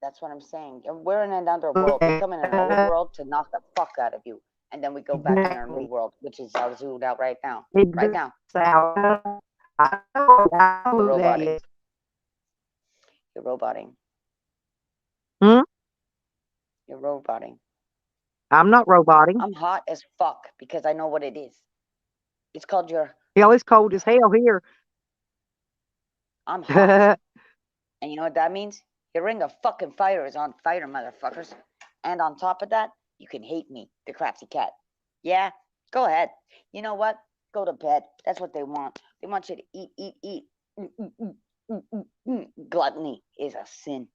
That's what I'm saying. We're in another world. We come in an old world to knock the fuck out of you. And then we go back in our new world, which is our zoomed out right now. Right now. I know You're who that roboting. is. You're roboting. You're roboting. I'm not roboting. I'm hot as fuck because I know what it is. It's called your. Hell, it's cold as hell here. I'm hot. And you know what that means? Your ring of fucking fire is on fire, motherfuckers. And on top of that, you can hate me, the crafty cat. Yeah? Go ahead. You know what? Go to bed. That's what they want. They want you to eat. Gluttony is a sin.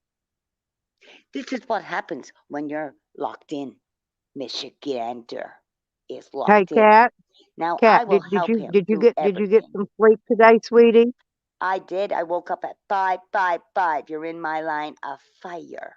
This is what happens when you're locked in. Michigander is locked Hey, in. Cat. Now Cat, I will did help you him did you through get everything. some sleep today, sweetie? I did. I woke up at 5:55. You're in my line of fire.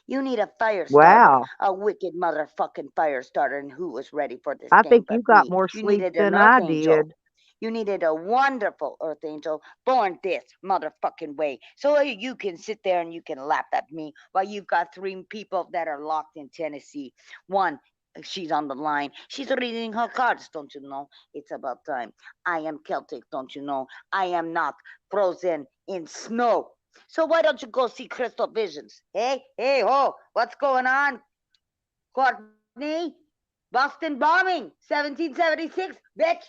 You need a fire starter, Wow. a wicked motherfucking fire starter, and who was ready for this I game think but you got me? more You sleep needed an than earth I angel. did. You needed a wonderful earth angel born this motherfucking way. So you can sit there and you can laugh at me while you've got 3 people that are locked in Tennessee. One, she's on the line. She's reading her cards, don't you know? It's about time. I am Celtic, don't you know? I am not frozen in snow. So why don't you go see Crystal Visions? Hey, ho, what's going on? Courtney? Boston bombing, 1776, bitch.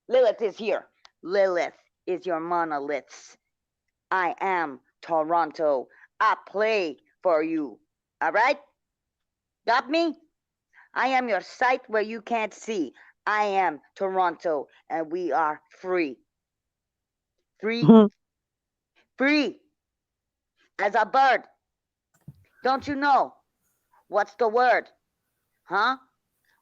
Lilith is here. Lilith is your monoliths. I am Toronto. I play for you. All right? Got me? I am your sight where you can't see. I am Toronto, and we are free. Free? Free. As a bird. Don't you know? What's the word? Huh?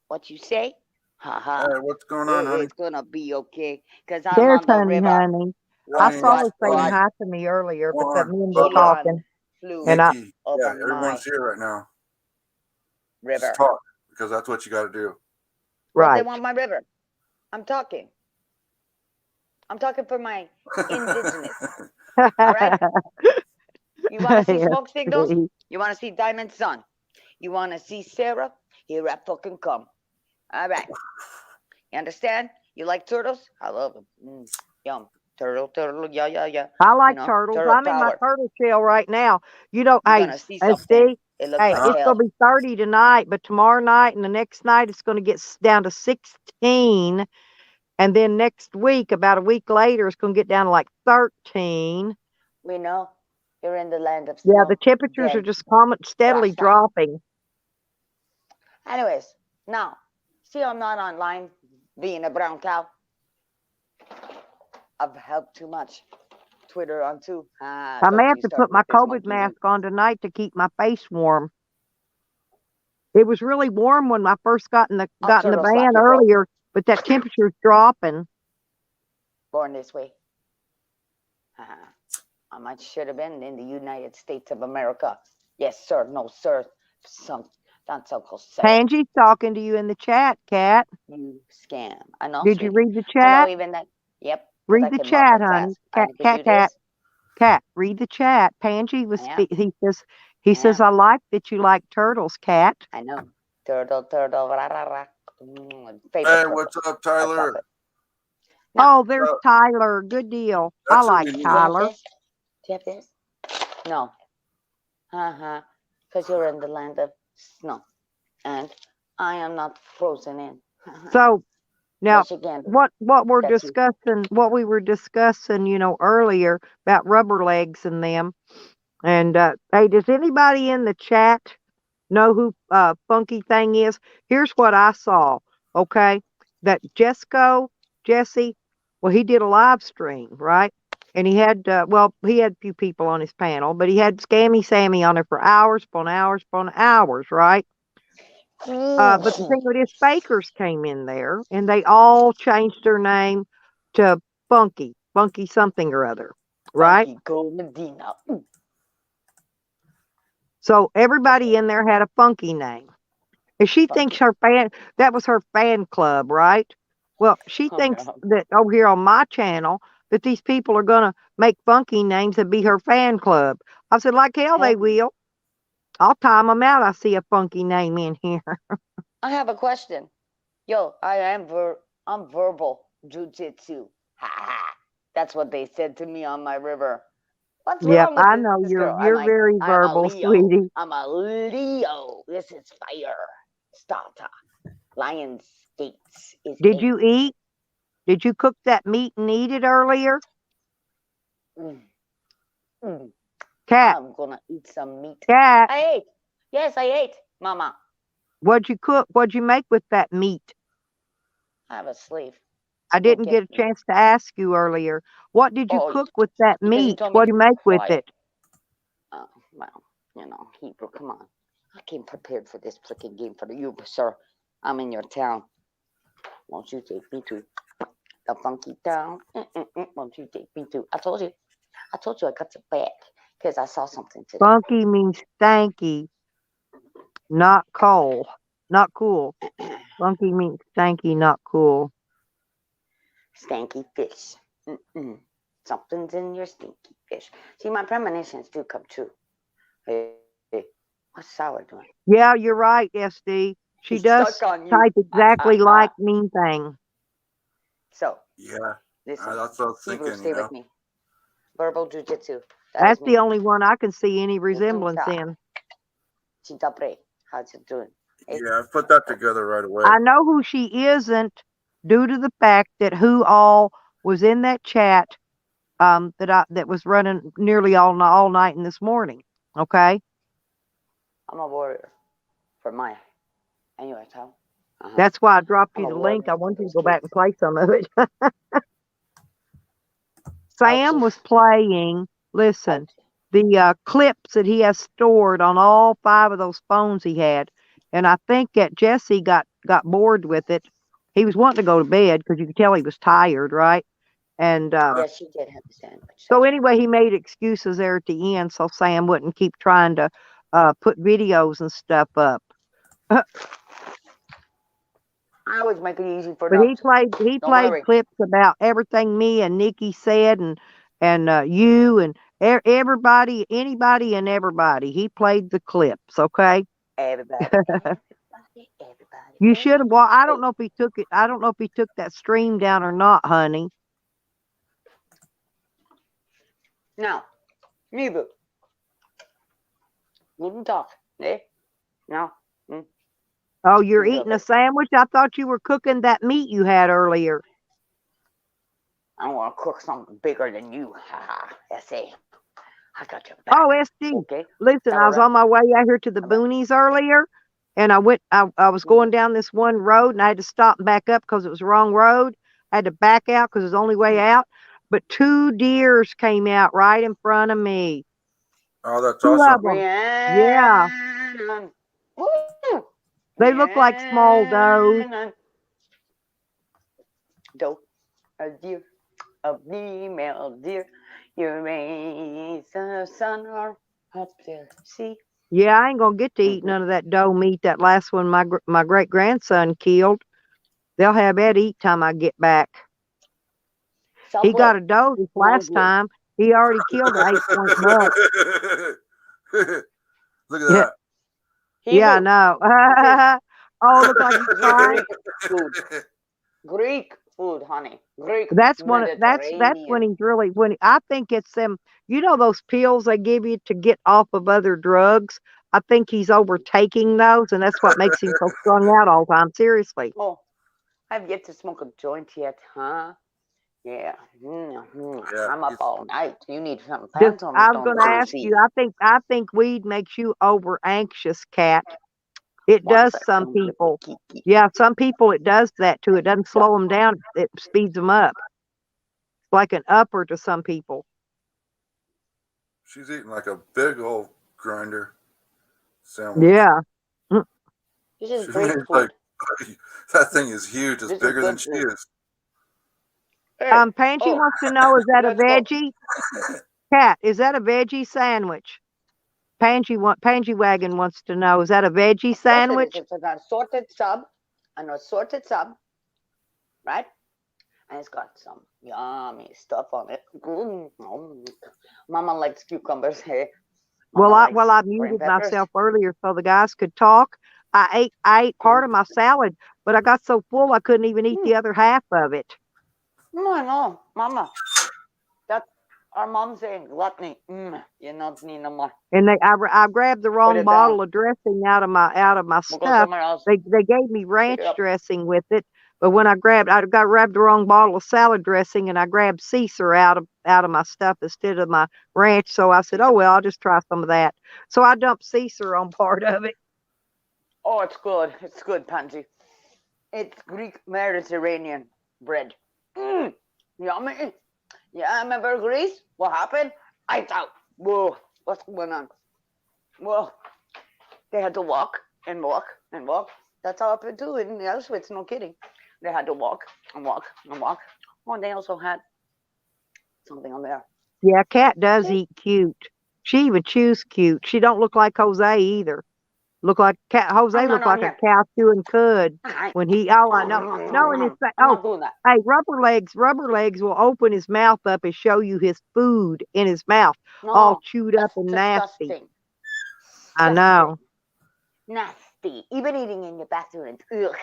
What you say? Ha. Hey, what's going on, honey? It's gonna be okay, because I'm There's on the honey. I saw her saying hi to me earlier because me and were talking. And Nikki, yeah, everyone's here right now. River. Just talk, because that's what you got to do. Right. They want my river. I'm talking. I'm talking for my indigenous. All right? You want to see smoke signals? You want to see Diamond Sun? You want to see Sarah? Here I fucking come. All right. You understand? You like turtles? I love them. Yum. Turtle, yeah, yeah, yeah. I like You know, turtles. turtle I'm in my power. turtle shell right now. You know, You're hey, gonna see hey, something. Steve, It looks hey, like it's hell. gonna be 30 tonight, but tomorrow night and the next night it's gonna get down to 16, and then next week, about a week later, it's gonna get down to like 13. We know you're in the land of Yeah, snow. the temperatures are Dead. just steadily Russia. dropping. Anyways, now, see, I'm not online being a brown cow. I've helped too much. Twitter on too. I may Don't have you to start put my with this COVID monkey mask on tonight to keep my face warm. It was really warm when I first got in the turtle slap van you, bro. earlier, but that temperature's dropping. Born this way. I might should have been in the United States of America. Yes, sir. No, sir. That's Uncle Sam. Angie's talking to you in the chat, Kat. You scam. I know. Did you sweetie. read the I know chat? even that. Yep. 'cause I Read the can chat, multitask. honey. I Cat, could do this. Cat, read the chat. Pansy was I am. he says, I like that you like turtles, Cat. I know. Turtle, rah, rah, rah. Hey, Favorite what's turtle. up, Tyler? Oh, there's Tyler. Good deal. I That's who like you need. Tyler. Do you have this? No. Because you're in the land of snow. And I am not frozen in. So now Michigan. what we're That's you. discussing, what we were discussing, earlier about rubber legs and them. And hey, does anybody in the chat know who Funky Thing is? Here's what I saw. Okay, that Jesse, well, he did a live stream, right? And he had he had a few people on his panel, but he had Scammy Sammy on there for hours upon hours upon hours, right? But the thing with his fakers came in there, and they all changed their name to Funky something or other, right? Funky Gold Medina. So everybody in there had a funky name. And she thinks that was her fan club, right? Well, she thinks that over here on my channel that these people are gonna make funky names and be her fan club. I said, like hell they will. I'll time them out. I see a funky name in here. I have a question. Yo, I'm verbal jujitsu. That's what they said to me on my river. What's wrong with I this know girl? you're I'm very verbal, sweetie. I'm a Leo. This is fire. Starter. Lion's Gates is. Did you eat? Did you cook that meat and eat it earlier? Cat. I'm gonna eat some meat. Cat. I ate. Yes, I ate, Mama. What'd you cook? What'd you make with that meat? I have a slave. I didn't get a chance to ask you earlier. What did you cook with that meat? What do you make with it? Well, Hebrew, come on. I came prepared for this freaking game for you, sir. I'm in your town. Won't you take me to the funky town? Won't you take me to? I told you I got your back because I saw something today. Funky means stanky, not cool. Not cool. Funky means stanky, not cool. Stanky fish. Something's in your stinky fish. See, my premonitions do come true. Hey, what's Sour doing? Yeah, you're right, SD. She does type exactly like Mean Thing. So. Yeah. Listen, that's what I was Hebrew, thinking. stay with me. Verbal jujitsu. That's the only one I can see any resemblance in. How's it doing? Yeah, I put that together right away. I know who she isn't due to the fact that who all was in that chat that was running nearly all night and this morning. Okay. I'm a warrior for Maya. Anyway, how? That's why I dropped you the link. I want you to go back and play some of it. Sam was playing, listen, the clips that he has stored on all 5 of those phones he had. And I think that Jesse got bored with it. He was wanting to go to bed because you could tell he was tired, right? And yes, she did have a sandwich. So anyway, he made excuses there at the end so Sam wouldn't keep trying to put videos and stuff up. I always make it easy for them. But he played clips about everything me and Nikki said and you and everybody, anybody and everybody. He played the clips, okay? Everybody. Everybody. You should have. Well, I don't know if he took it. I don't know if he took that stream down or not, honey. Now, Nebu. Guten Tag. Eh? No. Oh, you're Yeah, eating a sandwich? I thought you were cooking that meat you had earlier. I want to cook something bigger than you. Haha. S.A. I got your back. Oh, SD. Okay. Listen, I was on my way out here to the boonies earlier, and I was going down this one road, and I had to stop and back up because it was the wrong road. I had to back out because it was the only way out. But 2 deers came out right in front of me. Oh, that's 2 awesome. of them. Yeah. They look like small does. Doe, a deer, a female deer. You raise the sun up there. See? Yeah, I ain't gonna get to eat none of that doe meat. That last one my great grandson killed. They'll have that eat time I get back. He got a doe this last time. He already killed an 8-point buck. Look at that. Yeah, I know. Oh, look like he's crying. Greek food, honey. Greek. That's when he's really I think it's them. You know those pills they give you to get off of other drugs. I think he's overtaking those, and that's what makes him so strung out all the time. Seriously. Oh, I've yet to smoke a joint yet, huh? Yeah. I'm up all night. You need something fancy. I was going to ask you. I think weed makes you over anxious, Cat. It does some people. Yeah, some people it does that too. It doesn't slow them down. It speeds them up. It's like an upper to some people. She's eating like a big old grinder sandwich. Yeah. This is She great means, food. that thing is huge. It's This is bigger than good she food. is. Panji wants to know, is that a let's go. veggie? Cat, is that a veggie sandwich? Panji Wagon wants to know, is that a veggie sandwich? It's an assorted sub, right? And it's got some yummy stuff on it. Mama likes cucumbers. Hey. Well, I muted myself earlier so the guys could talk. I ate part of my salad, but I got so full I couldn't even eat the other half of it. No, I know, Mama. That's our mom saying gluttony. You don't need no more. And I grabbed the wrong bottle of dressing out of my We'll go stuff. somewhere else. They gave me ranch Pick it up. dressing with it, but when I grabbed the wrong bottle of salad dressing, and I grabbed Caesar out of my stuff instead of my ranch. So I said, oh well, I'll just try some of that. So I dumped Caesar on part of it. Oh, it's good. It's good, Pansy. It's Greek Mediterranean bread. Yummy. Yeah, remember Greece? What happened? I thought, whoa, what's going on? Well, they had to walk and walk and walk. That's all I've do in Auschwitz, no kidding. They had to walk and walk and walk. Oh, and they also had something on there. Yeah, Cat does eat cute. She even chews cute. She don't look like Jose either. Look like cat. Jose looked like a cow chewing cud when he. Oh, I know. No, and it's hey, Rubber Legs will open his mouth up and show you his food in his mouth, all chewed up and nasty. Disgusting. I know. Nasty. Even eating in your bathroom. Ugh.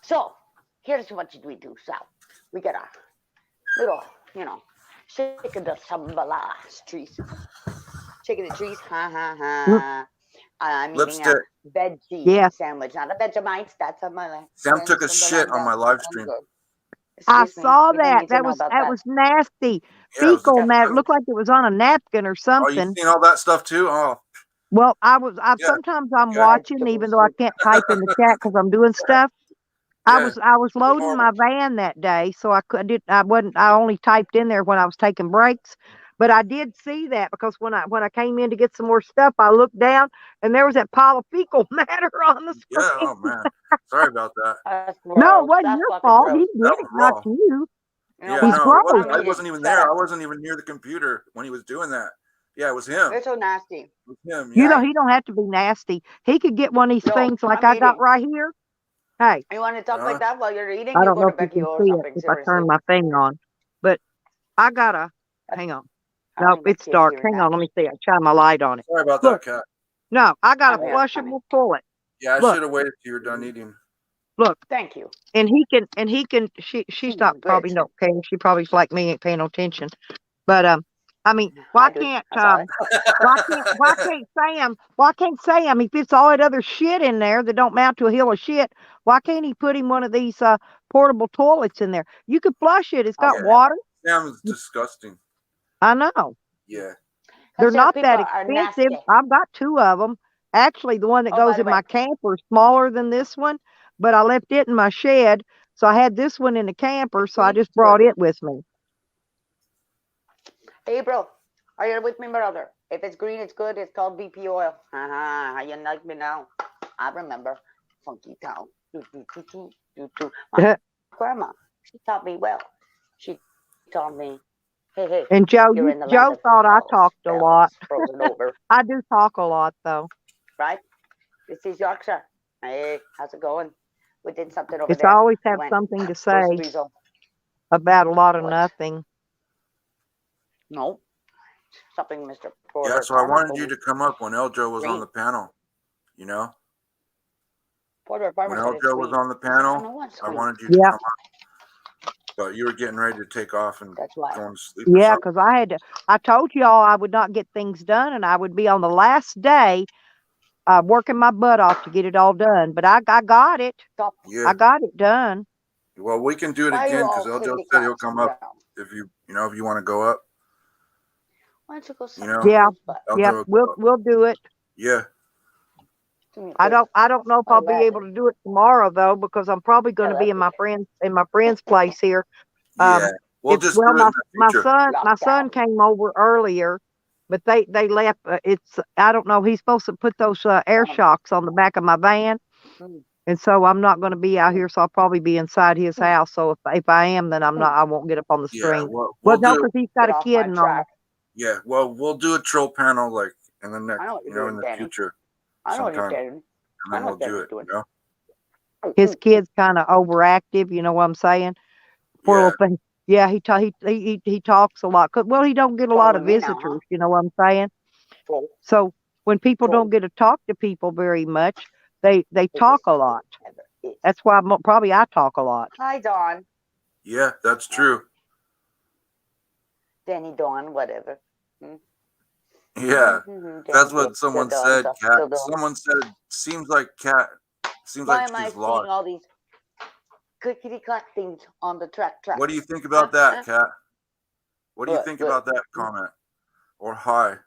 So here's what we do. So we get our little, shake of the sambala trees. Shaking the trees, I'm eating a veggie sandwich, not a Vegemite. That's on my life. Sam took a shit on my live stream. I saw that. That was nasty. Fecal matter. Looked like it was on a napkin or something. Oh, you seen all that stuff too? Oh. Well, sometimes I'm watching, even though I can't type in the chat because I'm doing stuff. Yeah. I was loading my van that day, so I only typed in there when I was taking breaks. But I did see that because when I came in to get some more stuff, I looked down and there was that pile of fecal matter on the screen. Yeah, oh man, sorry about that. No, it wasn't your fault. He did it, not you. Yeah, no, I wasn't even there. I wasn't even near the computer when he was doing that. Yeah, it was him. They're so nasty. It was him. Yeah. He don't have to be nasty. He could get one of these things like I got right here. Hey, you want to talk like that while you're eating? I don't know if you can see it if I turn my thing on, but I gotta hang on. No, it's dark. Hang on, let me see. I shine my light on it. Sorry about that, Cat. No, I got a I'm here, honey. flushable toilet. Yeah, I Look. should have waited till you're done eating. Look, Thank you. and he can. She's not Good. probably no okay. She probably's like me, ain't paying no attention. But I mean, why I do. can't I saw it. why can't Sam? He fits all that other shit in there that don't mount to a hill of shit. Why can't he put him one of these portable toilets in there? You could flush it. It's got Yeah. water. Sam's disgusting. I know. Yeah. They're Some not people that are expensive. nasty. I've got 2 of them. Actually, the one that Oh, by goes the in way. my camper is smaller than this one, but I left it in my shed. So I had this one in the camper, so I just brought it with me. Hey, bro, are you with me, brother? If it's green, it's good. It's called BP oil. How you like me now? I remember. Funky town. My grandma, she taught me well. She taught me, hey, And Joe, you're in the land Joe of thought I bells, talked a lot. frozen over, I do talk a lot, though. right? This is Yorkshire. Hey, how's it going? We did something over It's there. always have Went something to first say weasel. about a lot of What? nothing. No, something, Mr. Yeah, Porter. so I Farmer wanted told you me. to come up when Eljo was on Green. the panel. You know, Porter Farmer when said it's Eljo was green. on the I don't know panel, what's I green. wanted you to Yeah, come up, but you were getting ready to take off and That's why. going to sleep or yeah, something. because I told y'all I would not get things done, and I would be on the last day working my butt off to get it all done. But I got it. Stop. Yeah. I got it done. Well, we can do it Why are you again because all Eljo clickety said he'll clacks come up around? if you want to go up. Why don't you go You suck know, Yeah, people's butt? yep, Eljo will go up. we'll do it. Yeah. Do me a I favor. don't know if Why I'll be bad? able to do it tomorrow though, because I'm probably going to be in my friend's place here. Yeah. We'll It's just well, do it in the my future. son came over earlier, but they left. It's I don't know. He's supposed to put those air shocks on the back of my van, Mm. and so I'm not going to be out here. So I'll probably be inside his house. So if I am, then I'm not. I won't get up on the Yeah. screen. Well, Well, we'll no, do. because he's got Get a off kid my and all. track. Yeah. Well, we'll do a troll panel like in the next, I know what in you're doing, the Danny. future I know what you're sometime, doing. and I then know we'll what do Danny's it. doing. You know. His kid's kind of overactive. You know what I'm saying? Poor Yeah. little thing. Yeah, he talks a lot. Well, he don't get a lot of Following me now, huh? visitors. You know what I'm saying? Troll. So when people Troll. don't get to talk to people very much, they talk a lot. Ever is. That's why probably I talk a lot. Hi, Dawn. Yeah, that's true. Danny, Dawn, whatever. Yeah. That's what someone said, Cat. Dawn. Someone said it seems like Cat. Seems Why like am I she's seeing lost. all these clickety clack things on the track? What do you think about that, Cat? What do you think about that comment? Or hi?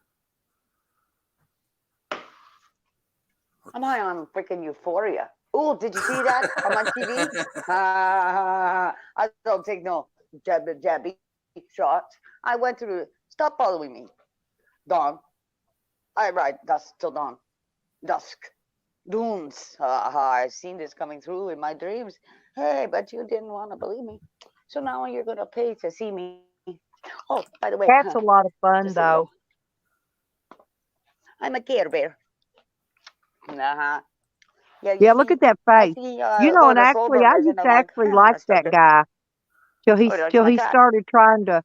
I'm high on freaking euphoria. Oh, did you see that on my TV? I don't take no jabby shots. I went through. Stop following me, Dawn. I ride dusk till dawn. Dusk. Dunes. I've seen this coming through in my dreams. Hey, but you didn't want to believe me. So now you're going to pay to see me. Oh, by the way. That's a lot of fun, just though. I'm a Care Bear. Uh-huh. Yeah, look at that face. See, You know, and actually, I used to actually like that guy till he started trying to,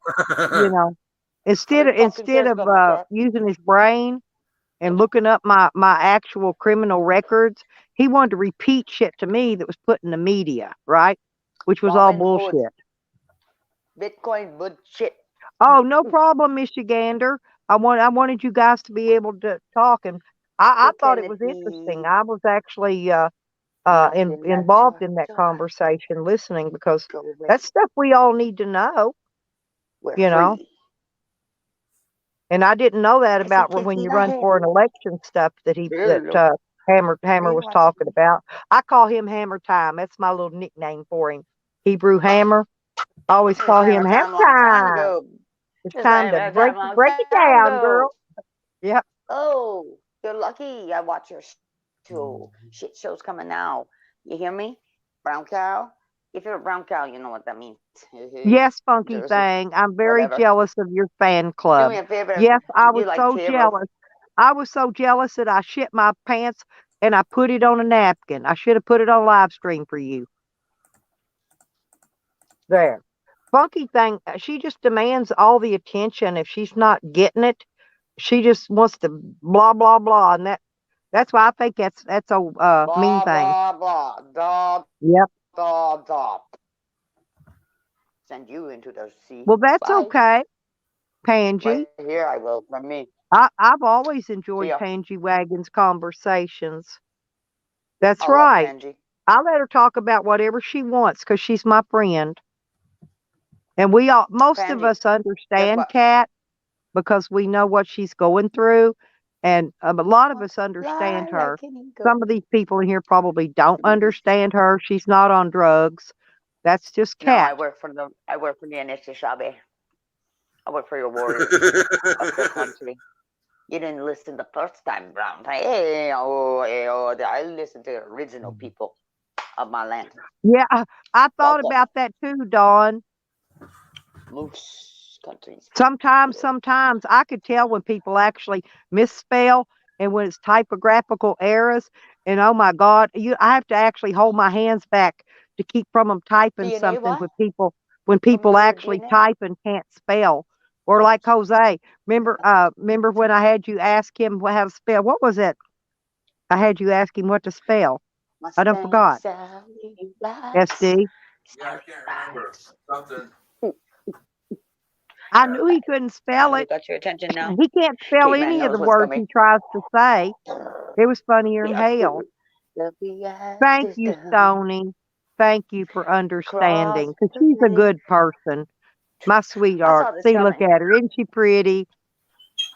you know, instead of using his brain and looking up my actual criminal records, he wanted to repeat shit to me that was put in the media, right? Which was all bullshit. Bitcoin bullshit. Oh, no problem, Michigander. I wanted you guys to be able to talk, and I thought it was interesting. I was actually involved in that conversation, listening, because that's stuff we all need to know. You know. And I didn't know that about when you run for an election stuff that Hammer was talking about. I call him Hammer Time. That's my little nickname for him. Hebrew Hammer. I always call him Hammer Time. It's time to break it down, girl. Yep. Oh, you're lucky. I watch your show. Shit show's coming now. You hear me? Brown cow. If you're a brown cow, you know what that means. Yes, Funky Thing. I'm very jealous of your fan club. Do me a favor. Yes, I was like so jealous. I was so jealous that I shit my pants and I put it on a napkin. I should have put it on live stream for you. There. Funky Thing, she just demands all the attention. If she's not getting it, she just wants to blah, blah, blah. And That's why I think that's a mean Blah, thing. blah, blah. Dot, Yep. dot, dot. Send you into the sea. Well, that's Bye. okay, Pangie. Right here, I will, from me. I've always enjoyed See ya. Pangie Wagon's conversations. That's I love right. Angie. I let her talk about whatever she wants because she's my friend. And we all, most of Pangie, us guess understand what? Kat because we know what she's going through. And a lot of us understand Fly her. like an eagle. Some of these people in here probably don't understand her. She's not on drugs. That's just No, I Kat. work for the Anishinaabe. I work for your warriors of the country. You didn't listen the first time round. Hey, I listened to the original people of my land. Yeah, I thought Welcome. about that too, Dawn. Moose countries. Sometimes I could tell when people actually misspell and when it's typographical errors. And oh my God, I have to actually hold my hands back to keep from them typing DNA something what? when From people your actually DNA? type and can't spell. Or like Jose, remember when I had you ask him how to spell? What was it? I had you ask him what to spell. I don't forgot. Sally Rice. SD. Yeah, I can't remember. Something. I knew he couldn't spell You it. got your attention now? He can't spell Caveman any of the knows what's words coming. he tries to say. It was funnier than hell. The Thank you, wisdom. Stoney. Thank you for Cross understanding. Because the she's a lake. good person. My I sweetheart. saw this See, look coming. at her. Isn't she pretty?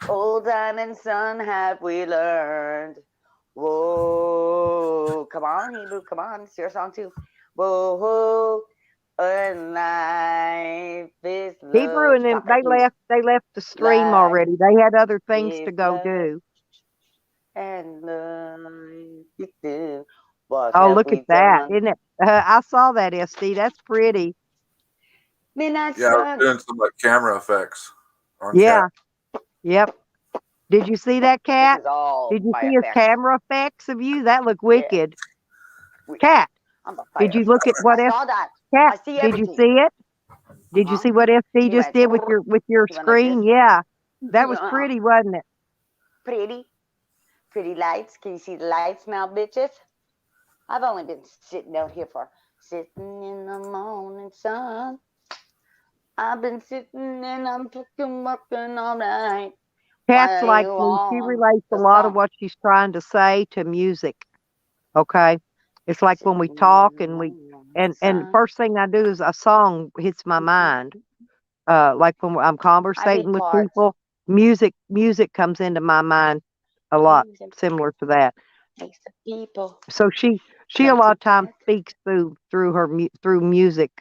Old diamond sun have we learned. Whoa, come on, Hebrew, come on, it's your song too. Whoa, whoa, and life is Hebrew love. and them, Stop right here. they left the stream Life already. They had other things is to go love, do. and life is love. What Oh, have look we at that. done? Isn't it? I saw that, SD. That's pretty. Midnight Yeah, I was sun. doing some like camera effects on Yeah. Cat. Yep. Did you see that, This Cat? is all Did you by see his effects. camera effects of you? That looked Yeah. wicked. Cat, I'm a did you fire look at starter. what I saw that. Cat, I see did you everything. see it? Did you see what SD He just went. did with your He went like screen? this. Yeah. That was pretty, wasn't it? Pretty. Pretty lights. Can you see the lights now, bitches? I've only been sitting out here for sitting in the morning sun. I've been sitting and I'm fucking working all night. Cat's While like you me. She on relates a the lot of sun. what she's trying to say to music. Okay. It's like when we talk and first thing I do is a song hits my mind. Like when I'm I conversating read with parts. people, music comes into my mind a lot, Music similar to that. makes the people So she a come lot of times together. speaks through her through music.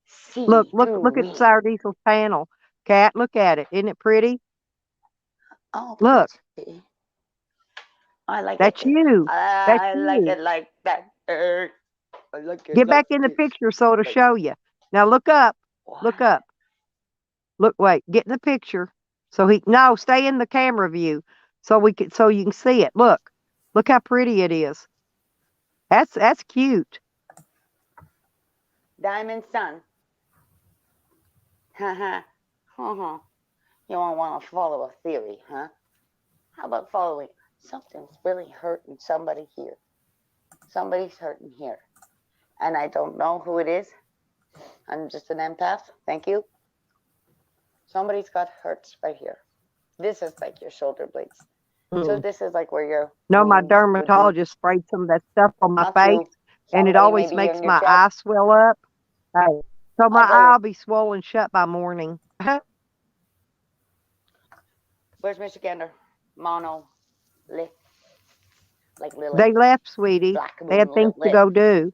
See Look through at me. Sour Diesel's panel. Cat, look at it. Isn't it pretty? Oh, Look, pretty. I like that's it. you. That's I like you. it like that. I like it Get like back in the this. picture so it'll Like, show you. Now look up. Look what? up. Look, wait, get in the picture. No, stay in the camera view so you can see it. Look how pretty it is. That's cute. Diamond sun. Haha. Uh-huh. You don't want to follow a theory, huh? How about following? Something's really hurting somebody here. Somebody's hurting here. And I don't know who it is. I'm just an empath. Thank you. Somebody's got hurts right here. This is like your shoulder blades. So this is like where your No, my wounds would be. dermatologist sprayed some of that stuff on my Not face, you. and it Somebody always maybe makes in your my chest. eye swell up. Hey, so my Hi, eye brother. will be swollen shut by morning. Where's Mr. Gander? Mono. Lip. Like Lily. They left, sweetie. Black They had moon things to lip. go do.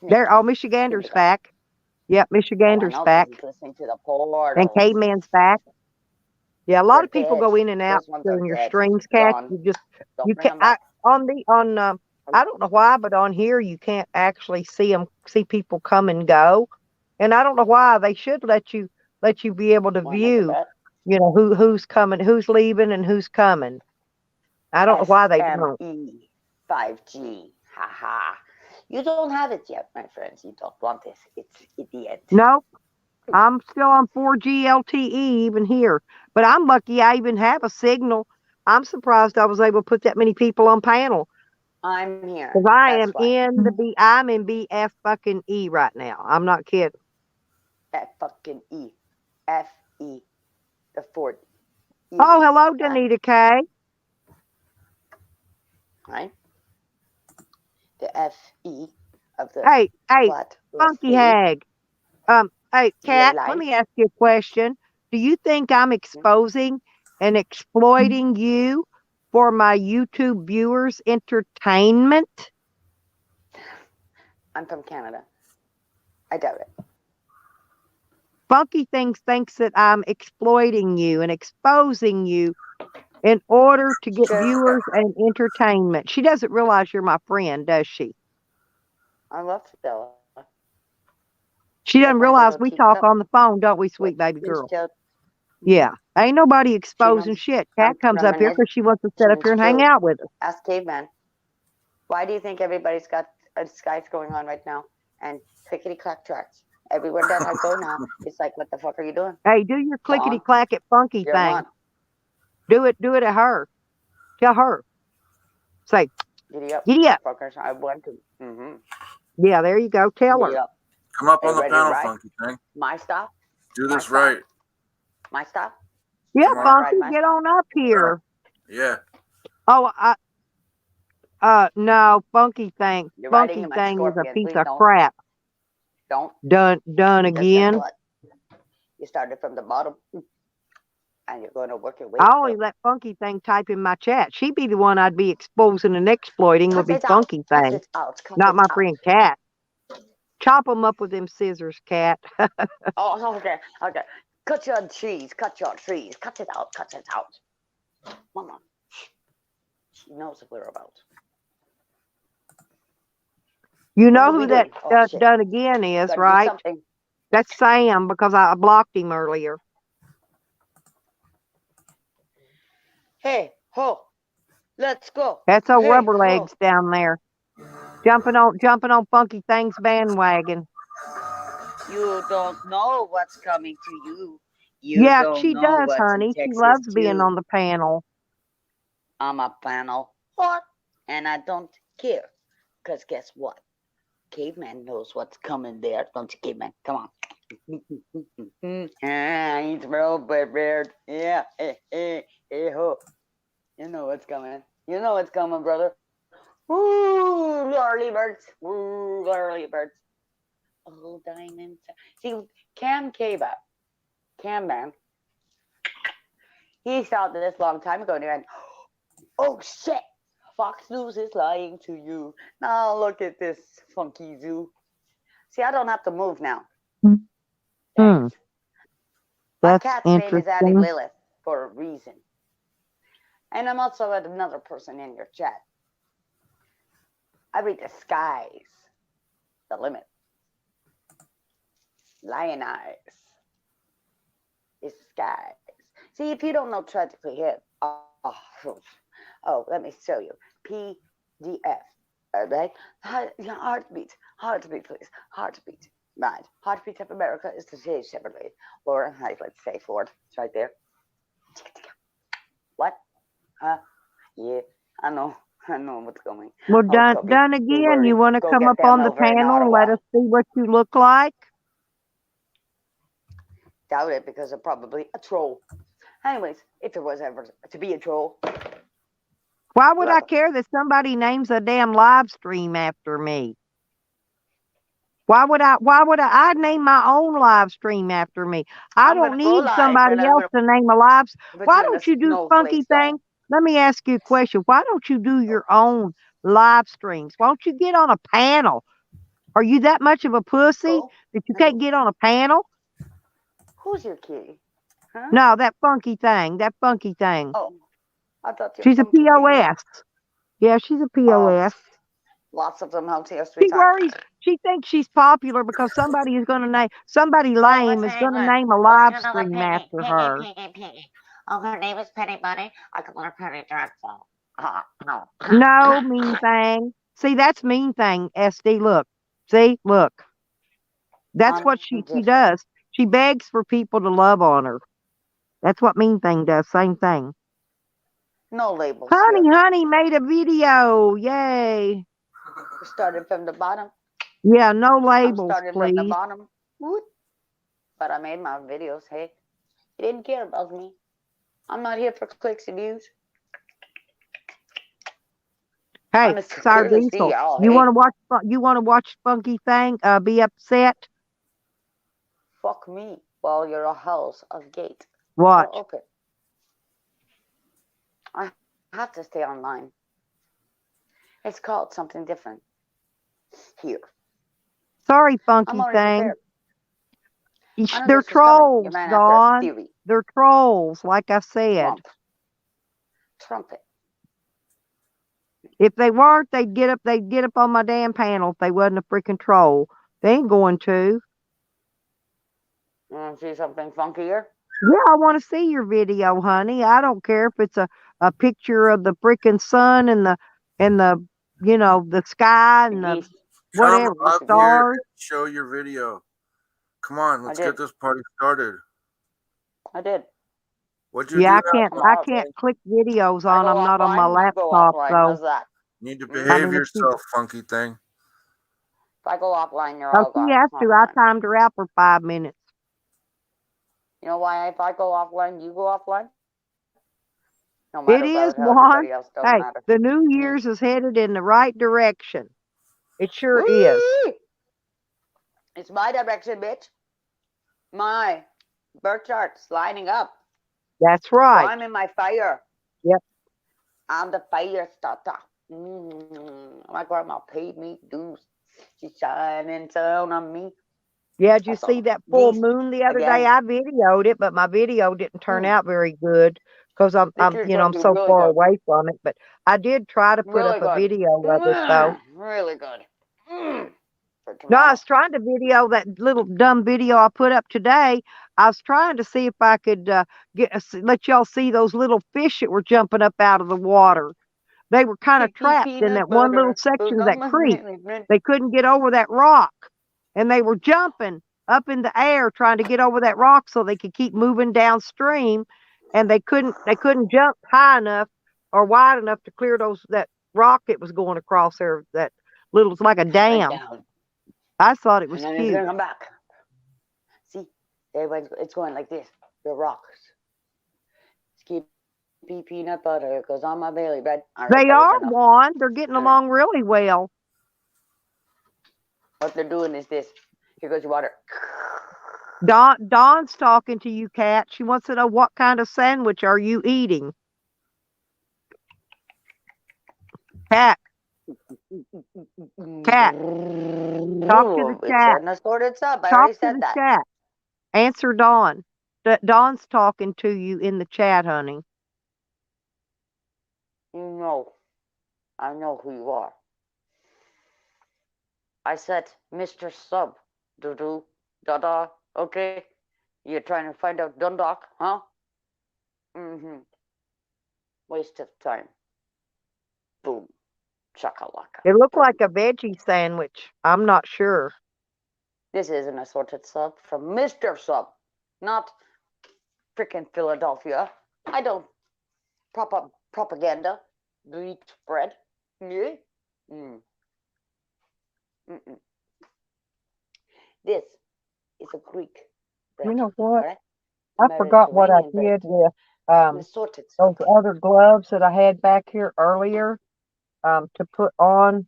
There. Oh, Michigander's back. Yep, Oh, I Michigander's know, 'cause back. he's listening to the And portals. Caveman's back. Yeah, a lot They're of people dead. go in and out Those ones are during your dead. streams, Cat. Gone. You Don't bring can't. them back. I don't know why, but on here you can't actually see people come and go, and I don't know why. They should let you be able to Want to make a view, bet? who's coming, who's leaving, and who's coming. I don't know why they don't. SME 5G. Haha. You don't have it yet, my friends. You don't want this. It's idiot. Nope. I'm still on 4G LTE even here, but I'm lucky I even have a signal. I'm surprised I was able to put that many people on panel. I'm here. Because I That's am why. in the I'm in BF fucking E right now. I'm not kidding. F fucking E. F-E. The fourth E. Oh, hello, Right? Danita K. Right? The F-E of the Hey, what? Funky Hag. Hey, Kat, let life. me ask you a question. Do you think I'm exposing and exploiting you for my YouTube viewers' entertainment? I'm from Canada. I doubt it. Funky Things thinks that I'm exploiting you and exposing you in order to get viewers and entertainment. She doesn't realize you're my friend, does she? I love Stella. She doesn't my realize little we talk teacup. on the phone, don't we, sweet baby This girl? child, Yeah. Ain't nobody exposing knows shit. I'm Kat comes up here because she wants to sit up here and hang too. out with us. Ask Caveman. Why do you think everybody's got a Skype going on right now? And clickety clack tracks. Everywhere that I go now, it's like, what the fuck are you doing? Hey, do your Go clickety on. clack at Funky You're thing. on. Do it at her. Tell her. Say, Giddy up. giddy up. Fuckers. I want to. Mm-hmm. Yeah, there you go. Tell Giddy her. up. Come up Are on you the ready to panel, ride? Funky Thing. My stop? Do My this stop? right. My stop? Yeah, Come on. Funky, Right, my get stop. on up here. Yeah. Oh, no, Funky Thing. You're riding Funky in my Thing is a Scorpion. piece Please of don't. crap. Don't. Done Because guess again. what? You started from the bottom. And you're going to work your way I only up. let Funky Thing type in my chat. She'd be the one I'd be exposing and exploiting would Cut be it out. Funky Cut Thing, it out. Cut not it my out. friend Cat. Chop them up with them scissors, Cat. Oh, okay. Okay. Cut your trees. Cut your trees. Cut it out. Cut it out. Mama. She knows what we're about. You know What are we who that doing? Oh, shit. done again is, Gotta do right? something. That's Sam because I blocked him earlier. Hey, ho. Let's go. That's old Hey, Rubber ho. Legs down there. Jumping on Funky Thing's bandwagon. You don't know what's coming to you. You Yeah, don't she know does, what's in honey. She Texas loves being too. on the panel. I'm a panel. What? And I don't care. Because guess what? Caveman knows what's coming there. Don't you, Caveman? Come on. He's real weird. Yeah. Hey, ho. You know what's coming. You know what's coming, brother. Woo, early birds. Woo, early birds. Oh, diamonds. See, Cam man, he saw this long time ago and he went, oh shit, Fox News is lying to you. Now look at this funky zoo. See, I don't have to move now. Hmm. My That's cat's name is Addie interesting. Lilith for a reason. And I'm also another person in your chat. I read the skies, the limit. Lion eyes is skies. See, if you don't know Tragically Hip, let me show you. PDF, right? Heartbeat, please. Heartbeat, right? Heartbeat of America is the J separately. Or, let's say Ford, it's right there. What? Yeah, I know what's going. Well, Oh, Cubby, done don't again. worry. You want to Go come get up them on the over in panel and let Ottawa. us see what you look like? Doubt it because I'm probably a troll. Anyways, if there was ever to be a troll. Why would I Look. care that somebody names a damn live stream after me? Why would I name my own live stream after me? I I'm don't gonna go need live somebody and I'm else gonna to name a live. put Why you in don't a you do Funky snowflake Thing? zone. Let me ask you a question. Why don't you do your own live streams? Why don't you get on a panel? Are you that much of a pussy that you can't get on a panel? Who's your kitty? Huh? No, that Funky Thing. Oh, I thought you were She's a funky POS. Yeah, she's a POS. Lots of them out here, She sweetheart. worries. She thinks she's popular because somebody lame is going to name a live stream after her. Piggy. Oh, her name is Penny Bunny. I call her Penny Dreadful. No, Mean Thing. See, that's Mean Thing, SD. Look. See, look. That's what she does. She begs for people to love on her. That's what Mean Thing does. Same thing. No labels Honey made a video. Yay. We started from the bottom. Yeah, no I'm labels, starting from the please. bottom. Woot. But I made my videos. Hey, he didn't care about me. I'm not here for clicks and views. Hey, I'm a Sour fearless Diesel. CEO. You Hey, want to watch? You want to watch Funky Thang? Be upset. fuck me while you're a house of gate. Watch. Oh, okay. I have to stay online. It's called something different here. Sorry, I'm Funky already Thang. prepared. I know They're this was coming. trolls, You ran after a Dawn. theory. They're trolls, like I said. Trumpet. If they weren't, they'd get up on my damn panel if they wasn't a freaking troll. They ain't going to. You want to see something funkier? Yeah, I want to see your video, honey. I don't care if it's a picture of the freaking sun and the the sky and the Come whatever, the up here stars. and show your video. Come on, let's did. get this party started. I did. What'd you Yeah, do? I can't click videos on. I'm not on my laptop, so. that? You need to I behave mean, if she, yourself, funky thing. If I go offline, you're oh, all she gone. has to. I timed her out for 5 minutes. You know why? If I go offline, you go offline. No It matter is about how everybody one. else doesn't Hey, matter. the New Year's is headed in the right direction. It sure is. Woo! It's my direction, bitch. My birth chart's lining up. That's So right. I'm in my fire. Yep. I'm the fire starter. My grandma paid me dues. She's shining down on me. Yeah, did you That's see all. that full Beast moon the other day? again. I videoed it, but my video didn't turn out very good because I'm Picture's gonna I'm be so really far good. away from it. But I did try to put Really up a good. video of it though. Really good. For No, I tomorrow. was trying to video that little dumb video I put up today. I was trying to see if I could let y'all see those little fish that were jumping up out of the water. They were kind of trapped in that one little section of that creek. They couldn't get over that rock, and they were jumping up in the air trying to get over that rock so they could keep moving downstream, and they couldn't jump high enough or wide enough to clear that rock that was going across there. That little, it's like a dam. Down. I thought it was And then it's cute. gonna come back. See, it's going like this. The rocks. Skippy peanut butter goes on my belly bread. All right, They that was are enough. one. They're getting along really well. What they're doing is this. Here goes your water. Dawn's talking to you, Kat. She wants to know what kind of sandwich are you eating? Kat. Cat, talk to the chat. It's an assorted sub. I Talk already to said the that. chat. Answer Dawn. Dawn's talking to you in the chat, honey. You know. I know who you are. I said, Mr. Sub. Do-do. Da-da. Okay. You're trying to find out Dundalk, huh? Mm-hmm. Waste of time. Boom. Chakalaka. It looked like a veggie sandwich. I'm not sure. This is an assorted sub from Mr. Sub, not freaking Philadelphia. I don't propaganda. Greek bread. Yeah. This is a Greek bread. You know what? Right? I forgot what I did with assorted those other gloves that I had back here earlier to put on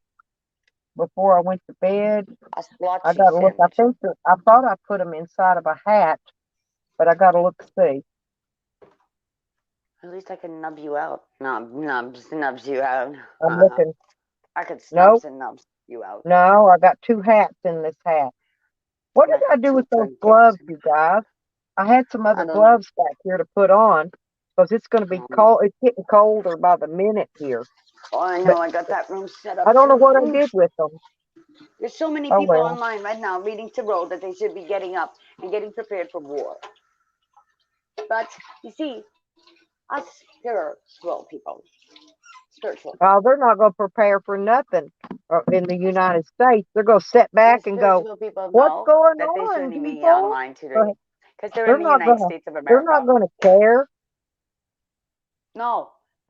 before I went to bed. I got to look. I thought I put them inside of a hat, but I got to look to see. At least I can nub you out. Nubs you out. I'm looking. I could snubs and nubs you out. No, I got 2 hats in this hat. What did I do with those gloves, you guys? I had some other gloves back here to put on because it's going to be cold. It's getting colder by the minute here. Oh, I know. I got that room set up. I don't know what I did with them. There's so many people online right now reading Tarot that they should be getting up and getting prepared for war. But you see, us spiritual people, Oh, they're not going to prepare for nothing in the United States. They're going to sit back and go, what's going that they on, shouldn't be people? online today because they're in the United States of America. They're not going to care. No,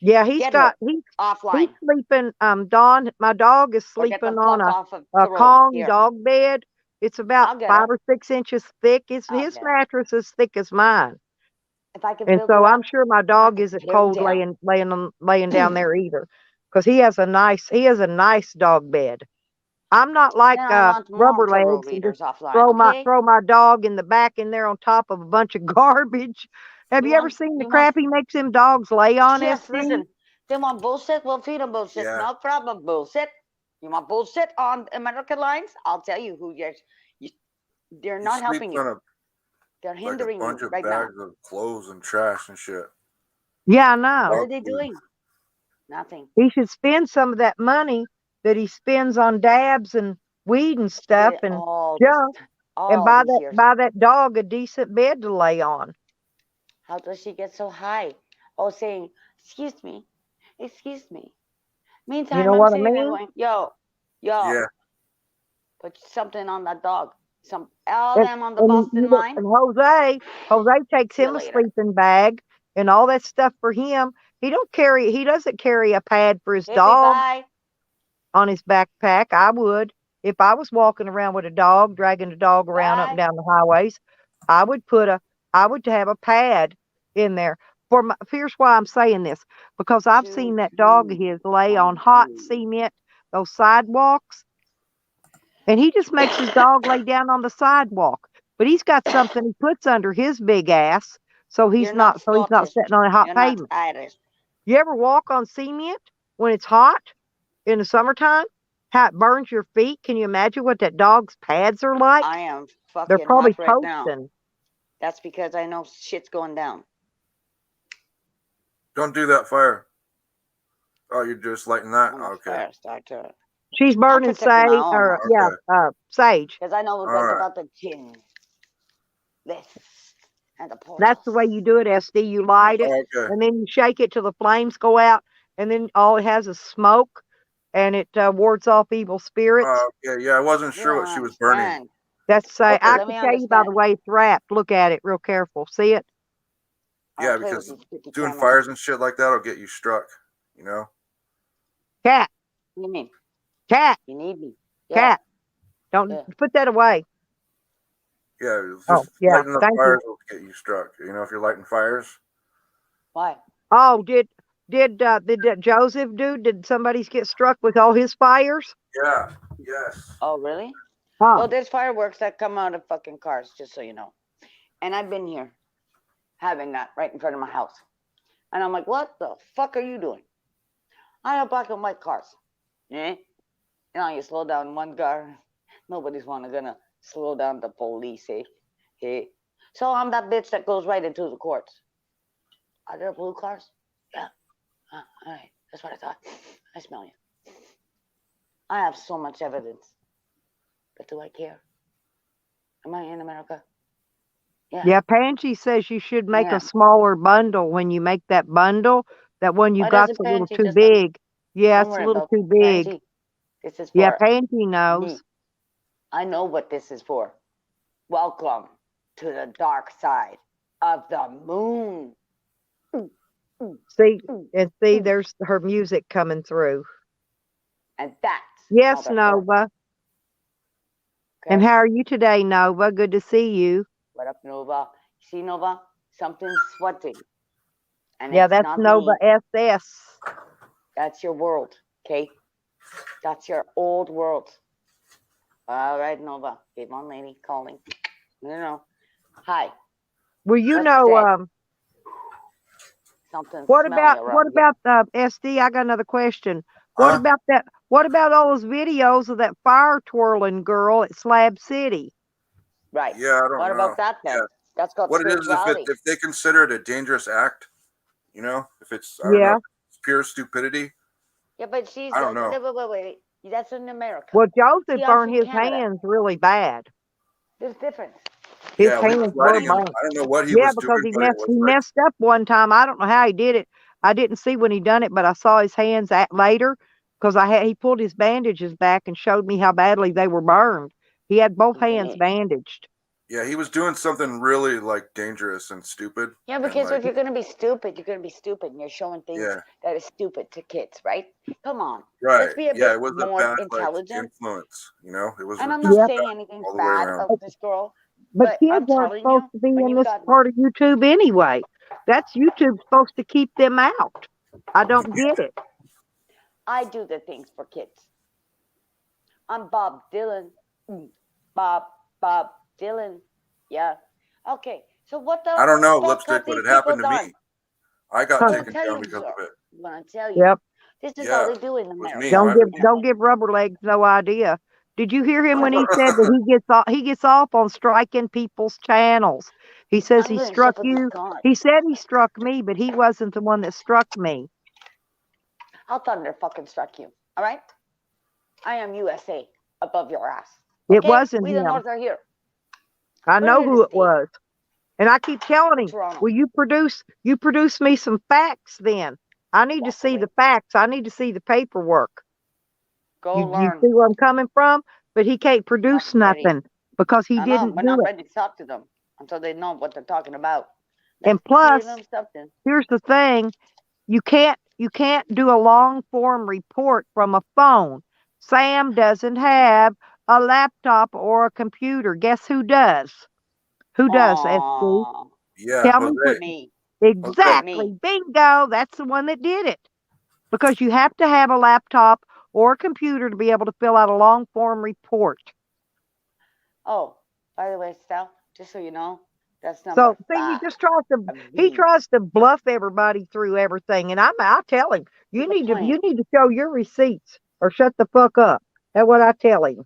Yeah, he's Get got her he's offline. sleeping. Dawn, my dog is Or get the sleeping on fuck off of a the road. Kong Here. dog bed. It's I'll about get 5 her. or 6 inches thick. His I'll get her. mattress is thick as mine, If I can and build so it I'm up, sure my I dog can isn't tear it cold down. laying down there either, because he has a nice dog bed. I'm not like Then I want more Rubber tarot Legs and just readers offline, okay? throw my dog in the back in there on top of a bunch of garbage. Have You you ever want seen the you want crap he makes them dogs lay on, yes, SD? listen. They want bullshit, we'll feed them bullshit. Yeah. No problem, bullshit. You want bullshit on American lines? I'll tell you who they're He not sleeps helping you. on They're like a hindering bunch you of right now. bags of clothes and trash and shit. Yeah, I What know. are Dog they food. doing? Nothing. He should spend some of that money that he spends on dabs and weed and stuff Yeah, and all this, junk, and all these years. buy that dog a decent bed to lay on. How does she get so high? Oh, saying, excuse me. Meantime, You know I'm what I sitting there mean? going, yo, Yeah. put something on that dog. All And, them on the and, Boston line. and Jose takes See you him a later. sleeping bag and all that stuff for him. He doesn't carry a pad for his Hippie, dog bye. on his backpack. I would. If I was walking around with a dog, dragging a dog around up and Bye. down the highways, I would have a pad in there. Here's why I'm saying this, because I've seen that dog of his lay on hot cement, those sidewalks, and he just makes his dog lay down on the sidewalk. But he's got something he puts under his big ass, so he's You're not not Scottish. sitting on a hot You're not pavement. Irish. You ever walk on cement when it's hot in the summertime? How it burns your feet? Can you imagine what that dog's pads are like? I am They're fucking probably hot right now. toasting. That's because I know shit's going down. Don't do that fire. Oh, you're just lighting that? I'm a Okay. fire starter. She's burning protecting my sage, own or house. sage. Because I know what's Alright. about the gin. This and the portals. That's the way you do it, SD. You light it, Okay. and then you shake it till the flames go out, and then all it has is smoke, and it wards off evil spirits. Yeah, I wasn't You sure don't what she was burning. understand. That's say Okay. I Let can me tell you by the understand. way it's wrapped. Look at it real careful. See it? I'll Yeah, play with because these sticky doing cameras. fires and shit like that will get you struck, you know? Cat, What do you mean? cat, You need me. Yeah. cat. Don't Yeah. put that away. Yeah, it's Oh, just yeah. lighting the Thank you. fires will get you struck. You know, if you're lighting fires. Why? Oh, did Joseph do? Did somebody get struck with all his fires? Yeah, yes. Oh, really? Huh. Well, there's fireworks that come out of fucking cars, just so you know. And I've been here having that right in front of my house. And I'm like, what the fuck are you doing? I have black and white cars. Yeah? You know, you slow down one car, nobody's gonna slow down the police, eh? Hey. So I'm that bitch that goes right into the courts. Are there blue cars? Yeah. All right. That's what I thought. I smell you. I have so much evidence. But do I care? Am I in America? Yeah, Pansy says you should make Yeah. a smaller bundle when you make that bundle. That one you Why got's doesn't a little Pansy too just big. Yeah, Don't it's a worry little about too big. Pansy. This is Yeah, for Pansy me. knows. I know what this is for. Welcome to the dark side of the moon. See, and see, there's her music coming through. And that's Yes, how that works. Nova. And Okay? how are you today, Nova? Good to see you. What up, Nova? See, Nova? Something's sweating. And Yeah, it's that's not Nova me. SS. That's your world, okay? That's your old world. All right, Nova. Keep on, lady, calling. No. Hi. Well, you What's know, dead? Something what smelly about around here. SD? I got another question. What Huh? about that? What about all those videos of that fire twirling girl at Slab City? Right. Yeah, I don't What know. about that then? Yeah. That's called What it is spirituality. if they consider it a dangerous act, you know, if it's I don't Yeah. know, it's pure stupidity. Yeah, but she's I don't know. wait. That's in America. Well, Joseph See, I'm burned from his Canada. hands really bad. There's difference. His Yeah, when he was hands were writing him, burnt. I don't know what he Yeah, was because doing, but it was he like, messed up one time. I don't know how he did it. I didn't see when he done it, but I saw his hands later because he pulled his bandages back and showed me how badly they were burned. He had both hands Okay. bandaged. Yeah, he was doing something really like dangerous and stupid. Yeah, and, because like, if you're gonna be stupid, you're gonna be stupid, and you're showing things yeah, that is stupid to kids, right? Come on, right. let's be a Yeah, bit it was a more bad like intelligent. influence. You know, it was And I'm just not Yep. saying bad anything all the way bad around. of this girl, But but kids I'm aren't telling supposed you, to be when in you've this got part of YouTube anyway. That's YouTube supposed to keep them out. I don't get it. I do the things for kids. I'm Bob Dylan. Bob Dylan. Yeah. Okay. So what the I don't know, fuck have Lipstick, but these it happened people to done? me. I got Huh. I'm gonna taken tell down you, because sir. of it. I'm gonna tell you. Yep. This is Yeah, how they do in it was America. me. Don't My give fault. don't give Rubber Legs no idea. Did you hear him when he said that he gets off on striking people's channels? He says I'm he gonna struck shuffle these you. cards. He said he struck me, but he wasn't the one that struck me. I'll thunder fucking struck you. All right? I am USA above your ass. It Okay? wasn't We the him. North are here. I We're know here who to it stay. was. And I keep telling him, Toronto. will you produce me some facts then? I need to Walk see away. the facts. I need to see the paperwork. Go You learn. see where I'm coming from? But he can't produce Not ready. nothing because he I know. didn't We're do not it. ready to talk to them until they know what they're talking about. And Let's plus, give them something. here's the thing. You can't do a long form report from a phone. Sam doesn't have a laptop or a computer. Guess who does? Who does, SC? Aw, Yeah, Tell me Jose. me. exactly. Me. Bingo. That's the one that did it. Because you have to have a laptop or a computer to be able to fill out a long form report. Oh, by the way, Steph, just so you know, that's So number see, he 5 just tries to of he me. tries to bluff everybody through everything, and I tell him He's a you plan. need to show your receipts or shut the fuck up. That's what I tell him.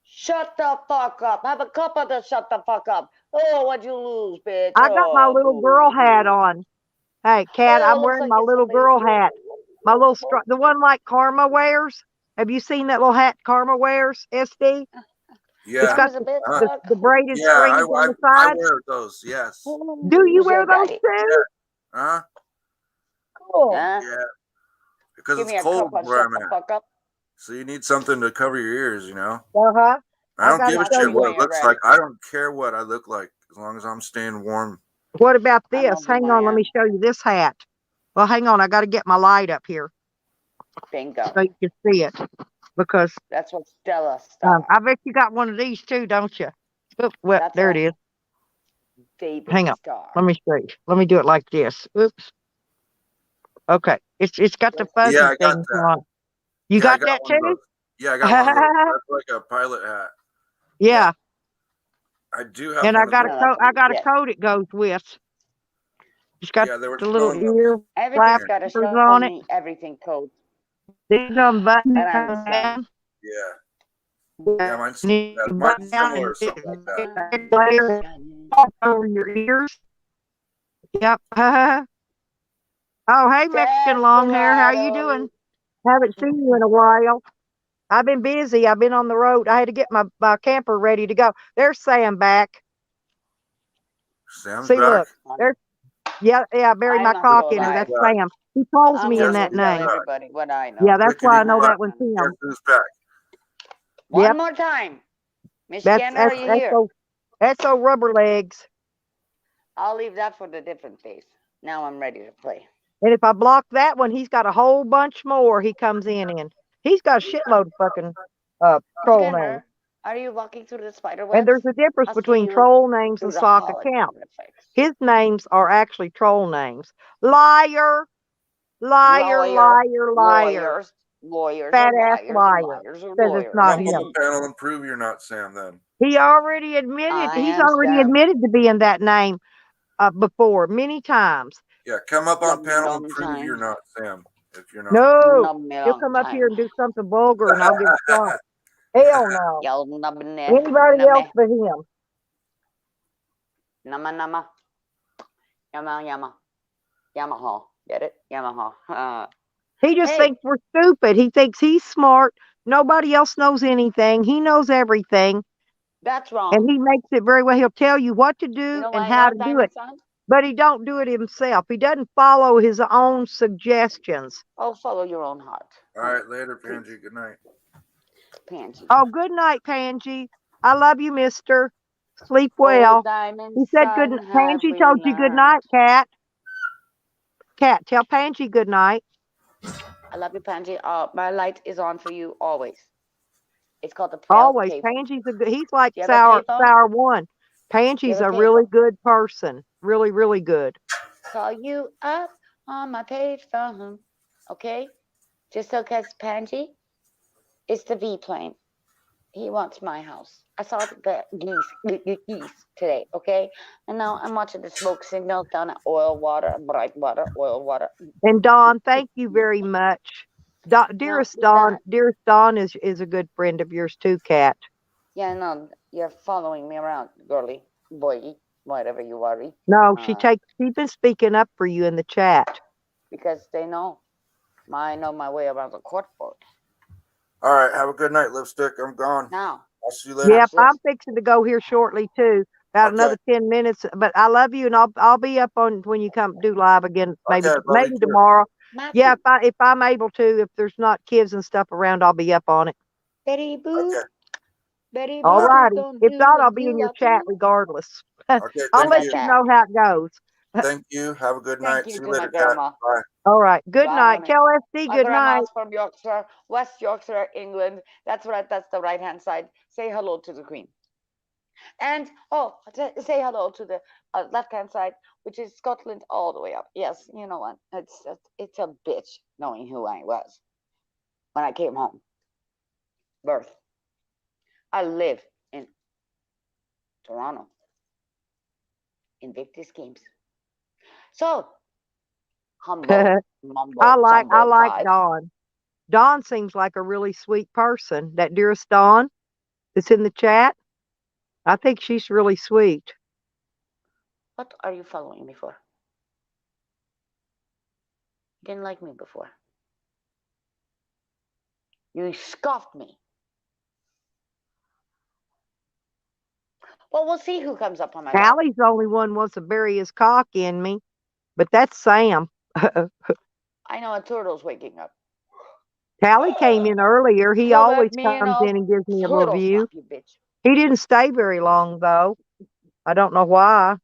Shut the fuck up. Have a cup of the shut the fuck up. Oh, what'd you lose, bitch? I got my Oh, little girl hat on. Hey, Cat, Oh, I'm looks wearing like my it's little somebody. girl hat. My little the one like Karma wears. Have you seen that little hat Karma wears, SD? Yeah. It's got Karma's a bitch, the fuck. braided Yeah, strings on the I sides. wear those. Yes. Do you Who's wear your those daddy? too? Huh? Cool. Huh? Yeah. Because Give it's me a cold cup of where shut I'm the at. fuck up. So you need something to cover your ears, you know? Uh-huh. I don't give a That's shit me what when it you're looks ready. like. I don't care what I look like as long as I'm staying warm. What about I know this? who Hang I on, let me am. show you this hat. Well, hang on, I got to get my light up here Bingo. so you can see it because That's what Stella Star. I bet you got one of these too, don't you? Oop, well, That's there it a is. David Hang on, Star. let me show you. Let me do it like this. Oops. Okay, it's got the fuzzy Yeah, I got things that. on. You Yeah, I got that one of too? those. Yeah, I got one of those. That's like a pilot hat. Yeah, I do have and I one of got a those. No, coat. I got a yeah. coat it goes with. It's got Yeah, they were the little showing ear Everything's got to flappers show on it. me everything code. These on button That I understand. Yeah. Yeah, mine's similar or something like that. Layer over your ears. Yep. Oh, hey, Mexican long hair. How you doing? Haven't seen you in a while. I've been busy. I've been on the road. I had to get my camper ready to go. There's Sam back. Sam's See, back. look. There's I buried my I'm cock so in her. alive. That's Sam. He calls I'm me in gonna that go tell name. everybody what I know. Yeah, that's why I know Lickety that one's him. Guess who's back? One Yep. more time. That's Michigan, are you here? that's so Rubber Legs. I'll leave that for the different days. Now I'm ready to play. And if I block that one, he's got a whole bunch more he comes in. He's got a shitload of fucking troll names. Skinner, are you walking through the spider web? And there's a difference I'll see between you troll names through and the sock hallway. account. His names are actually troll names. Liar, liar, liar, liar. Lawyers Fat are ass liars, liar. and liars are Says lawyers. it's Come not up on him. the panel and prove you're not Sam then. He already admitted. I He's am already Sam. admitted to being that name before many times. Yeah, come up on panel and Long prove time. you're not Sam. If you're not. No, Nub me he'll long come up time. here and do something vulgar, and I'll give a shot. Hell no. Yo, nub me, Anybody else but him. Nama nama. Yama yama. Yamaha. Get it? Yamaha. He just Hey. thinks we're stupid. He thinks he's smart. Nobody else knows anything. He knows everything. That's wrong. And he makes it very well. He'll tell you what to do You know and why how not, to do Diamond it. Son? But he don't do it himself. He doesn't follow his own suggestions. Oh, follow your own heart. All right, later, Pansy. Good night. Pansy. Oh, good night, Pansy. I love you, mister. Sleep Gold, well. diamond, He said good. sun, have Pangie we told you good learned? night, Cat. Cat, tell Pangie good night. I love you, Panji. My light is on for you always. It's called the Pale Always. Payphone. Pangie's a good. He's like Do you have a payphone? sour one. You Pangie's have a a really payphone? good person. Really, really good. Call you up on my payphone. Okay? Just so because Panji, it's the V plane. He wants my house. I saw the geese today, okay? And now I'm watching the smoke signals down at oil water, bright water, oil water. And Dawn, thank you very much. Dearest Dawn is a good friend of yours too, Cat. Yeah, no, you're following me around, girly, boy, whatever you are. No, she's been speaking up for you in the chat. Because they know. I know my way around the court board. All right. Have a good night, Lipstick. I'm gone. Now. I'll see you later. Yep, I'm fixing to go here shortly too. About another 10 minutes. But I love you, and I'll be up on when you come do live again. Maybe Okay, love you too. tomorrow. Matthew. Yeah, if I'm able to. If there's not kids and stuff around, I'll be up on it. Betty Boo. Okay. Betty Boo. All righty. If not, I'll be in your chat regardless. Okay. I'll Thank let you. you know how it goes. Thank you. Have a good night. you See you to my later, Kat. grandma. Bye. All right. Good Bye, night. honey. Tell SD My good night. grandma's from Yorkshire, West Yorkshire, England. That's right. That's the right hand side. Say hello to the Queen. And say hello to the left hand side, which is Scotland all the way up. Yes, you know what? It's a bitch knowing who I was when I came home. Birth. I live in Toronto. Invictus Games. So humble, mumble, I like five. Dawn. Dawn seems like a really sweet person. That dearest Dawn that's in the chat. I think she's really sweet. What are you following me for? You didn't like me before. You scoffed me. Well, we'll see who comes up on my lap. Allie's the only one wants to bury his cock in me, but that's Sam. I know a turtle's waking up. Callie came in earlier. He So let always me comes know. in and gives me a little Turtle view. slap you, bitch. He didn't stay very long though. I don't know why.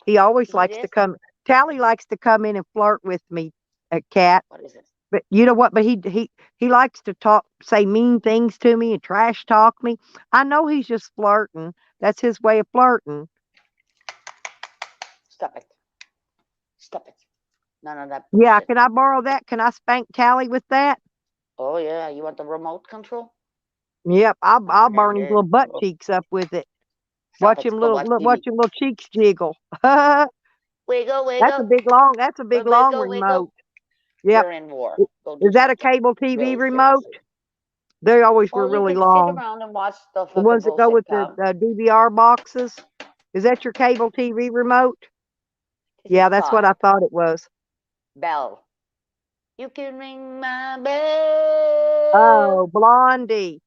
He always likes to come. Tally likes to come in and flirt with me, Cat. What is it? But you know what? But he likes to say mean things to me and trash talk me. I know he's just flirting. That's his way of flirting. Stop it. Stop it. None of that. Yeah, bullshit. can I borrow that? Can I spank Tally with that? Oh yeah, you want the remote control? Yep, I'll burn his little butt cheeks up with it. Watch him watch him little cheeks jiggle. Wiggle, wiggle. That's a big long Wiggle, remote. wiggle. Yep. You're in war. Is that a cable TV Really remote? seriously. They always were Or you really can long. sit around and watch the The ones that go with bullshit the DVR boxes. Is that your cable TV remote? Yeah, that's what I thought it was. Bell. You can ring my bell. Oh, Blondie.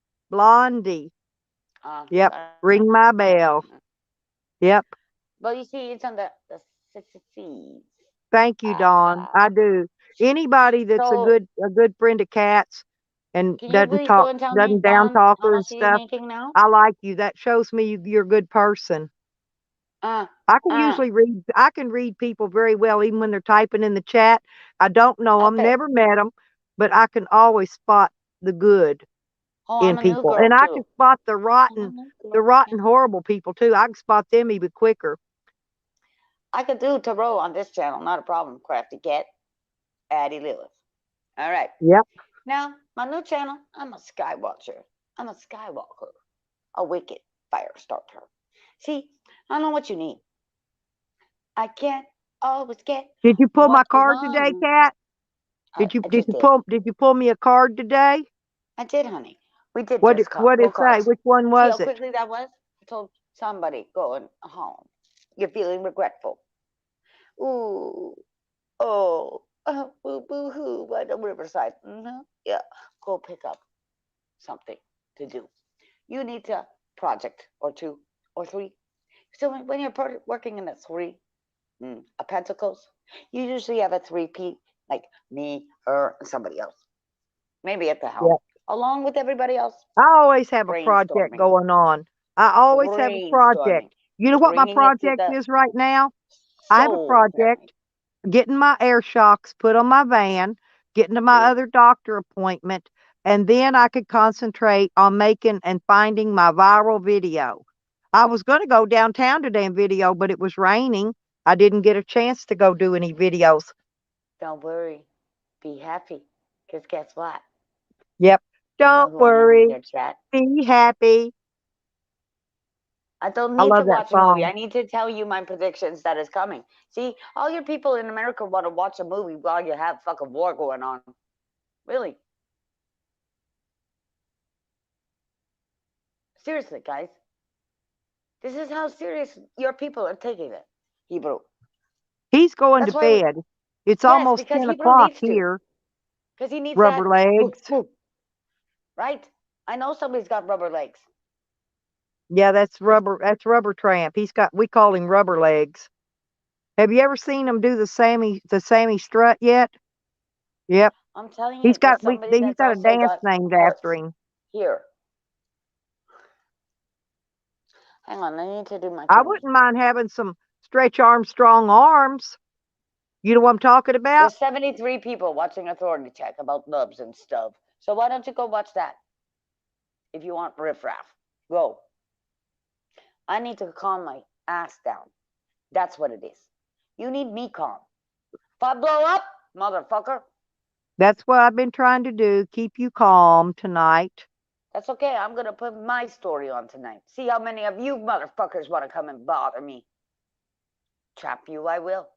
Yep. Ring my bell. Yep. Well, you see, it's on the seeds. Thank you, Dawn. I do. Anybody that's So, a good friend of Cat's and can you doesn't please go and tell me, doesn't down Dawn, talk how her much and are you stuff. making now? I like you. That shows me you're a good person. I can usually read people very well, even when they're typing in the chat. I don't know them, never met them, but I can always spot the good in people, and I can spot the rotten, horrible people too. I can spot them even quicker. I could do tarot on this channel, not a problem. Crafty Cat, Addie Lilith. All right. Yep. Now, my new channel, I'm a Skywatcher. I'm a Skywalker, a wicked fire starter. See, I know what you need. I can't always get. Did you pull my card want. today, Kat? Did you pull me a card today? I did, honey. We did. What did it say? Which one was See how it? quickly that was? I told somebody going home. You're feeling regretful. Ooh, oh, boo boo hoo by the riverside. Yeah, go pick up something to do. You need a project or 2 or 3. So when you're working in a 3 of Pentacles, you usually have a 3P, like me, her, and somebody else. Maybe at the helm, along with everybody else. I always have a project going on. I always have a project. Brainstorming. You know what my Bringing it to project the is right now? I have a soul. project, getting my air shocks put on my van, getting to my other doctor appointment, and then I could concentrate on making and finding my viral video. I was going to go downtown today and video, but it was raining. I didn't get a chance to go do any videos. Don't worry. Be happy. Because guess what? Yep. You know Don't who I am in worry. your chat? Be happy. I don't I need to love that watch a movie. song. I need to tell you my predictions that is coming. See, all your people in America want to watch a movie while you have fucking war going on. Really. Seriously, guys. This is how serious your people are taking it. Hebrew. He's going That's to why bed. It's yes, almost because 10 Hebrew o'clock needs to. here. Because he needs Rubber that. legs. Right? I know somebody's got rubber legs. Yeah, that's rubber tramp. We call him rubber legs. Have you ever seen him do the Sammy strut yet? Yep. I'm telling you, He's there's got somebody he's that's got a also dance got named parts after him. here. Hang on, I need to do my I kidney. wouldn't mind having some Stretch Armstrong arms. You know what I'm talking about? There's 73 people watching Authority Check about nubs and stuff. So why don't you go watch that? If you want riffraff, go. I need to calm my ass down. That's what it is. You need me calm. If I blow up, motherfucker, That's what I've been trying to do. Keep you calm tonight. that's okay. I'm going to put my story on tonight. See how many of you motherfuckers want to come and bother me. Trap you, I will.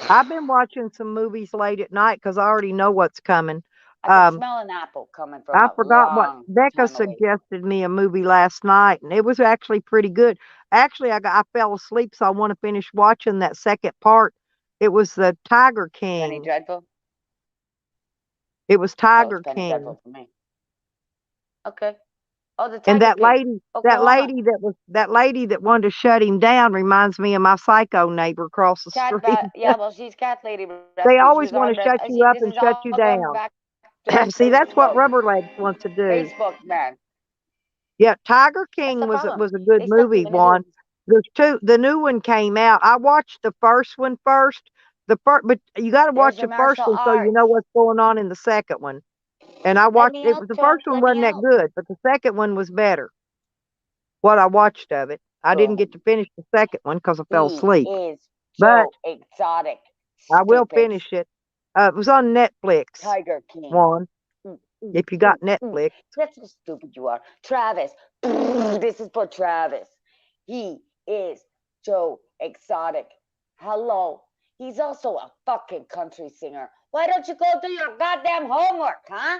I've been watching some movies late at night because I already know what's coming. I can smell an apple coming from I a forgot what long Becca time away. suggested me a movie last night, and it was actually pretty good. Actually, I fell asleep, so I want to finish watching that second part. It was the Tiger Penny King. Dreadful? It was Oh, Tiger it's Penny King. Dreadful for me. Okay. Oh, the And Tiger that King. lady, Oklahoma. that lady that wanted to shut him down reminds me of my psycho neighbor across the street. Yeah, well, she's cat lady. They Rescue. She always was want on to the. shut you See, up this and is shut all you going down. back to See, that's what Facebook. Rubber Legs wants to do. Facebook, man. Yeah, Tiger That's King the was problem. a good They stuck movie. him in the One, news. there's two. The new one came out. I watched the first one first. But you got to watch There's the your first martial one so you know arts. what's going on in the second one. And I Let watched me it. out, The Trump. first one Let me wasn't that out. good, but the second one was better. What I watched of it, I didn't get to finish the second one because I fell He asleep. is But so exotic. I will Stupid. finish it. It was on Netflix. Tiger King. One, if you got Netflix. That's how stupid you are. Travis. This is for Travis. He is so exotic. Hello. He's also a fucking country singer. Why don't you go do your goddamn homework, huh?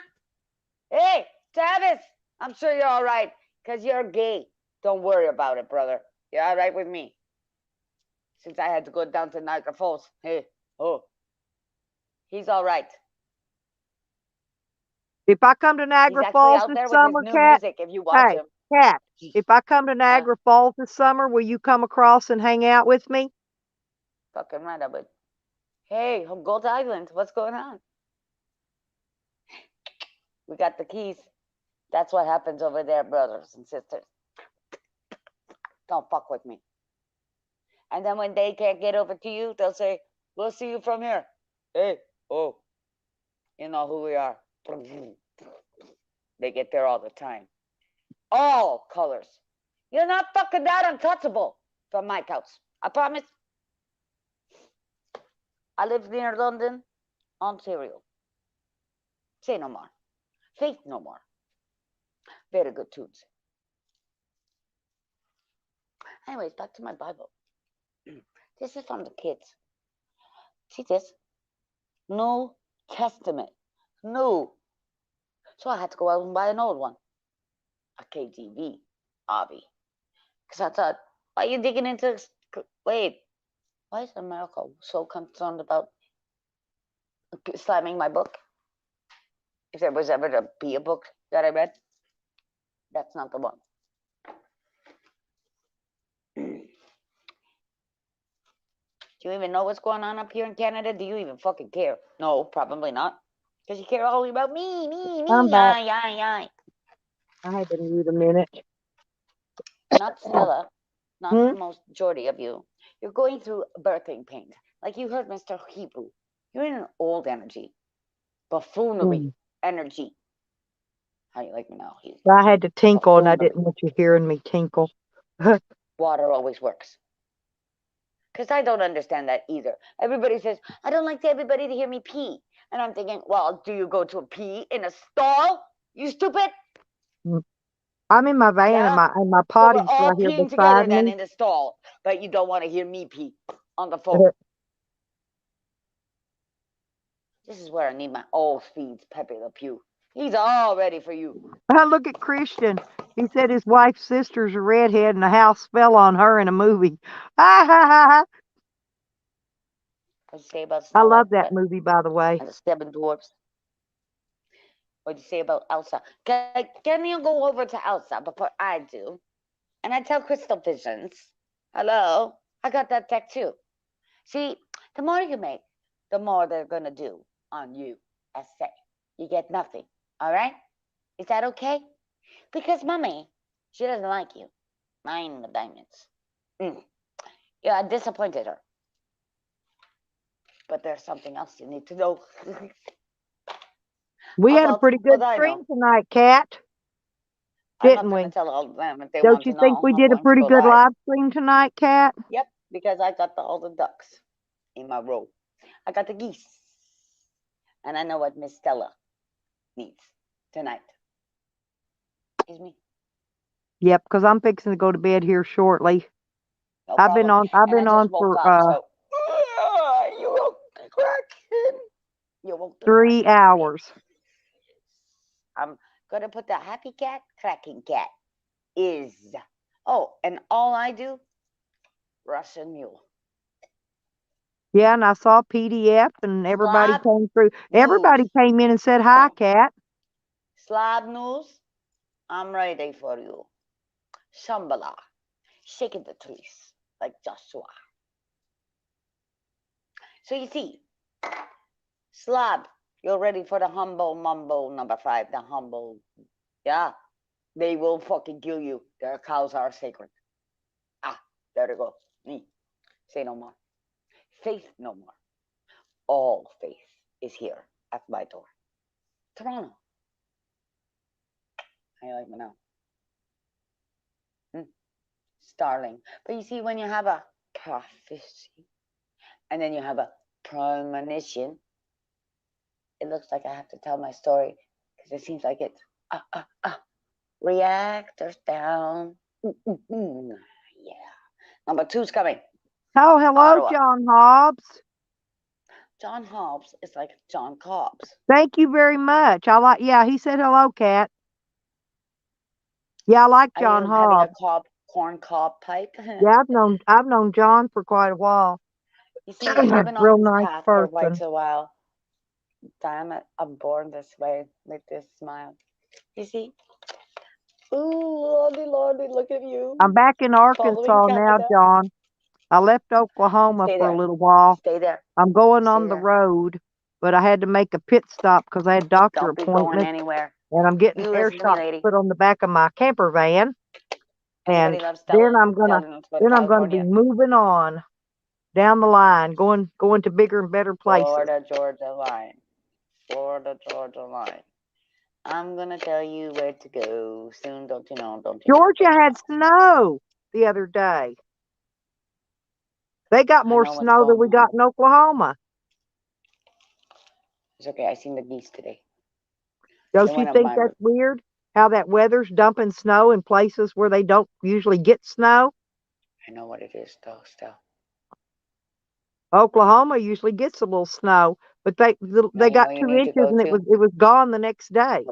Hey, Travis, I'm sure you're all right because you're gay. Don't worry about it, brother. You're all right with me. Since I had to go down to Niagara Falls. Hey, oh. He's all right. If I come to He's Niagara actually Falls out this there with his summer, new Cat. music if you watch Hey, him. Cat. If I come to Niagara Falls this summer, will you come across and hang out with me? Fucking right, I would. Hey, Gold Island, what's going on? We got the keys. That's what happens over there, brothers and sisters. Don't fuck with me. And then when they can't get over to you, they'll say, we'll see you from here. Hey, oh, you know who we are. They get there all the time. All colors. You're not fucking that untouchable from my house. I promise. I live near London, Ontario. Say no more. Faith no more. Very good tunes. Anyways, back to my Bible. This is from the kids. See this? New Testament. New. So I had to go out and buy an old one. A KJV, Avi. Because I thought, why are you digging into... Wait. Why is America so concerned about slamming my book? If there was ever to be a book that I read, that's not the one. Do you even know what's going on up here in Canada? Do you even fucking care? No, probably not. Because you care only about me, I'm back. I. I had to mute a minute. not Stella, not Hmm? the most majority of you. You're going through birthing pains. Like you heard Mr. Hebrew. You're in an old energy, buffoonery energy. How you like me now, Hugh? I had to tinkle, and I Buffoonery. didn't want you hearing me tinkle. Water always works. Because I don't understand that either. Everybody says, I don't like everybody to hear me pee. And I'm thinking, well, do you go to a pee in a stall? You stupid? I'm in my van, and Yeah. my So we're potty's all right here peeing together beside then me. in the stall, but you don't want to hear me pee on the phone. This is where I need my all feeds Pepe Le Pew. He's all ready for you. Look at Christian. He said his wife's sister's a redhead, and the house fell on her in a movie. What'd you say about I Snow love White that movie, by the way. and the Seven Dwarfs? What'd you say about Elsa? Can you go over to Elsa before I do? And I tell Crystal Visions, hello, I got that tech too. See, the more you make, the more they're going to do on you, I say. You get nothing, all right? Is that okay? Because Mommy, she doesn't like you. Mind the diamonds. Yeah, I disappointed her. But there's something else you need to know. We had a About pretty good what I stream know. tonight, Kat. I'm not Didn't going we? to tell all of them if they Don't want you to think know. we I'm did a going to pretty go good live. live stream tonight, Kat? Yep, because I got all the ducks in my row. I got the geese. And I know what Miss Stella needs tonight. Excuse me. Yep, because I'm fixing to go to bed here shortly. No I've been problem. on. I've And I been just on woke for up, so you woke the Kraken. You woke the 3 hours. I'm gonna put the happy cat, cracking cat is. Oh, and all I do, Russian mule. Yeah, and I saw PDF, and everybody Slab came through. news. Everybody came in and said hi, Kat. Slab news. I'm ready for you. Shambhala, shaking the trees like Joshua. So you see, Slab, you're ready for the humble mumbo number 5, the humble. Yeah, they will fucking kill you. Their cows are sacred. Ah, there you go. Me. Say no more. Faith no more. All faith is here at my door. Toronto. How you like me now? Starling. But you see, when you have a prophecy and then you have a premonition, it looks like I have to tell my story because it seems like it's reactors down. Yeah. Number 2's coming. Oh, hello, Ottawa. John Hobbs. John Hobbs is like John Cobbs. Thank you very much. I like. Yeah, he said hello, Kat. Yeah, I like Are John you having a Hobbs. corn cob pipe? Yeah, I've known John for quite a while. You see, I've been on Real this nice path for quite person. a while. Damn it, I'm born this way with this smile. You see? Ooh, lordy, lordy, look at you. I'm back in Following Arkansas now, Canada. John. I left Oklahoma Stay for a there. little while. Stay there. I'm going Stay on the there. road, but I had to make a pit stop because I had doctor Don't be going appointments, anywhere. and I'm getting You air listen to me, shocks lady. put on the back of my camper van. Anybody And love then Stella? I'm gonna be California. moving on down the line, going to bigger and better places. Florida, Georgia line. Florida, Georgia line. I'm gonna tell you where to go soon. Don't you know? Don't you know? Georgia had snow the other day. They got more know what's snow than going we got in Oklahoma. It's okay. I seen the geese today. Don't They you went up think my that's weird? How that weather's dumping snow in places where they don't usually get snow? I know what it is, though. Still, Oklahoma usually gets a little snow, but they you got know you 2 need to inches go and to. it was gone the next day.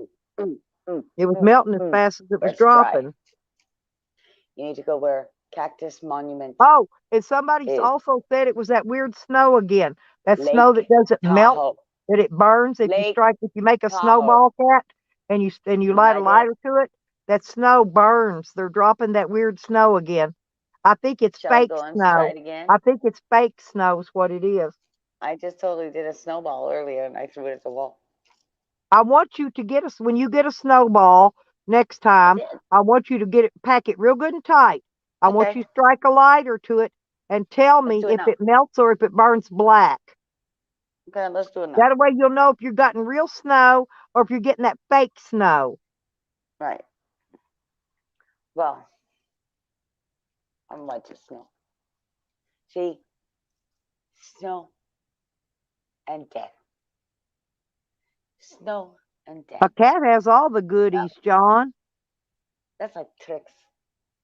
It was melting as fast as it was Where it's dry. dropping. You need to go where Cactus Monument. Oh, and somebody is. also said it was that weird snow again. That Lake snow that doesn't melt, Tahoe. that it burns if Lake you make a Tahoe. snowball, Cat, and you light a I did. lighter to it, that snow burns. They're dropping that weird snow again. I think it's Shall I fake go and snow. try it again? I think it's fake snow is what it is. I just totally did a snowball earlier and I threw it at the wall. I want you to get us when you get a snowball, next I time, did. I want you to pack it real good and tight. I want Okay. you to strike a lighter to it and tell Let's me do it if now. it melts or if it burns black. Okay, let's do it now. That way you'll know if you're getting real snow or if you're getting that fake snow. Right. Well, I'm like to snow. See, snow and death. Snow and death. A cat has all the goodies, John. That's like tricks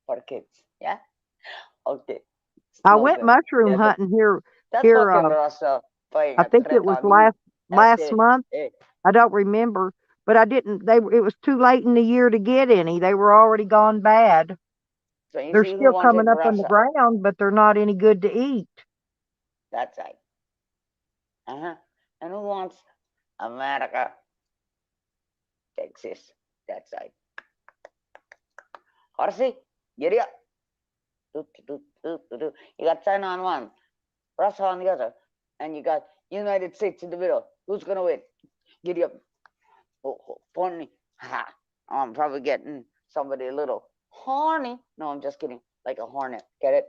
for kids. Yeah. Okay. I Snow went good. mushroom Yeah, but hunting here. that's Here, fucking Russia playing I a think trick it was on you. last it. month. Eh. I don't remember, but I didn't. It was too late in the year to get any. They were already gone bad. So you They're see who still wanted coming up on the Russia. ground, but they're not any good to eat. That's right. And who wants America? Texas. That's right. Horsey, giddy up. You got China on one, Russia on the other, and you got United States in the middle. Who's gonna win? Giddy up. Oh, funny. Ha. I'm probably getting somebody a little horny. No, I'm just kidding. Like a hornet. Get it?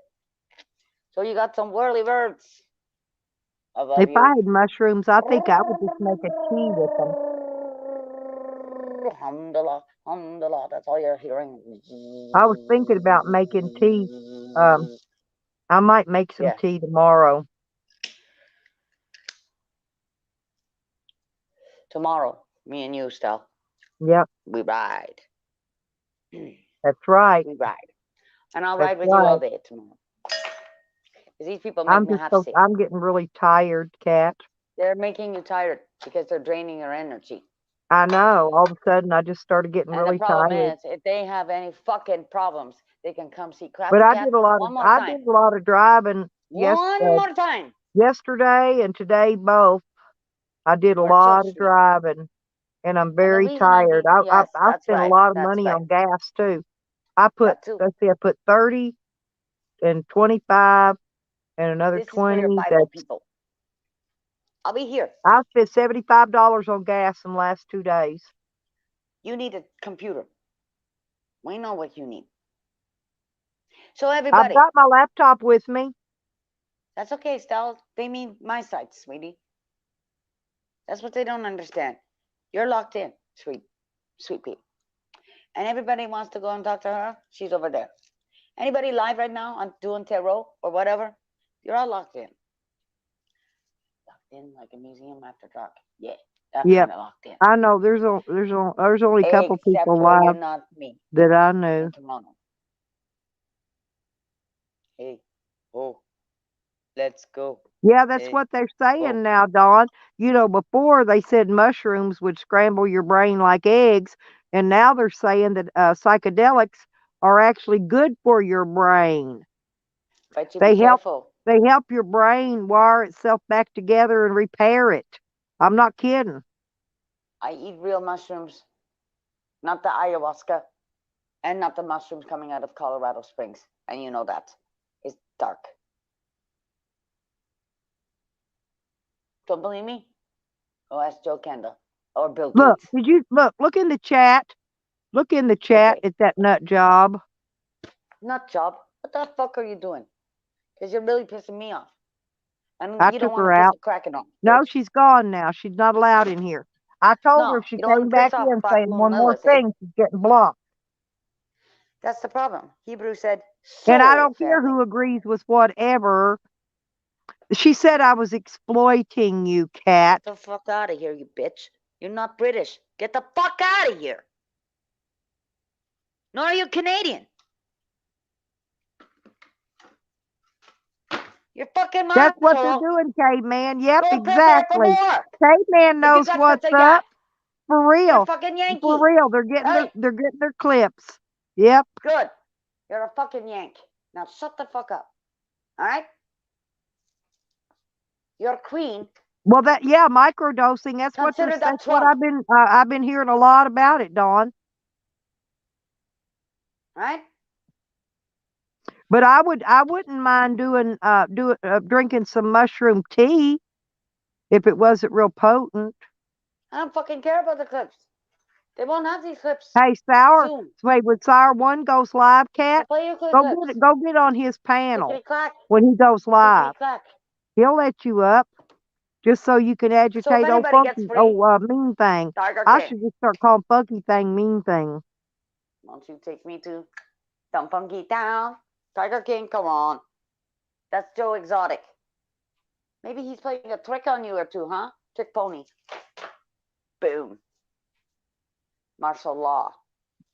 So you got some whirly birds above If you. I had mushrooms, I think I would just make a tea with them. Alhamdulillah, alhamdulillah. That's all you're hearing. I was thinking about making tea. I might make some Yeah. tea tomorrow. Tomorrow, me and you, Stel. Yep, We ride. that's right. We ride. And I'll That's ride with you all right. day tomorrow. Because these people make me half sick. I'm getting really tired, Kat. They're making you tired because they're draining your energy. I know. All of a sudden, I just started getting And really the problem tired. is, if they have any fucking problems, they can come see Classy But I Cat did a lot one of more I time. did a lot of driving One more time. yesterday and today both. I did a You're lot so of sweet. driving, and I'm And the very reason I'm tired. being, yes, I that's spent a right. lot of That's money right. on gas too. I That too. I put 30 and 25 and another This is for your 20. Bible people. I'll be here. I spent $75 on gas in the last 2 days. You need a computer. We know what you need. So everybody, I've got my laptop with me. that's okay, Stella. They mean my side, sweetie. That's what they don't understand. You're locked in, sweet pea. And everybody wants to go and talk to her. She's over there. Anybody live right now on doing tarot or whatever? You're all locked in. Locked in like a museum after dark. Yeah, that Yep. kind of locked in. I know there's only a couple Except people for you're live not me. that I knew. In kimono. Hey, oh, let's go. Yeah, that's Hey, what they're saying oh. now, Dawn. You know, before they said mushrooms would scramble your brain like eggs, and now they're saying that psychedelics are actually good for your brain. But you They be help careful. they help your brain wire itself back together and repair it. I'm not kidding. I eat real mushrooms, not the ayahuasca, and not the mushrooms coming out of Colorado Springs. And you know that. It's dark. Don't believe me? Go ask Joe Kendall or Bill Look, Gates. did you look in the chat? Look in the chat Okay. at that nut job. Nut job. What the fuck are you doing? Because you're really pissing me off. And I you don't took want her to piss out. the Kraken off. No, Bitch. she's gone now. She's not allowed in here. I told her No, if she you don't want came to piss back off in Fuck saying Moon one more Lilith, eh? thing, she's getting blocked. That's the problem. Hebrew said, And I soul don't care family. who agrees with whatever. She said I was exploiting you, Kat. Get the fuck out of here, you bitch. You're not British. Get the fuck out of here. Nor are you Canadian. You're fucking That's what they're Marshall. doing, caveman. Yep, Go prepare for exactly. more. Caveman If you knows got what's such a up. yacht, For you're real. a fucking Yankee. For real. They're getting Right? they're getting their clips. Yep. Good. You're a fucking Yank. Now shut the fuck up. All right? You're queen. Well, microdosing. That's what Consider that that's what Trump. I've been hearing a lot about it, Dawn. Right? But I wouldn't mind drinking some mushroom tea if it wasn't real potent. I don't fucking care about the clips. They won't have these clips Hey, Sour. soon. Wait, when Sour One goes live, So Cat, play your clips. go get on his panel Clickety clack. when he goes live. Clickety clack. He'll let you up just so you can So if agitate old anybody gets Funky, free, Mean Thing. Tiger I King. should just start calling Funky Thing Mean Thing. Won't you take me to some funky town? Tiger King, come on. That's Joe Exotic. Maybe he's playing a trick on you or two, huh? Trick pony. Boom. Martial law.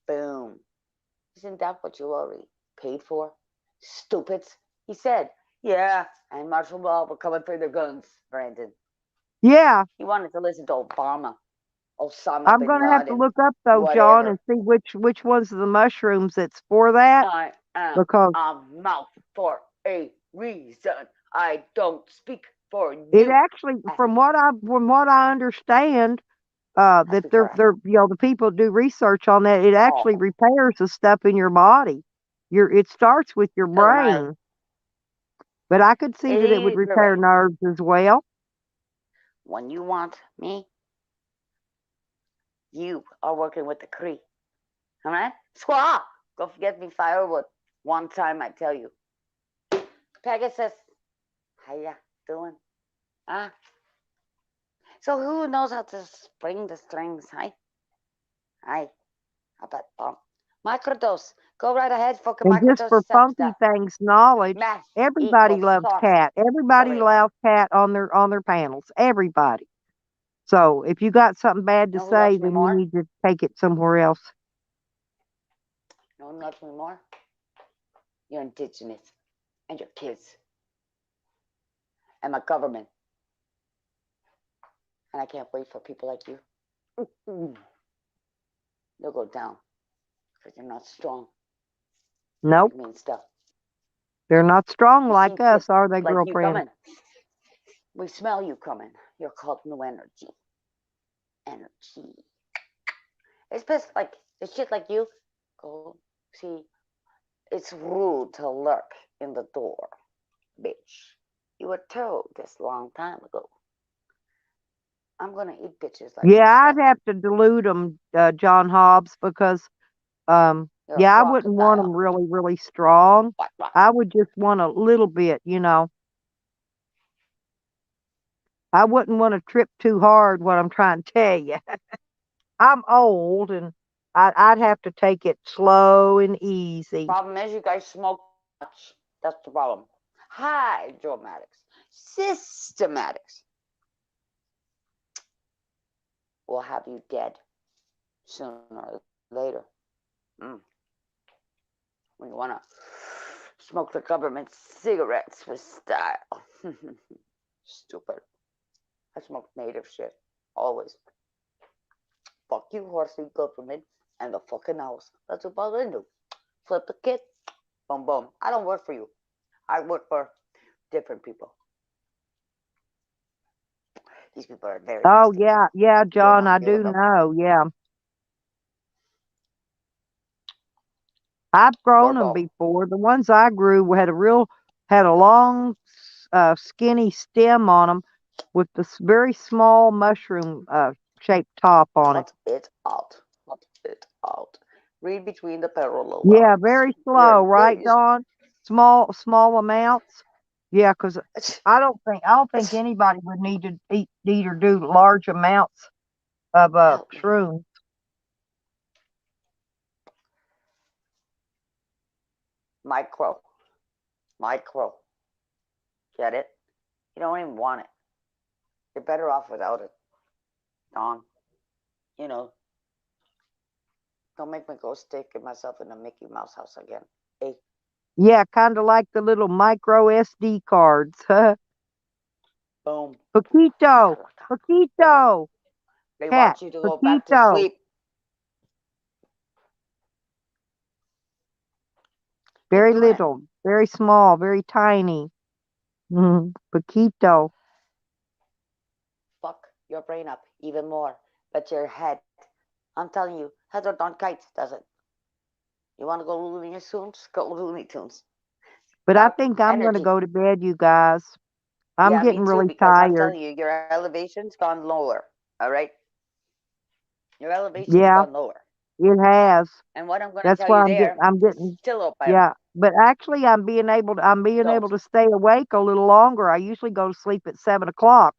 Boom. Isn't that what you already paid for? Stupids. He said, yeah, and martial law were coming for their guns, Brandon. Yeah. He wanted to listen to Obama. Osama I'm bin going to have to Laden, look up, though, John, and see which ones of the mushrooms that's for that. I am because a mouth for a reason. I don't speak for you. it actually, from what I understand, that they're the people do research on that. It actually repairs the stuff in your body. It starts with your brain, but I could see that it would repair nerves as well. When you want me, you are working with the Cree. All right? Squaw! Go get me firewood. One time, I tell you. Pegasus, how ya doing? Huh? So who knows how to spring the strings, hi? Hi. How about microdose? Go right ahead, fucking And microdose. just for Funky Thing's knowledge, everybody loves Cat. Everybody loves Cat on their panels. Everybody. So if you got something bad to say, then you need to take it somewhere else. No one loves me more. You're indigenous. And your kids. And my government. And I can't wait for people like you. They'll go down. Because you're not strong. Nope. I mean stuff. They're not strong You like see, us, are they, like you girlfriend? coming. We smell you coming. You're called new energy. Energy. It's just like, it's shit like you. Go see. It's rude to lurk in the door, bitch. You were told this long time ago. I'm gonna eat bitches like Yeah, I'd have to dilute them, John Hobbs, because I wouldn't want them really, really strong. I would just want a little bit, I wouldn't want to trip too hard, what I'm trying to tell you. I'm old, and I'd have to take it slow and easy. Problem is, you guys smoke much. That's the problem. Hydromatics, systematics will have you dead sooner or later. When you want to smoke the government cigarettes with style. Stupid. I smoke native shit. Always. Fuck you, horsey government, and the fucking house. That's about it. Do. Flip the kid. Boom, boom. I don't work for you. I work for different people. These people are very Oh, nice. yeah, John, I do know, yeah. I've grown them before. The ones I grew had a long, skinny stem on them with this very small mushroom shaped top on it. Cut it out. Cut it out. Read between the parallel Yeah, lines. very slow, right, Dawn? Small amounts. Yeah, because I don't think anybody would need to eat or do large amounts of shrooms. Micro. Get it? You don't even want it. You're better off without it. Dawn. Don't make me go stick myself in a Mickey Mouse house again. Hey. Yeah, kind of like the little micro SD cards. Boom. Poquito. They Cat, want you to go back to sleep. Very little, very small, very tiny. Poquito. Fuck your brain up even more. But your head, I'm telling you, Heather Dawn Kites does it. You want to go Looney Tunes? Go Looney Tunes. But I think I'm going to go to bed, you guys. I'm getting me too, really because tired. I'm telling you, your elevation's gone lower. All right? Your elevation's Yeah, gone lower. it has. And what I'm going to That's tell why you I'm there, getting, still open. yeah. But actually, I'm being able So, to stay awake a little longer. I usually go to sleep at 7 o'clock,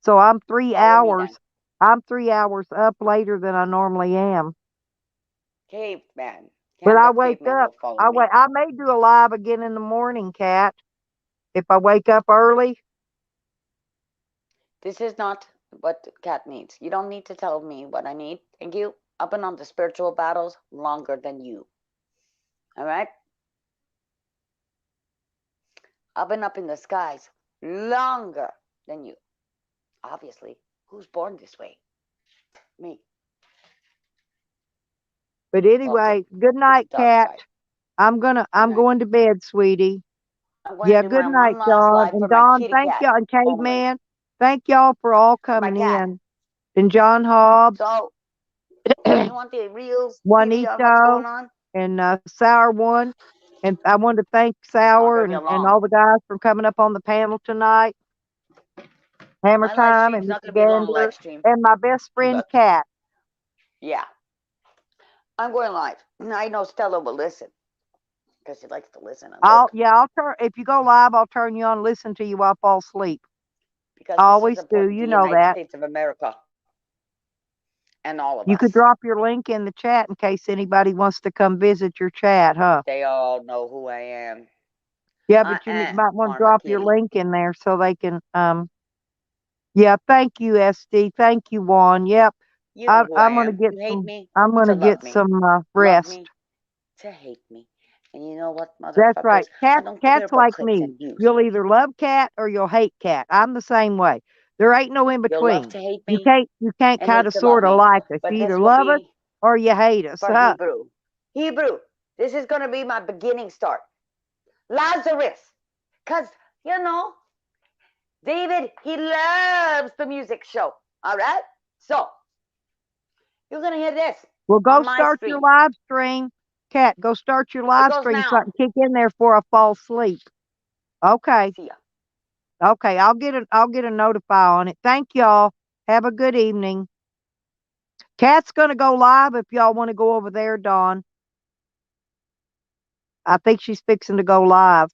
so I'm 3 follow me hours. then. I'm 3 hours up later than I normally am. Caveman. But I Can't the wake caveman up. will follow me. I may do a live again in the morning, Kat, if I wake up early. This is not what Cat needs. You don't need to tell me what I need. Thank you. I've been on the spiritual battles longer than you. All right? I've been up in the skies longer than you. Obviously, who's born this way? Me. But anyway, good night, dark Kat. side. I'm night. going to bed, sweetie. I'm going Yeah, to do good my night, one last Don. live And for my Don, kitty thank cat y'all. And only. Caveman, thank y'all for all For my coming cat. in. And John Hobbs, So, you want the real TV on what's Juanito, going on? and Sour One. And I wanted to thank It's not Sour going to be and long. all the guys for coming up on the panel tonight. Hammer My live Time stream's and not Mr. going to be a long Gander live stream. and my best friend, But, Kat. yeah. I'm going live. I know Stella will listen. Because she likes to listen and look. I'll turn, if you go live, I'll turn you on and listen to you while I fall asleep. Because I this always is do. important to You the know United that. States of America. And all of You us. could drop your link in the chat in case anybody wants to come visit your chat, huh? They all know who I am. Yeah, but you might want to drop your link in there so they can, yeah, thank you, SD. Thank you, Juan. Yep. You know who I'm I gonna am. get You hate some, me I'm to gonna love get me. some, Love rest. me to hate me. And you know what, That's right. motherfuckers? I don't care Cat's about like clicks me. and views. You'll either love Cat or you'll hate Cat. I'm the same way. There ain't no in You'll love between. to hate You me can't and kind hate of to love sort of me. like us. But You this either will love us be or you hate us. for Huh? Hebrew. Hebrew. This is going to be my beginning start. Lazarus. Because, you know, David, he loves the music show. All right? So, you're going to hear this. Well, go on my start your stream. live stream. Cat, go start your live goes stream so I now. can kick in there before I fall asleep. Okay. See ya. Okay, I'll get a notify on it. Thank y'all. Have a good evening. Cat's gonna go live if y'all want to go over there, Dawn. I think she's fixing to go live.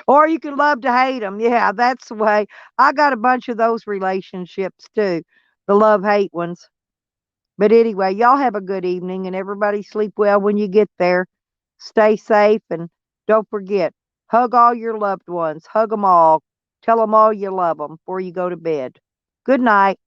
Or you can love to hate them. Yeah, that's the way. I got a bunch of those relationships too, the love-hate ones. But anyway, y'all have a good evening and everybody sleep well when you get there. Stay safe and don't forget, hug all your loved ones. Hug them all. Tell them all you love them before you go to bed. Good night.